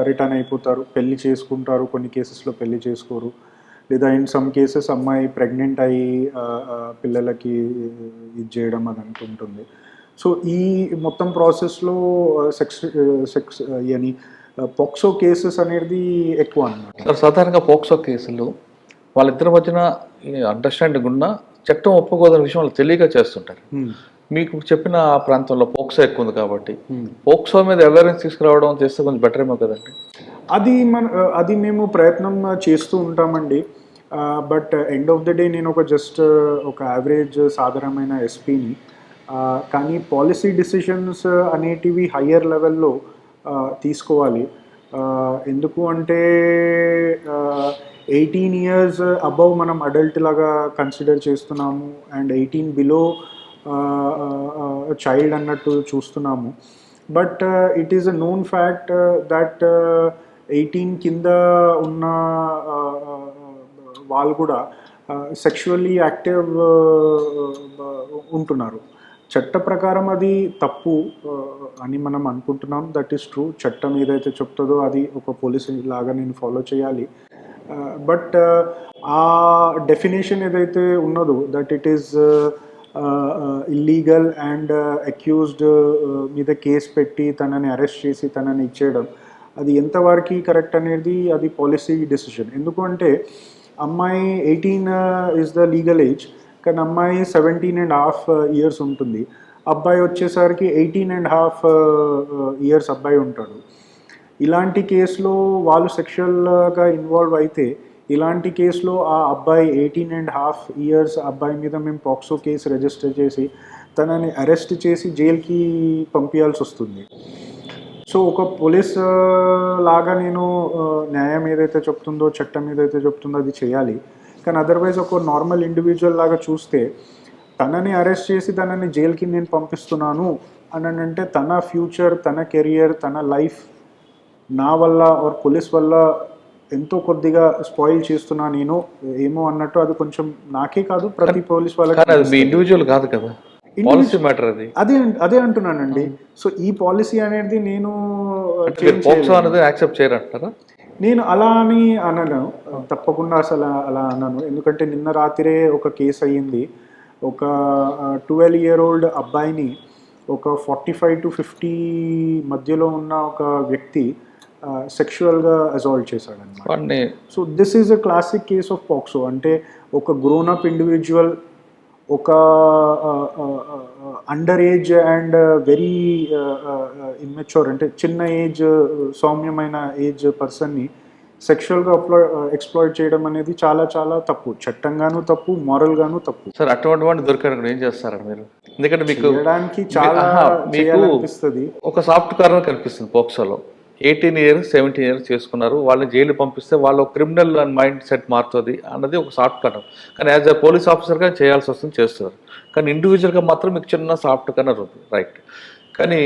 రిటర్న్ అయిపోతారు, పెళ్ళి చేసుకుంటారు. కొన్ని కేసెస్లో పెళ్ళి చేసుకోరు, లేదా ఇన్ సమ్ కేసెస్ అమ్మాయి ప్రెగ్నెంట్ అయ్యి పిల్లలకి ఇది చేయడం అని అంటుంటుంది. సో ఈ మొత్తం ప్రాసెస్లో సెక్స్ అని పోక్సో కేసెస్ అనేది ఎక్కువ అన్నమాట. సార్ సాధారణంగా పోక్సో కేసులు వాళ్ళిద్దరి మధ్యన అండర్స్టాండింగ్ ఉన్న చట్టం ఒప్పుకోదన్న విషయం వాళ్ళు తెలియక చేస్తుంటారు. మీకు చెప్పిన ఆ ప్రాంతంలో పోక్సో ఎక్కువ ఉంది కాబట్టి పోక్సో మీద అవేర్నెస్ తీసుకురావడం చేస్తే కొంచెం బెటర్ ఏమో కదండి. అది మేము ప్రయత్నం చేస్తూ ఉంటామండి. But end of the day నేను ఒక యావరేజ్ సాధారణమైన ఎస్పీని. కానీ పాలసీ డిసిషన్స్ అనేటివి హయ్యర్ లెవెల్లో తీసుకోవాలి. ఎందుకు అంటే 18 years అబవ్ మనం అడల్ట్ లాగా కన్సిడర్ చేస్తున్నాము అండ్ 18 బిలో చైల్డ్ అన్నట్టు చూస్తున్నాము. But it is a known fact that 18 కింద ఉన్న వాళ్ళు కూడా సెక్షువల్లీ యాక్టివ్ ఉంటున్నారు. చట్ట ప్రకారం అది తప్పు అని మనం అనుకుంటున్నాం. That is true. చట్టం ఏదైతే చెప్తుందో అది ఒక పోలీస్ లాగా నేను ఫాలో చేయాలి. బట్ ఆ డెఫినేషన్ ఏదైతే ఉన్నదో that it is illegal and accused మీద కేసు పెట్టి తనని అరెస్ట్ చేసి తనని ఇచ్చేయడం అది ఎంతవరకు కరెక్ట్ అనేది అది పాలసీ డెసిషన్. ఎందుకంటే అమ్మాయి 18 ఇస్ ద లీగల్ ఏజ్, కానీ అమ్మాయి 17.5 ఇయర్స్ ఉంటుంది. అబ్బాయి వచ్చేసరికి 18.5 ఇయర్స్ అబ్బాయి ఉంటాడు. ఇలాంటి కేసులో వాళ్ళు సెక్షువల్గా ఇన్వాల్వ్ అయితే ఇలాంటి కేసులో ఆ అబ్బాయి 18.5 ఇయర్స్ అబ్బాయి మీద మేము పాక్సో కేసు రిజిస్టర్ చేసి తనని అరెస్ట్ చేసి జైలుకి పంపించాల్సి వస్తుంది. సో ఒక పోలీస్ లాగా నేను న్యాయం ఏదైతే చెప్తుందో చట్టం ఏదైతే చెప్తుందో అది చేయాలి. కానీ అదర్వైజ్ ఒక నార్మల్ ఇండివిజువల్ లాగా చూస్తే తనని అరెస్ట్ చేసి తనని జైలుకి నేను పంపిస్తున్నాను అని అంటే తన ఫ్యూచర్, తన కెరియర్, తన లైఫ్ నా వల్ల ఆర్ పోలీస్ వల్ల ఎంతో కొద్దిగా స్పాయిల్ చేస్తున్నా నేను ఏమో అన్నట్టు అది కొంచెం నాకే కాదు ప్రతి పోలీస్ వాళ్ళకి ఇండివిజువల్ కాదు కదా, పాలసీ మ్యాటర్ అది. అదే అంటున్నానండి. సో ఈ పాలసీ అనేది నేను యాక్సెప్ట్ చేయరంటారా? నేను అలా అని అనను, తప్పకుండా అసలు అలా అనను. ఎందుకంటే నిన్న రాత్రే ఒక కేసు అయ్యింది. ఒక 12-year-old అబ్బాయిని ఒక 45 to 50 మధ్యలో ఉన్న ఒక వ్యక్తి సెక్షువల్గా అసాల్ట్ చేశాడనమాట. So this is a classic case of POCSO. అంటే ఒక గ్రోన్ అప్ ఇండివిజువల్ ఒక under age and very immature అంటే చిన్న ఏజ్ సౌమ్యమైన ఏజ్ పర్సన్ని సెక్షువల్గా ఎక్స్ప్లాయిట్ చేయడం అనేది చాలా చాలా తప్పు. చట్టంగాను తప్పు, మారల్గాను తప్పు. సార్ అటువంటి వాడిని దొరికారు ఏం చేస్తారా మీరు? ఎందుకంటే మీకు చాలా అనిపిస్తుంది. ఒక సాఫ్ట్ కార్నర్ కనిపిస్తుంది పోక్సోలో. 18 years 17 years చేసుకున్నారు, వాళ్ళని జైలు పంపిస్తే వాళ్ళ క్రిమినల్ మైండ్ సెట్ మారుతుంది అన్నది ఒక సాఫ్ట్ కార్నర్. కానీ యాజ్ అ పోలీస్ ఆఫీసర్గా చేయాల్సి వస్తుంది, చేస్తున్నారు. కానీ ఇండివిజువల్గా మాత్రం మీకు చిన్న సాఫ్ట్ కార్నర్ ఉంది, రైట్. కానీ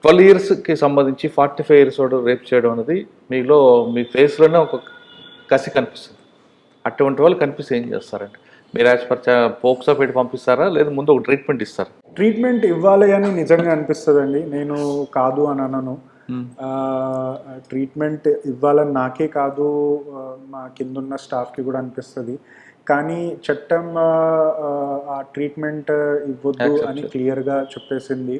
12 yearsకి సంబంధించి 45 years వాడు రేప్ చేయడం అనేది మీలో మీ ఫేస్లోనే ఒక కసి కనిపిస్తుంది. అటువంటి వాళ్ళు కనిపిస్తే ఏం చేస్తారండి మీరు? యాజ్ పర్ పోక్సో పెట్టి పంపిస్తారా లేదా ముందు ఒక ట్రీట్మెంట్ ఇస్తారా? ట్రీట్మెంట్ ఇవ్వాలి అని నిజంగా అనిపిస్తుందండి. నేను కాదు అని అనను. ట్రీట్మెంట్ ఇవ్వాలని నాకే కాదు మా కిందున్న స్టాఫ్కి కూడా అనిపిస్తుంది. కానీ చట్టం ఆ ట్రీట్మెంట్ ఇవ్వద్దు అని క్లియర్గా చెప్పేసింది.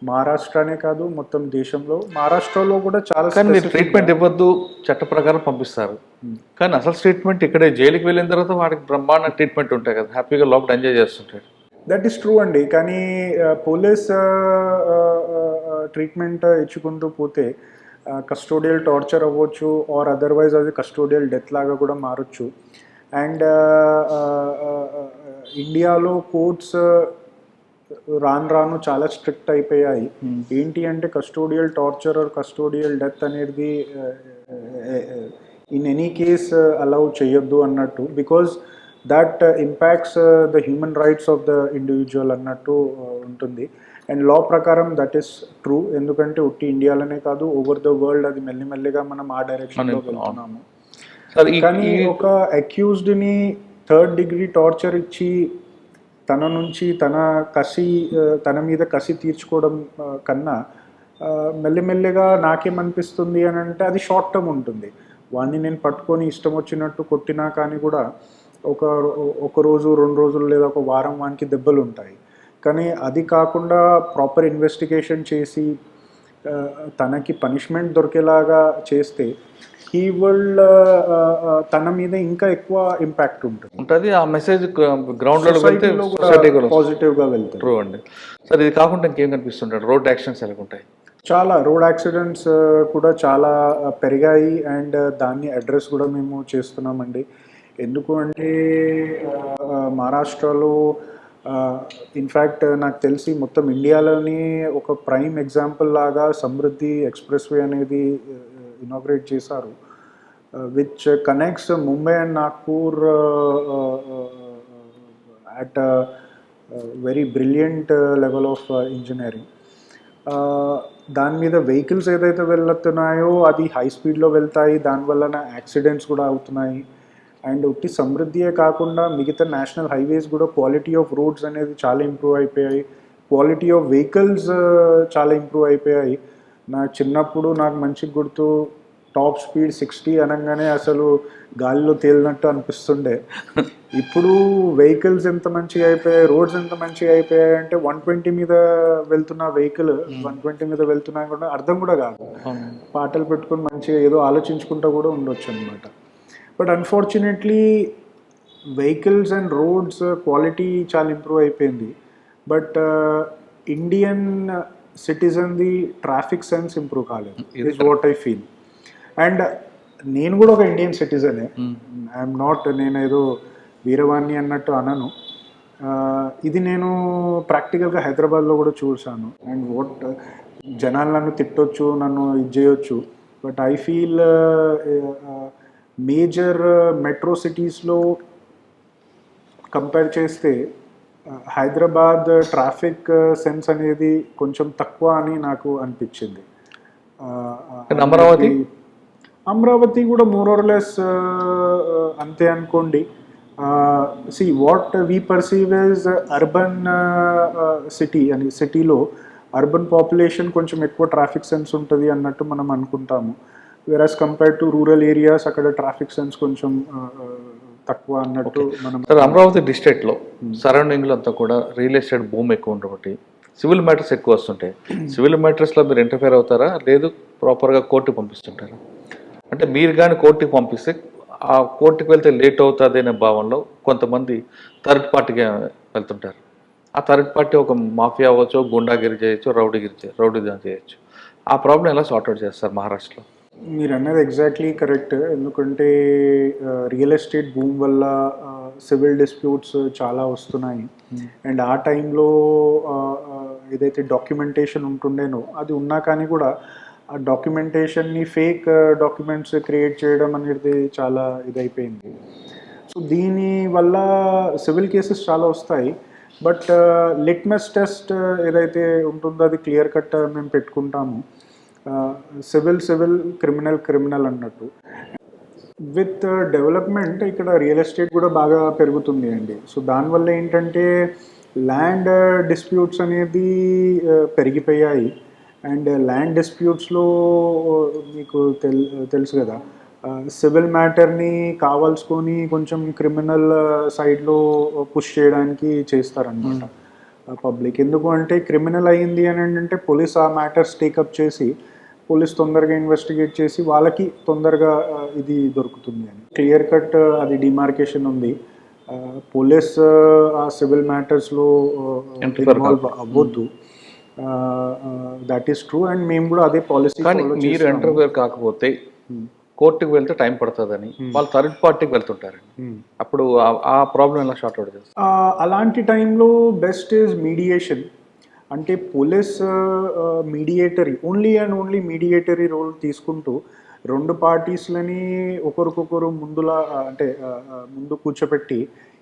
మహారాష్ట్రనే కాదు మొత్తం దేశంలో, మహారాష్ట్రలో కూడా చాలా. కానీ మీరు ట్రీట్మెంట్ ఇవ్వద్దు చట్ట ప్రకారం పంపిస్తారు, కానీ అసలు ట్రీట్మెంట్ ఇక్కడే జైలుకి వెళ్ళిన తర్వాత వాడికి బ్రహ్మాండ ట్రీట్మెంట్ ఉంటాయి కదా, హ్యాపీగా లోపల ఎంజాయ్ చేస్తుంటాడు. దట్ ఈస్ ట్రూ అండి. కానీ పోలీస్ ట్రీట్మెంట్ ఇచ్చుకుంటూ పోతే కస్టోడియల్ టార్చర్ అవ్వచ్చు ఆర్ అదర్వైజ్ అది కస్టోడియల్ డెత్ లాగా కూడా మారచ్చు. అండ్ ఇండియాలో కోర్ట్స్ రాను చాలా స్ట్రిక్ట్ అయిపోయాయి. ఏంటి అంటే custodial torture or custodial death అనేది ఇన్ ఎనీ కేస్ అలౌ చేయొద్దు అన్నట్టు, because that impacts the human rights of the individual అన్నట్టు ఉంటుంది. అండ్ లా ప్రకారం దట్ ఈస్ ట్రూ. ఎందుకంటే ఉట్టి ఇండియాలోనే కాదు ఓవర్ ద వరల్డ్ అది మెల్లిమెల్లిగా మనం ఆ డైరెక్షన్లో వెళ్తున్నాము. కానీ ఒక అక్యూజ్డ్ని 3rd degree టార్చర్ ఇచ్చి తన నుంచి తన మీద కసి తీర్చుకోవడం కన్నా మెల్లిమెల్లిగా నాకేమనిపిస్తుంది అని అంటే అది షార్ట్ టర్మ్ ఉంటుంది. వాడిని నేను పట్టుకొని ఇష్టం వచ్చినట్టు కొట్టినా కానీ కూడా ఒక రోజు 2 రోజులు లేదా ఒక వారం వానికి దెబ్బలు ఉంటాయి. కానీ అది కాకుండా ప్రాపర్ ఇన్వెస్టిగేషన్ చేసి తనకి పనిష్మెంట్ దొరికేలాగా చేస్తే హీ విల్ తన మీద ఇంకా ఎక్కువ ఇంపాక్ట్ ఉంటుంది. ఆ మెసేజ్ గ్రౌండ్లో పాజిటివ్గా వెళ్తుంది. ట్రూ అండి. సార్ ఇది కాకుండా ఇంకేం కనిపిస్తుంటాడు? రోడ్ యాక్సిడెంట్స్ ఎలా ఉంటాయి? చాలా రోడ్ యాక్సిడెంట్స్ కూడా చాలా పెరిగాయి అండ్ దాన్ని అడ్రస్ కూడా మేము చేస్తున్నామండి. ఎందుకు అంటే మహారాష్ట్రలో ఇన్ఫ్యాక్ట్ నాకు తెలిసి మొత్తం ఇండియాలోని ఒక ప్రైమ్ ఎగ్జాంపుల్ లాగా సమృద్ధి ఎక్స్ప్రెస్ వే అనేది ఇనాగ్రేట్ చేశారు, which connects Mumbai and Nagpur at very brilliant level of engineering. దాని మీద వెహికల్స్ ఏదైతే వెళ్తున్నాయో అది హై స్పీడ్లో వెళ్తాయి, దానివల్ల యాక్సిడెంట్స్ కూడా అవుతున్నాయి. అండ్ ఉట్టి సమృద్ధియే కాకుండా మిగతా నేషనల్ హైవేస్ కూడా క్వాలిటీ ఆఫ్ రోడ్స్ అనేది చాలా ఇంప్రూవ్ అయిపోయాయి. క్వాలిటీ ఆఫ్ వెహికల్స్ చాలా ఇంప్రూవ్ అయిపోయాయి. నాకు చిన్నప్పుడు నాకు మంచి గుర్తు టాప్ స్పీడ్ 60 అనగానే అసలు గాలిలో తేలినట్టు అనిపిస్తుండే. ఇప్పుడు వెహికల్స్ ఎంత మంచిగా అయిపోయాయి, రోడ్స్ ఎంత మంచిగా అయిపోయాయి అంటే 120 మీద వెళ్తున్న వెహికల్ 120 మీద వెళ్తున్నా కూడా అర్థం కూడా కాదు. పాటలు పెట్టుకొని మంచిగా ఏదో ఆలోచించుకుంటూ కూడా ఉండొచ్చు అనమాట. But unfortunately vehicles and roads quality చాలా ఇంప్రూవ్ అయిపోయింది. బట్ ఇండియన్ సిటిజన్ది ట్రాఫిక్ సెన్స్ ఇంప్రూవ్ కాలేదు. Is what I feel. And నేను కూడా ఒక ఇండియన్ సిటిజనే. ఐఎమ్ నాట్, నేను ఏదో వీరవాణి అన్నట్టు అనను. ఇది నేను ప్రాక్టికల్గా హైదరాబాద్లో కూడా చూసాను. అండ్ వాట్ జనాలు నన్ను తిట్టొచ్చు, నన్ను ఇది చేయొచ్చు, but I feel major metro సిటీస్లో కంపేర్ చేస్తే హైదరాబాద్ ట్రాఫిక్ సెన్స్ అనేది కొంచెం తక్కువ అని నాకు అనిపించింది. అమరావతి కూడా మోర్ ఆర్ లెస్ అంతే అనుకోండి. See what we perceive as urban city అని, సిటీలో అర్బన్ పాపులేషన్ కొంచెం ఎక్కువ ట్రాఫిక్ సెన్స్ ఉంటుంది అన్నట్టు మనం అనుకుంటాము. వెరాస్ కంపేర్డ్ టు రూరల్ ఏరియాస్ అక్కడ ట్రాఫిక్ సెన్స్ కొంచెం తక్కువ అన్నట్టు మనం. సార్, అమరావతి డిస్ట్రిక్ట్లో సరౌండింగ్లో అంతా కూడా రియల్ ఎస్టేట్ భూమి ఎక్కువ ఉండబట్టి సివిల్ మ్యాటర్స్ ఎక్కువ వస్తుంటాయి. సివిల్ మ్యాటర్స్లో మీరు ఇంటర్ఫేర్ అవుతారా, లేదు ప్రాపర్గా కోర్టుకి పంపిస్తుంటారా? అంటే మీరు కానీ కోర్టుకి పంపిస్తే ఆ కోర్టుకి వెళ్తే లేట్ అవుతుంది అనే భావనలో కొంతమంది థర్డ్ పార్టీకి వెళ్తుంటారు. ఆ థర్డ్ పార్టీ ఒక మాఫియా అవ్వచ్చు, గుండాగిరి చేయొచ్చు, రౌడీజం చేయొచ్చు. ఆ ప్రాబ్లం ఎలా సార్ట్అవుట్ చేస్తారు మహారాష్ట్రలో? మీరు అన్నది ఎగ్జాక్ట్లీ కరెక్ట్. ఎందుకంటే రియల్ ఎస్టేట్ భూమి వల్ల సివిల్ డిస్ప్యూట్స్ చాలా వస్తున్నాయి. అండ్ ఆ టైంలో ఏదైతే డాక్యుమెంటేషన్ ఉంటుండేనో అది ఉన్నా కానీ కూడా ఆ డాక్యుమెంటేషన్ని ఫేక్ డాక్యుమెంట్స్ క్రియేట్ చేయడం అనేది చాలా ఇదైపోయింది. సో దీనివల్ల సివిల్ కేసెస్ చాలా వస్తాయి. బట్ లిట్మస్ టెస్ట్ ఏదైతే ఉంటుందో అది క్లియర్ కట్ మేము పెట్టుకుంటాము. సివిల్, క్రిమినల్ అన్నట్టు. విత్ డెవలప్మెంట్ ఇక్కడ రియల్ ఎస్టేట్ కూడా బాగా పెరుగుతుంది అండి. సో దానివల్ల ఏంటంటే ల్యాండ్ డిస్ప్యూట్స్ అనేది పెరిగిపోయాయి. అండ్ ల్యాండ్ డిస్ప్యూట్స్లో మీకు తెలుసు కదా, సివిల్ మ్యాటర్ని కావాల్సుకొని కొంచెం క్రిమినల్ సైడ్లో పుష్ చేయడానికి చేస్తారనమాట పబ్లిక్. ఎందుకు అంటే క్రిమినల్ అయ్యింది అని అంటే పోలీస్ ఆ మ్యాటర్స్ టేకప్ చేసి పోలీస్ తొందరగా ఇన్వెస్టిగేట్ చేసి వాళ్ళకి తొందరగా ఇది దొరుకుతుంది అని క్లియర్ కట్ అది డిమార్కేషన్ ఉంది. పోలీస్ ఆ సివిల్ మ్యాటర్స్లో ఇన్వాల్వ్ అవ్వద్దు. That is true. అండ్ మేము కూడా అదే పాలసీ. కానీ మీరు ఇంటర్వ్యూ కాకపోతే కోర్టుకు వెళ్తే టైం పడుతుందని వాళ్ళు థర్డ్ పార్టీకి వెళ్తుంటారండి. అప్పుడు ఆ ప్రాబ్లం ఎలా సార్ట్అవుట్ చేస్తారు? అలాంటి టైంలో బెస్ట్ ఈజ్ మీడియేషన్. అంటే పోలీస్ ఓన్లీ మీడియేటరీ రోల్ తీసుకుంటూ రెండు పార్టీస్లని ఒకరికొకరు ముందు కూర్చోపెట్టి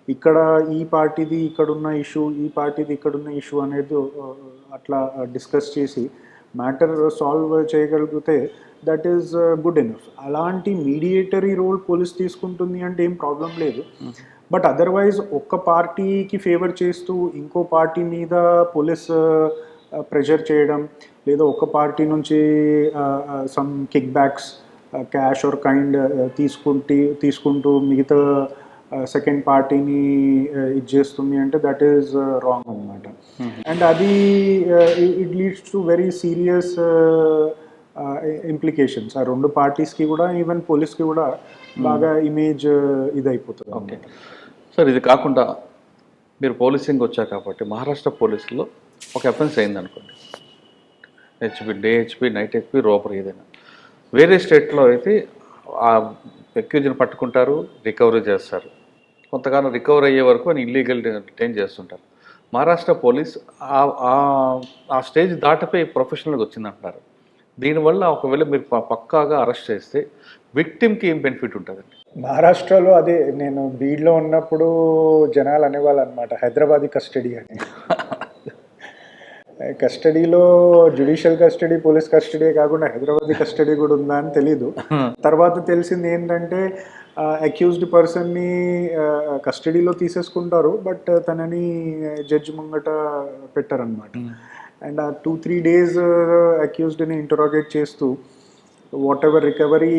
ఇక్కడ ఈ పార్టీది ఇక్కడున్న ఇష్యూ, ఈ పార్టీది ఇక్కడున్న ఇష్యూ అనేది అట్లా డిస్కస్ చేసి మ్యాటర్ సాల్వ్ చేయగలిగితే దట్ ఈస్ గుడ్ ఎనఫ్. అలాంటి మీడియేటరీ రోల్ పోలీస్ తీసుకుంటుంది అంటే ఏం ప్రాబ్లం లేదు. బట్ అదర్వైజ్ ఒక్క పార్టీకి ఫేవర్ చేస్తూ ఇంకో పార్టీ మీద పోలీస్ ప్రెషర్ చేయడం, లేదా ఒక పార్టీ నుంచి some kick backs, cash or kind తీసుకుంటూ మిగతా సెకండ్ పార్టీని ఇది చేస్తుంది అంటే దట్ ఈస్ రాంగ్ అనమాట. అండ్ అది it leads to very serious implications ఆ రెండు పార్టీస్కి కూడా, ఈవెన్ పోలీస్కి కూడా బాగా ఇమేజ్ ఇదైపోతుంది. ఓకే సార్, ఇది కాకుండా మీరు పోలీసింగ్ వచ్చారు కాబట్టి మహారాష్ట్ర పోలీసులో ఒక అఫెన్స్ అయింది అనుకోండి, day HP, night HP, robbery ఏదైనా. వేరే స్టేట్లో అయితే ఆ ఎక్యూజ్ని పట్టుకుంటారు, రికవరీ చేస్తారు, కొంతకాలం రికవర్ అయ్యే వరకు అని ఇల్లీగల్ డిటైన్ చేస్తుంటారు. మహారాష్ట్ర పోలీస్ ఆ స్టేజ్ దాటిపోయి ప్రొఫెషనల్గా వచ్చిందంటున్నారు. దీనివల్ల ఒకవేళ మీరు పక్కాగా అరెస్ట్ చేస్తే విక్టిమ్కి ఏం బెనిఫిట్ ఉంటుందండి? మహారాష్ట్రలో అదే నేను బీడ్లో ఉన్నప్పుడు జనాలు అనేవాళ్ళు అనమాట, హైదరాబాదీ కస్టడీ అని. కస్టడీలో జ్యుడిషియల్ కస్టడీ, పోలీస్ కస్టడీ కాకుండా హైదరాబాదీ కస్టడీ కూడా ఉందా అని తెలీదు. తర్వాత తెలిసింది ఏంటంటే అక్యూజ్డ్ పర్సన్ని కస్టడీలో తీసేసుకుంటారు, బట్ తనని జడ్జి ముంగట పెట్టారనమాట. అండ్ ఆ 2-3 days అక్యూజ్డ్ని ఇంటరాగేట్ చేస్తూ వాట్ ఎవర్ రికవరీ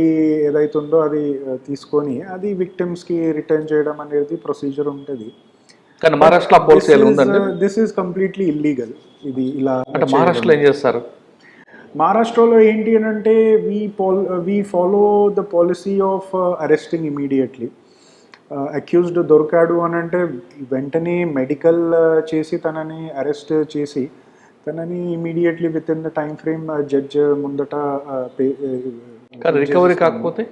ఏదైతుందో అది తీసుకొని అది విక్టిమ్స్కి రిటర్న్ చేయడం అనేది ప్రొసీజర్ ఉంటుంది. కానీ మహారాష్ట్రలో ఆ పాలసీ ఎలా ఉందండి? This is completely illegal. ఇది ఇలా అంటే మహారాష్ట్రలో ఏం చేస్తారు? మహారాష్ట్రలో ఏంటి అని అంటే we follow the policy of arresting immediately. Accused దొరికాడు అని అంటే వెంటనే మెడికల్ చేసి తనని అరెస్ట్ చేసి తనని immediately with in the time frame judge ముందట కానీ రికవరీ కాకపోతే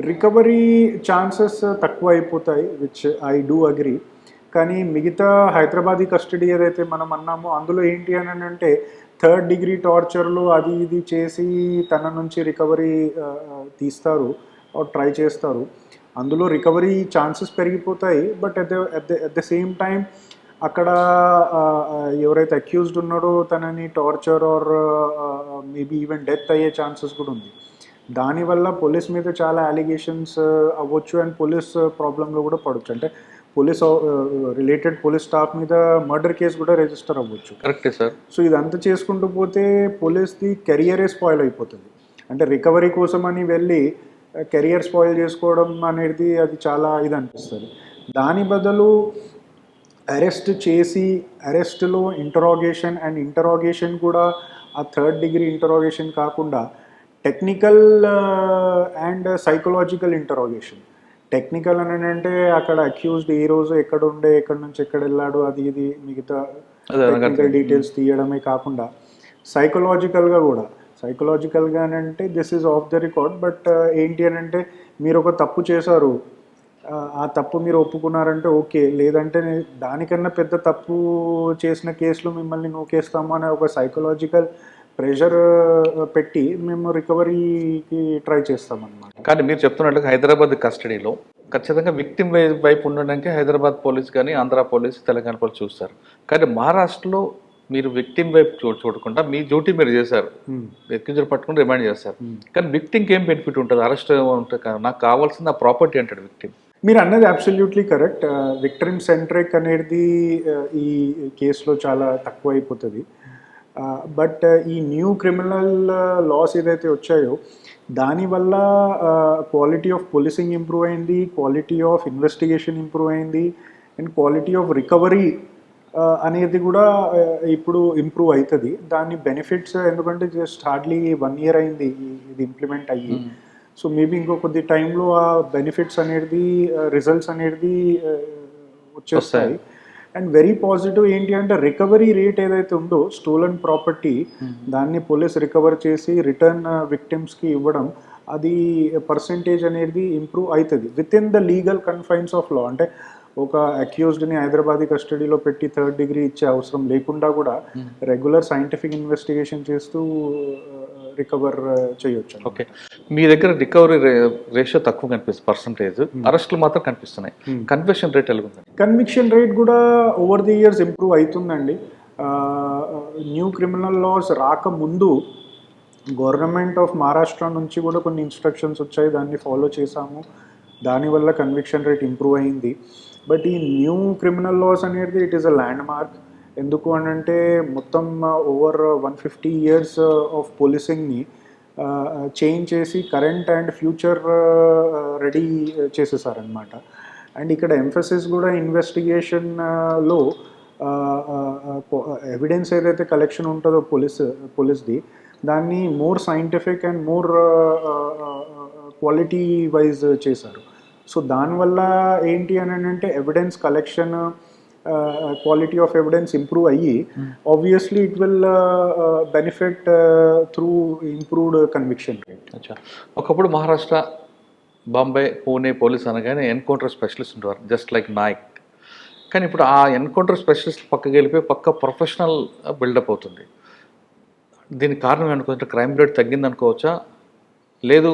రికవరీ ఛాన్సెస్ తక్కువ అయిపోతాయి, విచ్ ఐ డూ అగ్రీ. కానీ మిగతా హైదరాబాదీ కస్టడీ ఏదైతే మనం అన్నామో అందులో ఏంటి అని అంటే 3rd degree టార్చర్లు అది ఇది చేసి తన నుంచి రికవరీ తీస్తారు, ట్రై చేస్తారు. అందులో రికవరీ ఛాన్సెస్ పెరిగిపోతాయి. But at the same time అక్కడ ఎవరైతే అక్యూజ్డ్ ఉన్నాడో తనని torture or maybe even death అయ్యే ఛాన్సెస్ కూడా ఉంది. దానివల్ల పోలీస్ మీద చాలా అలిగేషన్స్ అవ్వచ్చు అండ్ పోలీస్ ప్రాబ్లంలో కూడా పడవచ్చు. అంటే పోలీస్ రిలేటెడ్ పోలీస్ స్టాఫ్ మీద మర్డర్ కేసు కూడా రిజిస్టర్ అవ్వచ్చు. కరెక్టే సార్. సో ఇదంతా చేసుకుంటూ పోతే పోలీస్ది కెరియరే స్పాయిల్ అయిపోతుంది. అంటే రికవరీ కోసం అని వెళ్ళి కెరియర్ స్పాయిల్ చేసుకోవడం అనేది అది చాలా ఇది అనిపిస్తుంది. దాని బదులు అరెస్ట్ చేసి అరెస్ట్లో ఇంటరాగేషన్ అండ్ ఇంటరాగేషన్ కూడా ఆ 3rd degree ఇంటరాగేషన్ కాకుండా technical and psychological interrogation. Technical అని అంటే అక్కడ అక్యూజ్డ్ ఈ రోజు ఎక్కడ ఉండే, ఎక్కడి నుంచి ఎక్కడ వెళ్ళాడు, అది ఇది మిగతా టెక్నికల్ డీటెయిల్స్ తీయడమే కాకుండా సైకలాజికల్గా కూడా. సైకలాజికల్గా అని అంటే this is of the record, but ఏంటి అని అంటే మీరు ఒక తప్పు చేశారు, ఆ తప్పు మీరు ఒప్పుకున్నారంటే ఓకే, లేదంటే దానికన్నా పెద్ద తప్పు చేసిన కేసులో మిమ్మల్ని నూకేస్తాము అనే ఒక సైకలాజికల్ ప్రెషర్ పెట్టి మేము రికవరీకి ట్రై చేస్తామన్నమాట. కానీ మీరు చెప్తున్నట్లుగా హైదరాబాద్ కస్టడీలో ఖచ్చితంగా విక్టిమ్ వైపు ఉండడానికి హైదరాబాద్ పోలీస్ కానీ ఆంధ్ర పోలీస్ తెలంగాణ పోలీస్ చూస్తారు. కానీ మహారాష్ట్రలో మీరు విక్టిమ్ వైపు చూడకుండా మీ డ్యూటీ మీరు చేశారు, ఎక్కించులు పట్టుకుని రిమైండ్ చేస్తారు. కానీ విక్టిమ్కి ఏం బెనిఫిట్ ఉంటుంది? అరెస్ట్ ఉంటుంది కదా, నాకు కావాల్సిన ప్రాపర్టీ అంటాడు విక్టిమ్. మీరు అన్నది అబ్సల్యూట్లీ కరెక్ట్. విక్టిమ్ సెంట్రిక్ అనేది ఈ కేసులో చాలా తక్కువ అయిపోతుంది. బట్ ఈ న్యూ క్రిమినల్ లాస్ ఏదైతే వచ్చాయో దానివల్ల క్వాలిటీ ఆఫ్ పోలీసింగ్ ఇంప్రూవ్ అయింది, క్వాలిటీ ఆఫ్ ఇన్వెస్టిగేషన్ ఇంప్రూవ్ అయింది, అండ్ క్వాలిటీ ఆఫ్ రికవరీ అనేది కూడా ఇప్పుడు ఇంప్రూవ్ అవుతుంది. దాని బెనిఫిట్స్ ఎందుకంటే జస్ట్ హార్డ్లీ 1 year అయింది ఇది ఇంప్లిమెంట్ అయ్యి. సో మేబీ ఇంకో కొద్ది టైంలో ఆ బెనిఫిట్స్ అనేది రిజల్ట్స్ అనేది వచ్చేస్తాయి. అండ్ వెరీ పాజిటివ్ ఏంటి అంటే రికవరీ రేట్ ఏదైతే ఉందో స్టోలన్ ప్రాపర్టీ దాన్ని పోలీస్ రికవర్ చేసి రిటర్న్ విక్టిమ్స్కి ఇవ్వడం, అది పర్సంటేజ్ అనేది ఇంప్రూవ్ అవుతుంది with in the legal confines of law. అంటే ఒక అక్యూజ్డ్ని హైదరాబాదీ కస్టడీలో పెట్టి 3rd degree ఇచ్చే అవసరం లేకుండా కూడా రెగ్యులర్ సైంటిఫిక్ ఇన్వెస్టిగేషన్ చేస్తూ రికవర్ చేయొచ్చు. ఓకే, మీ దగ్గర రికవరీ రేషియో తక్కువ కనిపిస్తుంది, పర్సంటేజ్ అరెస్టులు మాత్రం కనిపిస్తున్నాయి. కన్విక్షన్ రేట్ ఎలా ఉంది? కన్విక్షన్ రేట్ కూడా ఓవర్ ది ఇయర్స్ ఇంప్రూవ్ అవుతుందండి. న్యూ క్రిమినల్ లాస్ రాకముందు గవర్నమెంట్ ఆఫ్ మహారాష్ట్ర నుంచి కూడా కొన్ని ఇన్స్ట్రక్షన్స్ వచ్చాయి, దాన్ని ఫాలో చేశాము, దానివల్ల కన్విక్షన్ రేట్ ఇంప్రూవ్ అయింది. బట్ ఈ న్యూ క్రిమినల్ లాస్ అనేది it is a landmark. ఎందుకు అని అంటే మొత్తం ఓవర్ 150 years ఆఫ్ పోలీసింగ్ని చేంజ్ చేసి కరెంట్ అండ్ ఫ్యూచర్ రెడీ చేసేసారనమాట. అండ్ ఇక్కడ ఎంఫసిస్ కూడా ఇన్వెస్టిగేషన్లో ఎవిడెన్స్ ఏదైతే కలెక్షన్ ఉంటుందో పోలీస్ది దాన్ని more scientific and more quality wise చేశారు. సో దానివల్ల ఏంటి అని అంటే evidence collection, quality of evidence improve అయ్యి obviously it will benefit through improved conviction rate. అచ్చా, ఒకప్పుడు మహారాష్ట్ర, బాంబే, పూణే పోలీస్ అనగానే ఎన్కౌంటర్ స్పెషలిస్ట్ ఉండేవారు, జస్ట్ లైక్ నాయక్. కానీ ఇప్పుడు ఆ ఎన్కౌంటర్ స్పెషలిస్ట్ పక్కకి వెళ్ళిపోయి పక్క ప్రొఫెషనల్ బిల్డప్ అవుతుంది. దీనికి కారణం ఏమనుకోవచ్చు? క్రైమ్ రేట్ తగ్గింది అనుకోవచ్చా, లేదు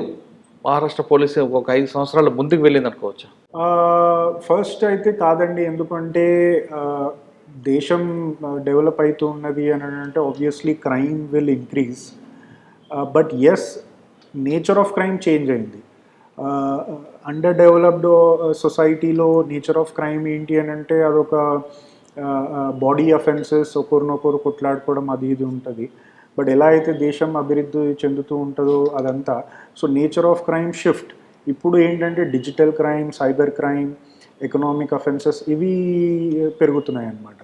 మహారాష్ట్ర పోలీసు ఒక 5 సంవత్సరాల ముందుకు వెళ్ళింది అనుకోవచ్చా? ఫస్ట్ అయితే కాదండి. ఎందుకంటే దేశం డెవలప్ అవుతూ ఉన్నది అని అంటే obviously crime will increase. But yes, nature of crime change అయింది. అండర్ డెవలప్డ్ సొసైటీలో నేచర్ ఆఫ్ క్రైమ్ ఏంటి అని అంటే అదొక బాడీ అఫెన్సెస్, ఒకరినొకరు కొట్లాడుకోవడం అది ఇది ఉంటుంది. బట్ ఎలా అయితే దేశం అభివృద్ధి చెందుతూ ఉంటుందో అదంతా, so nature of crime shift. ఇప్పుడు ఏంటంటే digital crime, cyber crime, economic offences ఇవి పెరుగుతున్నాయి అన్నమాట.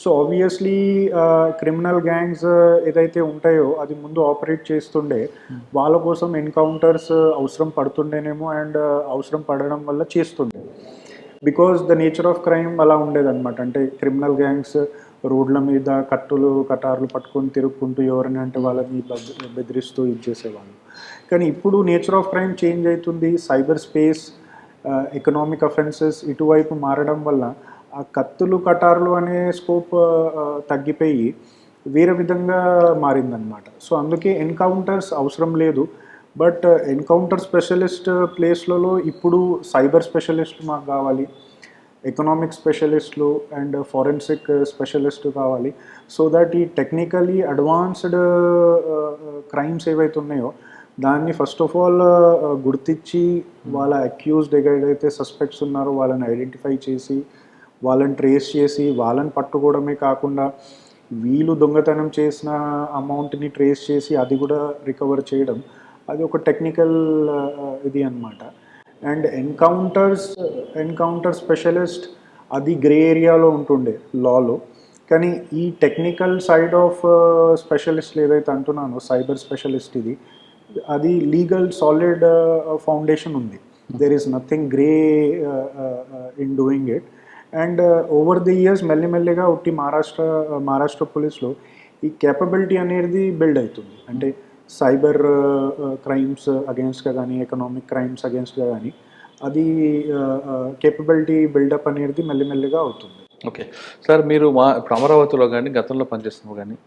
సో ఆబ్వియస్లీ క్రిమినల్ గ్యాంగ్స్ ఏదైతే ఉంటాయో అది ముందు ఆపరేట్ చేస్తుండే, వాళ్ళ కోసం ఎన్కౌంటర్స్ అవసరం పడుతుండేనేమో, అండ్ అవసరం పడడం వల్ల చేస్తుండే. Because the nature of crime అలా ఉండేదన్నమాట. అంటే క్రిమినల్ గ్యాంగ్స్ రోడ్ల మీద కటార్లు పట్టుకొని తిరుక్కుంటూ ఎవరిని అంటే వాళ్ళని బెదిరిస్తూ ఇది చేసేవాళ్ళు. కానీ ఇప్పుడు నేచర్ ఆఫ్ క్రైమ్ చేంజ్ అవుతుంది. సైబర్ స్పేస్, ఎకనామిక్ అఫెన్సెస్ ఇటువైపు మారడం వల్ల ఆ కటార్లు అనే స్కోప్ తగ్గిపోయి వేరే విధంగా మారిందనమాట. సో అందుకే ఎన్కౌంటర్స్ అవసరం లేదు. బట్ ఎన్కౌంటర్ స్పెషలిస్ట్ ప్లేస్లలో ఇప్పుడు సైబర్ స్పెషలిస్టులు మాకు కావాలి, ఎకనామిక్ స్పెషలిస్టులు అండ్ ఫారెన్సిక్ స్పెషలిస్ట్ కావాలి. సో దట్ ఈ టెక్నికలీ అడ్వాన్స్డ్ క్రైమ్స్ ఏవైతే ఉన్నాయో దాన్ని ఫస్ట్ ఆఫ్ ఆల్ గుర్తించి వాళ్ళ అక్యూజ్డ్ ఏదైతే సస్పెక్ట్స్ ఉన్నారో వాళ్ళని ఐడెంటిఫై చేసి వాళ్ళని ట్రేస్ చేసి వాళ్ళని పట్టుకోవడమే కాకుండా వీళ్ళు దొంగతనం చేసిన అమౌంట్ని ట్రేస్ చేసి అది కూడా రికవర్ చేయడం, అది ఒక టెక్నికల్ ఇది అన్నమాట. అండ్ ఎన్కౌంటర్ స్పెషలిస్ట్ అది గ్రే ఏరియాలో ఉంటుండే లాలో. కానీ ఈ టెక్నికల్ సైడ్ ఆఫ్ స్పెషలిస్ట్లు ఏదైతే అంటున్నానో సైబర్ స్పెషలిస్ట్, అది లీగల్ సాలిడ్ ఫౌండేషన్ ఉంది. There is nothing grey in doing it. And over the years మెల్లిమెల్లిగా ఒకటి మహారాష్ట్ర పోలీస్లో ఈ కేపబిలిటీ అనేది బిల్డ్ అవుతుంది. అంటే సైబర్ క్రైమ్స్ అగేన్స్ట్గా కానీ ఎకనామిక్ క్రైమ్స్ అగేన్స్ట్గా కానీ అది కేపబిలిటీ బిల్డప్ అనేది మెల్లిమెల్లిగా అవుతుంది. ఓకే సార్, మీరు ఇప్పుడు అమరావతిలో కానీ గతంలో పనిచేస్తున్నారు కానీ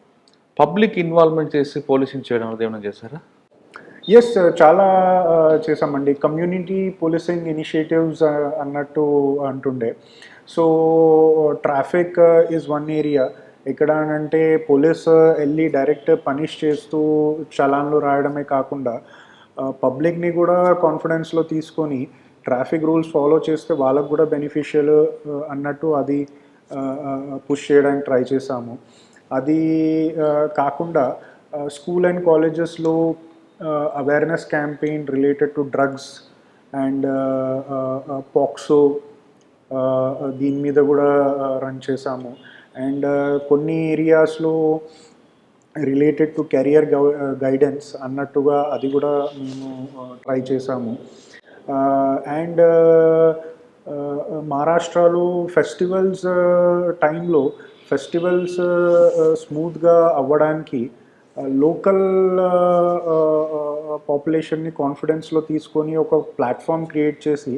పబ్లిక్ ఇన్వాల్వ్మెంట్ చేసి పోలీసింగ్ చేయడం అనేది ఏమైనా చేశారా? ఎస్, చాలా చేసామండి. కమ్యూనిటీ పోలీసింగ్ ఇనిషియేటివ్స్ అన్నట్టు అంటుండే. So traffic is one area. ఎక్కడ అంటే పోలీస్ వెళ్ళి డైరెక్ట్ పనిష్ చేస్తూ చలాన్లు రాయడమే కాకుండా పబ్లిక్ని కూడా కాన్ఫిడెన్స్లో తీసుకొని ట్రాఫిక్ రూల్స్ ఫాలో చేస్తే వాళ్ళకు కూడా బెనిఫిషియల్ అన్నట్టు అది పుష్ చేయడానికి ట్రై చేశాము. అది కాకుండా స్కూల్ అండ్ కాలేజెస్లో awareness campaign related to drugs and POCSO దీని మీద కూడా రన్ చేశాము. అండ్ కొన్ని ఏరియాస్లో రిలేటెడ్ టు కెరియర్ గైడెన్స్ అన్నట్టుగా అది కూడా మేము ట్రై చేశాము. అండ్ మహారాష్ట్రలో ఫెస్టివల్స్ టైంలో ఫెస్టివల్స్ స్మూత్గా అవ్వడానికి లోకల్ పాపులేషన్ని కాన్ఫిడెన్స్లో తీసుకొని ఒక ప్లాట్ఫామ్ క్రియేట్ చేసి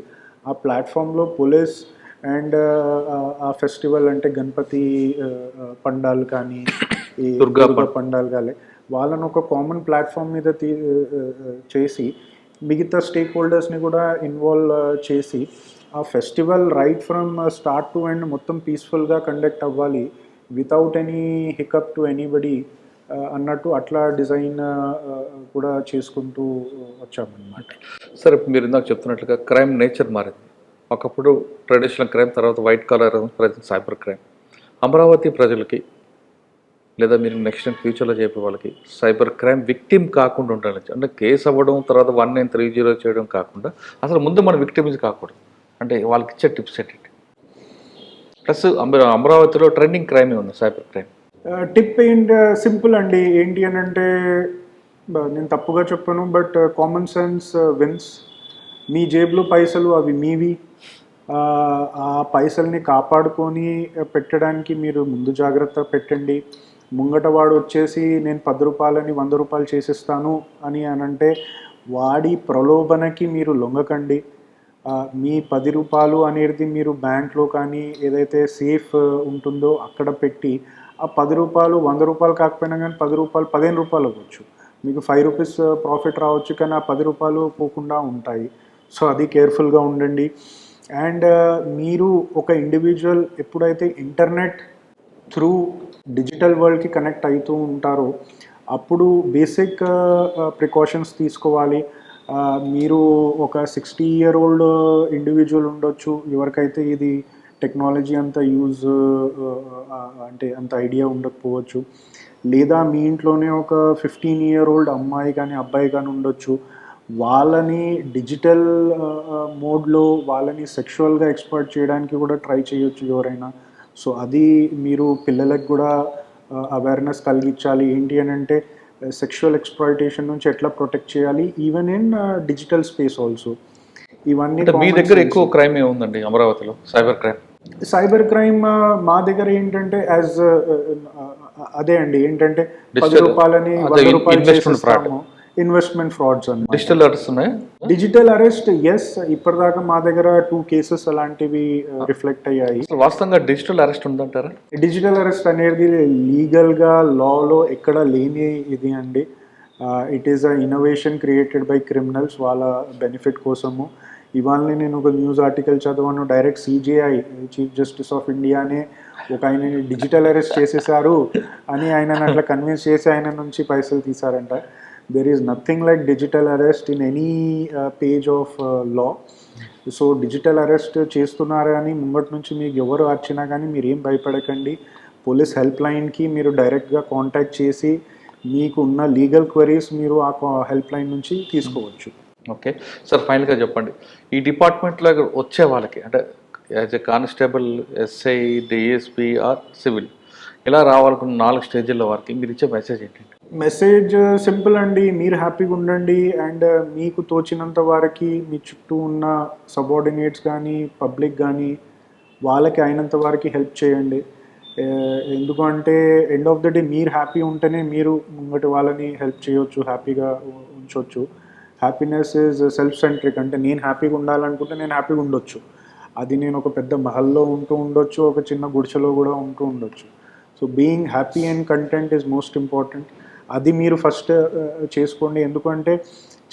ఆ ప్లాట్ఫామ్లో పోలీస్ అండ్ ఆ ఫెస్టివల్ అంటే గణపతి పండాలు కానీ ఈ దుర్గా పండాలు కానీ వాళ్ళని ఒక కామన్ ప్లాట్ఫామ్ మీద చేసి మిగతా స్టేక్ హోల్డర్స్ని కూడా ఇన్వాల్వ్ చేసి ఆ festival right from start to end మొత్తం పీస్ఫుల్గా కండక్ట్ అవ్వాలి without any hiccup to anybody అన్నట్టు అట్లా డిజైన్ కూడా చేసుకుంటూ వచ్చామన్నమాట. సార్, మీరు ఇందాక చెప్తున్నట్లుగా క్రైమ్ నేచర్ మారింది. ఒకప్పుడు ట్రెడిషనల్ క్రైమ్, తర్వాత white collar, present cyber crime. Amaravati ప్రజలకి లేదా మీరు నెక్స్ట్ ఫ్యూచర్లో చెప్పే వాళ్ళకి సైబర్ క్రైమ్ విక్టిమ్ కాకుండా ఉండాలి అంటే కేసు అవ్వడం తర్వాత 1930 చేయడం కాకుండా అసలు ముందు మన విక్టిమ్స్ కాకూడదు అంటే వాళ్ళకి ఇచ్చే టిప్స్ ఏంటంటే, ప్లస్ అమరావతిలో ట్రెండింగ్ క్రైమే ఉంది సైబర్ క్రైమ్. టిప్ ఏంటి, సింపుల్ అండి. ఏంటి అని అంటే నేను తప్పుగా చెప్పాను, బట్ కామన్ సెన్స్ విన్స్. మీ జేబులో పైసలు అవి మీవి. ఆ పైసల్ని కాపాడుకొని పెట్టడానికి మీరు ముందు జాగ్రత్త పెట్టండి. ముంగటవాడు వచ్చేసి నేను 10 రూపాయలని 100 రూపాయలు చేసిస్తాను అని అంటే వాడి ప్రలోభనకి మీరు లొంగకండి. మీ 10 రూపాయలు అనేది మీరు బ్యాంక్లో కానీ ఏదైతే సేఫ్ ఉంటుందో అక్కడ పెట్టి ఆ 10 రూపాయలు 100 రూపాయలు కాకపోయినా కానీ 10 రూపాయలు 15 రూపాయలు అవ్వచ్చు. మీకు 5 రూపీస్ ప్రాఫిట్ రావచ్చు, కానీ ఆ 10 రూపాయలు పోకుండా ఉంటాయి. సో అది కేర్ఫుల్గా ఉండండి. అండ్ మీరు ఒక ఇండివిజువల్ ఎప్పుడైతే ఇంటర్నెట్ త్రూ డిజిటల్ వరల్డ్కి కనెక్ట్ అవుతూ ఉంటారో అప్పుడు బేసిక్ ప్రికాషన్స్ తీసుకోవాలి. మీరు ఒక 60-year-old ఇండివిజువల్ ఉండొచ్చు, ఎవరికైతే ఇది టెక్నాలజీ అంత యూజ్ అంటే అంత ఐడియా ఉండకపోవచ్చు, లేదా మీ ఇంట్లోనే ఒక 15-year-old అమ్మాయి కానీ అబ్బాయి కానీ ఉండొచ్చు. వాళ్ళని డిజిటల్ మోడ్లో వాళ్ళని సెక్షువల్గా ఎక్స్‌ప్లాయిట్ చేయడానికి కూడా ట్రై చేయొచ్చు ఎవరైనా. సో అది మీరు పిల్లలకు కూడా అవేర్‌నెస్ కలిగించాలి. ఏంటి అనంటే సెక్షువల్ ఎక్స్‌ప్లాయిటేషన్ నుంచి ఎట్లా ప్రొటెక్ట్ చేయాలి, even in digital space also. ఇవన్నీ అంటే మీ కామన్ దగ్గర సెన్స్. ఎక్కువ క్రైమ్ ఏముందండి అమరావతిలో, సైబర్ క్రైమ్? సైబర్ క్రైమ్ మా దగ్గర ఏంటంటే అదే అండి, ఏంటంటే Digital- 10 రూపాయలని అదే 100 రూపాయలు investment fraud. చేసేస్తాము. ఇన్వెస్ట్మెంట్ ఫ్రాడ్స్ అన్నమాట. డిజిటల్ అరెస్ట్ ఉన్నాయా? డిజిటల్ అరెస్ట్ ఎస్, ఇప్పటిదాకా మా దగ్గర 2 కేసెస్ అలాంటివి రిఫ్లెక్ట్ అయ్యాయి. అసలు వాస్తవంగా డిజిటల్ అరెస్ట్ ఉందంటారా? డిజిటల్ అరెస్ట్ అనేది లీగల్గా లాలో ఎక్కడ లేని ఇది అండి. It is a innovation created by criminals వాళ్ళ బెనిఫిట్ కోసము. ఇవాళనే నేను ఒక న్యూస్ ఆర్టికల్ చదివాను, direct CJI chief justice of ఇండియానే ఒక ఆయనని డిజిటల్ అరెస్ట్ చేసేసారు అని ఆయనను అట్లా కన్విన్స్ చేసి ఆయన నుంచి పైసలు తీశారంట. There is nothing like digital arrest in any page of law. So digital arrest చేస్తున్నారు అని ముంగటి నుంచి మీకు ఎవరు వచ్చినా కానీ మీరు ఏం భయపడకండి. పోలీస్ హెల్ప్ లైన్కి మీరు డైరెక్ట్గా కాంటాక్ట్ చేసి మీకు ఉన్న లీగల్ క్వరీస్ మీరు ఆ హెల్ప్ లైన్ నుంచి తీసుకోవచ్చు. ఓకే సార్, ఫైనల్గా చెప్పండి, ఈ డిపార్ట్మెంట్లో వచ్చే వాళ్ళకి అంటే as a constable, SI, DSP or civil ఇలా రావాలనుకున్న 4 స్టేజ్ల వారికి మీరు ఇచ్చే మెసేజ్ ఏంటండి? మెసేజ్ సింపుల్ అండి, మీరు హ్యాపీగా ఉండండి అండ్ మీకు తోచినంత వారికి మీ చుట్టూ ఉన్న సబార్డినేట్స్ కానీ పబ్లిక్ కానీ వాళ్ళకి అయినంత వారికి హెల్ప్ చేయండి. ఎందుకంటే ఎండ్ ఆఫ్ ద డే మీరు హ్యాపీ ఉంటేనే మీరు ముంగటి వాళ్ళని హెల్ప్ చేయొచ్చు, హ్యాపీగా ఉంచవచ్చు. హ్యాపీనెస్ ఈజ్ సెల్ఫ్ సెంట్రిక్, అంటే నేను హ్యాపీగా ఉండాలనుకుంటే నేను హ్యాపీగా ఉండొచ్చు. అది నేను ఒక పెద్ద మహల్లో ఉంటూ ఉండొచ్చు, ఒక చిన్న గుడిసెలో కూడా ఉంటూ ఉండొచ్చు. So being happy and content is most important. అది మీరు ఫస్ట్ చేసుకోండి. ఎందుకంటే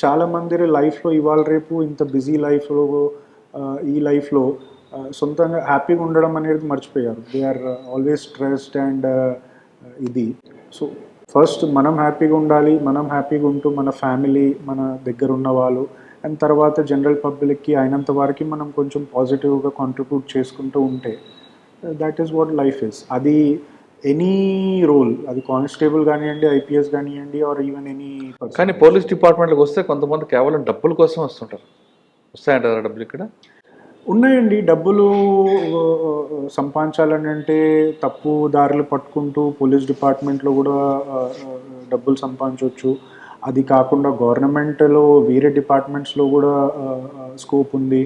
చాలామంది లైఫ్లో ఇవాళ రేపు ఇంత బిజీ లైఫ్లో ఈ లైఫ్లో సొంతంగా హ్యాపీగా ఉండడం అనేది మర్చిపోయారు. They are always stressed and ఇది. సో ఫస్ట్ మనం హ్యాపీగా ఉండాలి, మనం హ్యాపీగా ఉంటూ మన ఫ్యామిలీ, మన దగ్గర ఉన్న వాళ్ళు అండ్ తర్వాత జనరల్ పబ్లిక్కి అయినంత వరకు మనం కొంచెం పాజిటివ్గా కాంట్రిబ్యూట్ చేసుకుంటూ ఉంటే that is what life is. అది ఎనీ రోల్, అది కానిస్టేబుల్ కానివ్వండి, ఐపీఎస్ కానివ్వండి ఆర్ ఈవెన్ ఎనీ. కానీ పోలీస్ డిపార్ట్మెంట్కి వస్తే కొంతమంది కేవలం డబ్బుల కోసం వస్తుంటారు. వస్తాయంటారా డబ్బులు ఇక్కడ? ఉన్నాయండి, డబ్బులు సంపాదించాలని అంటే తప్పు దారులు పట్టుకుంటూ పోలీస్ డిపార్ట్మెంట్లో కూడా డబ్బులు సంపాదించవచ్చు. అది కాకుండా గవర్నమెంట్లో వేరే డిపార్ట్మెంట్స్లో కూడా స్కోప్ ఉంది.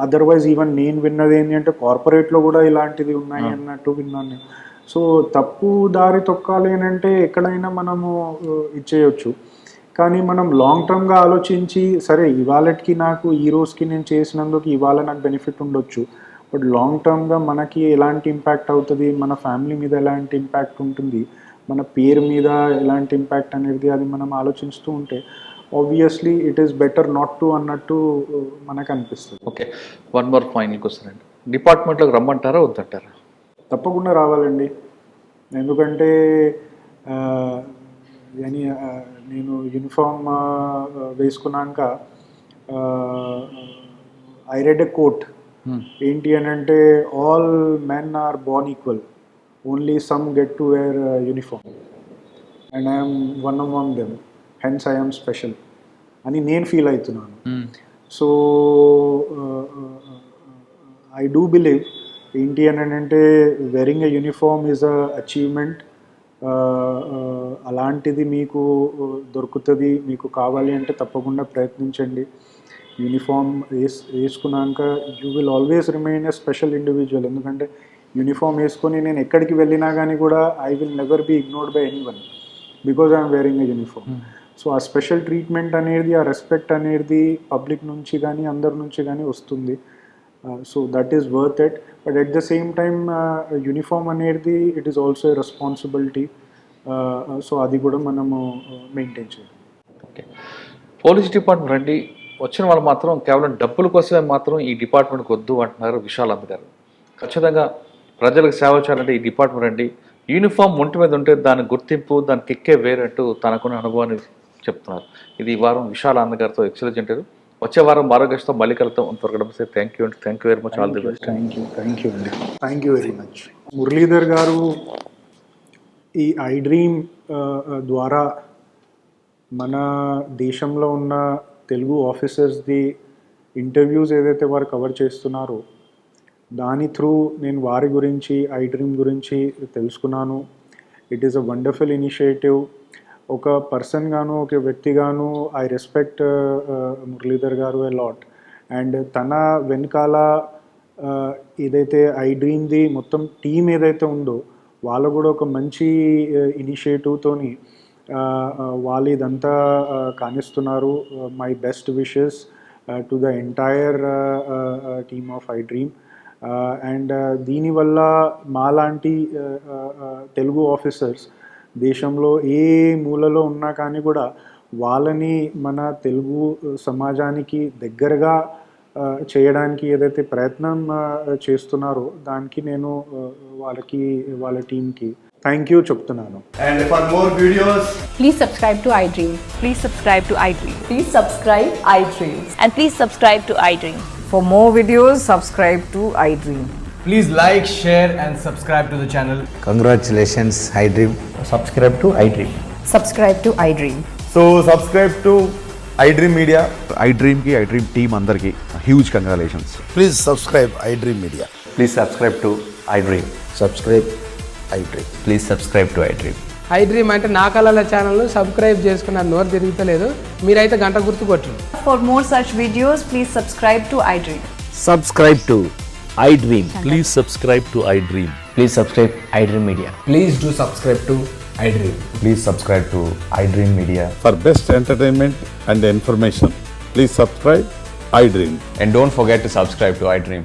అదర్వైజ్ ఈవెన్ నేను విన్నది ఏంటి అంటే కార్పొరేట్లో కూడా ఇలాంటిది ఉన్నాయి అన్నట్టు విన్నాను. సో తప్పు దారి తొక్కాలి అని అంటే ఎక్కడైనా మనము ఇచ్చేయచ్చు. కానీ మనం లాంగ్ టర్మ్గా ఆలోచించి సరే ఇవాళకి నాకు ఈ రోజుకి నేను చేసినందుకు ఇవాళ నాకు బెనిఫిట్ ఉండొచ్చు, బట్ లాంగ్ టర్మ్గా మనకి ఎలాంటి ఇంపాక్ట్ అవుతుంది, మన ఫ్యామిలీ మీద ఎలాంటి ఇంపాక్ట్ ఉంటుంది, మన పేరు మీద ఎలాంటి ఇంపాక్ట్ అనేది అది మనం ఆలోచిస్తూ ఉంటే obviously it is better not to అన్నట్టు మనకు అనిపిస్తుంది. Okay, one more final question అండి, డిపార్ట్మెంట్లోకి రమ్మంటారా వద్దంటారా? తప్పకుండా రావాలండి. ఎందుకంటే నేను యూనిఫామ్ వేసుకున్నాక ఐ రెడ్ ఎ కోట్. ఏంటి అని అంటే all men are born equal, only some get to wear uniform and I'm one among them, hence I'm special అని నేను ఫీల్ అవుతున్నాను. సో ఐ డూ బిలీవ్ ఏంటి అని అంటే వెరింగ్ ఎ యూనిఫామ్ ఈజ్ అ అచీవ్మెంట్. అలాంటిది మీకు దొరుకుతుంది, మీకు కావాలి అంటే తప్పకుండా ప్రయత్నించండి. యూనిఫామ్ వేసుకున్నాక you will always remain a special individual. ఎందుకంటే యూనిఫామ్ వేసుకొని నేను ఎక్కడికి వెళ్ళినా కానీ కూడా I will never be ignored by anyone because I'm wearing a uniform. So ఆ స్పెషల్ ట్రీట్మెంట్ అనేది, ఆ రెస్పెక్ట్ అనేది పబ్లిక్ నుంచి కానీ అందరి నుంచి కానీ వస్తుంది. So that is worth it. But at the same time uniform అనేది it is also a responsibility. So అది కూడా మనము మెయింటైన్ చేయాలి. ఓకే, పోలీస్ డిపార్ట్మెంట్ రండి, వచ్చిన వాళ్ళు మాత్రం కేవలం డబ్బుల కోసమే మాత్రం ఈ డిపార్ట్మెంట్కి వద్దు అంటున్నారు విశాల్ గారు. ఖచ్చితంగా ప్రజలకు సేవ చేయాలంటే ఈ డిపార్ట్మెంట్ రండి, యూనిఫామ్ ఒంటి మీద ఉంటే దాని గుర్తింపు, దాని కిక్కే వేరంటూ తనకున్న అనుభవాన్ని చెప్తున్నారు. ఇది ఈ వారం విశాల్ ఆనంద్ గారితో ఎక్సలెంట్ ఇంటర్వ్యూ. వచ్చే వారం మరో గెస్ట్తో మళ్ళీ కలుద్దాం. అంతవరకు sir thank you very much. All the best. Thank you అండి. Thank you very much. Muralidhar garu ఈ ఐ డ్రీమ్ ద్వారా మన దేశంలో ఉన్న తెలుగు ఆఫీసర్స్ది ఇంటర్వ్యూస్ ఏదైతే వారు కవర్ చేస్తున్నారో దాని త్రూ నేను వారి గురించి ఐ డ్రీమ్ గురించి తెలుసుకున్నాను. It is a wonderful initiative. ఒక పర్సన్గాను ఒక వ్యక్తిగాను ఐ రెస్పెక్ట్ మురళీధర్ గారు ఎ లాట్. అండ్ తన వెనకాల ఏదైతే ఐ డ్రీమ్ది మొత్తం టీం ఏదైతే ఉందో వాళ్ళు కూడా ఒక మంచి ఇనిషియేటివ్తోని వాళ్ళు ఇదంతా కానిస్తున్నారు. My best wishes to the entire team of I dream. అండ్ దీనివల్ల మాలాంటి తెలుగు ఆఫీసర్స్ దేశంలో ఏ మూలలో ఉన్నా కానీ కూడా వాళ్ళని మన తెలుగు సమాజానికి దగ్గరగా చేయడానికి ఏదైతే ప్రయత్నం చేస్తున్నారో దానికి నేను వాళ్ళ టీంకి థ్యాంక్ యూ చెప్తున్నాను. And for more videos, Please subscribe to iDream. Please subscribe to iDream. Please subscribe iDream. And please subscribe to iDream. For more videos, subscribe to iDream. please like, share and subscribe to the channel. Congratulations, iDream. Subscribe to iDream. Subscribe to iDream. So subscribe to iDream Media. iDream ki iDream team andarki huge congratulations. Please subscribe iDream Media. Please subscribe to iDream. Subscribe iDream. Please subscribe to iDream. I dream అంటే నా కళల ఛానల్ సబ్స్క్రైబ్ చేసుకున్న నోరు తిరుగుతలేదు. మీరైతే గంట గుర్తు కొట్టండి. For more such videos, please subscribe to iDream. Subscribe to iDream. Please subscribe to iDream. Please subscribe iDream Media. Please do subscribe to iDream. Please subscribe to iDream Media. For best entertainment and information, please subscribe iDream. And don't forget to subscribe to iDream.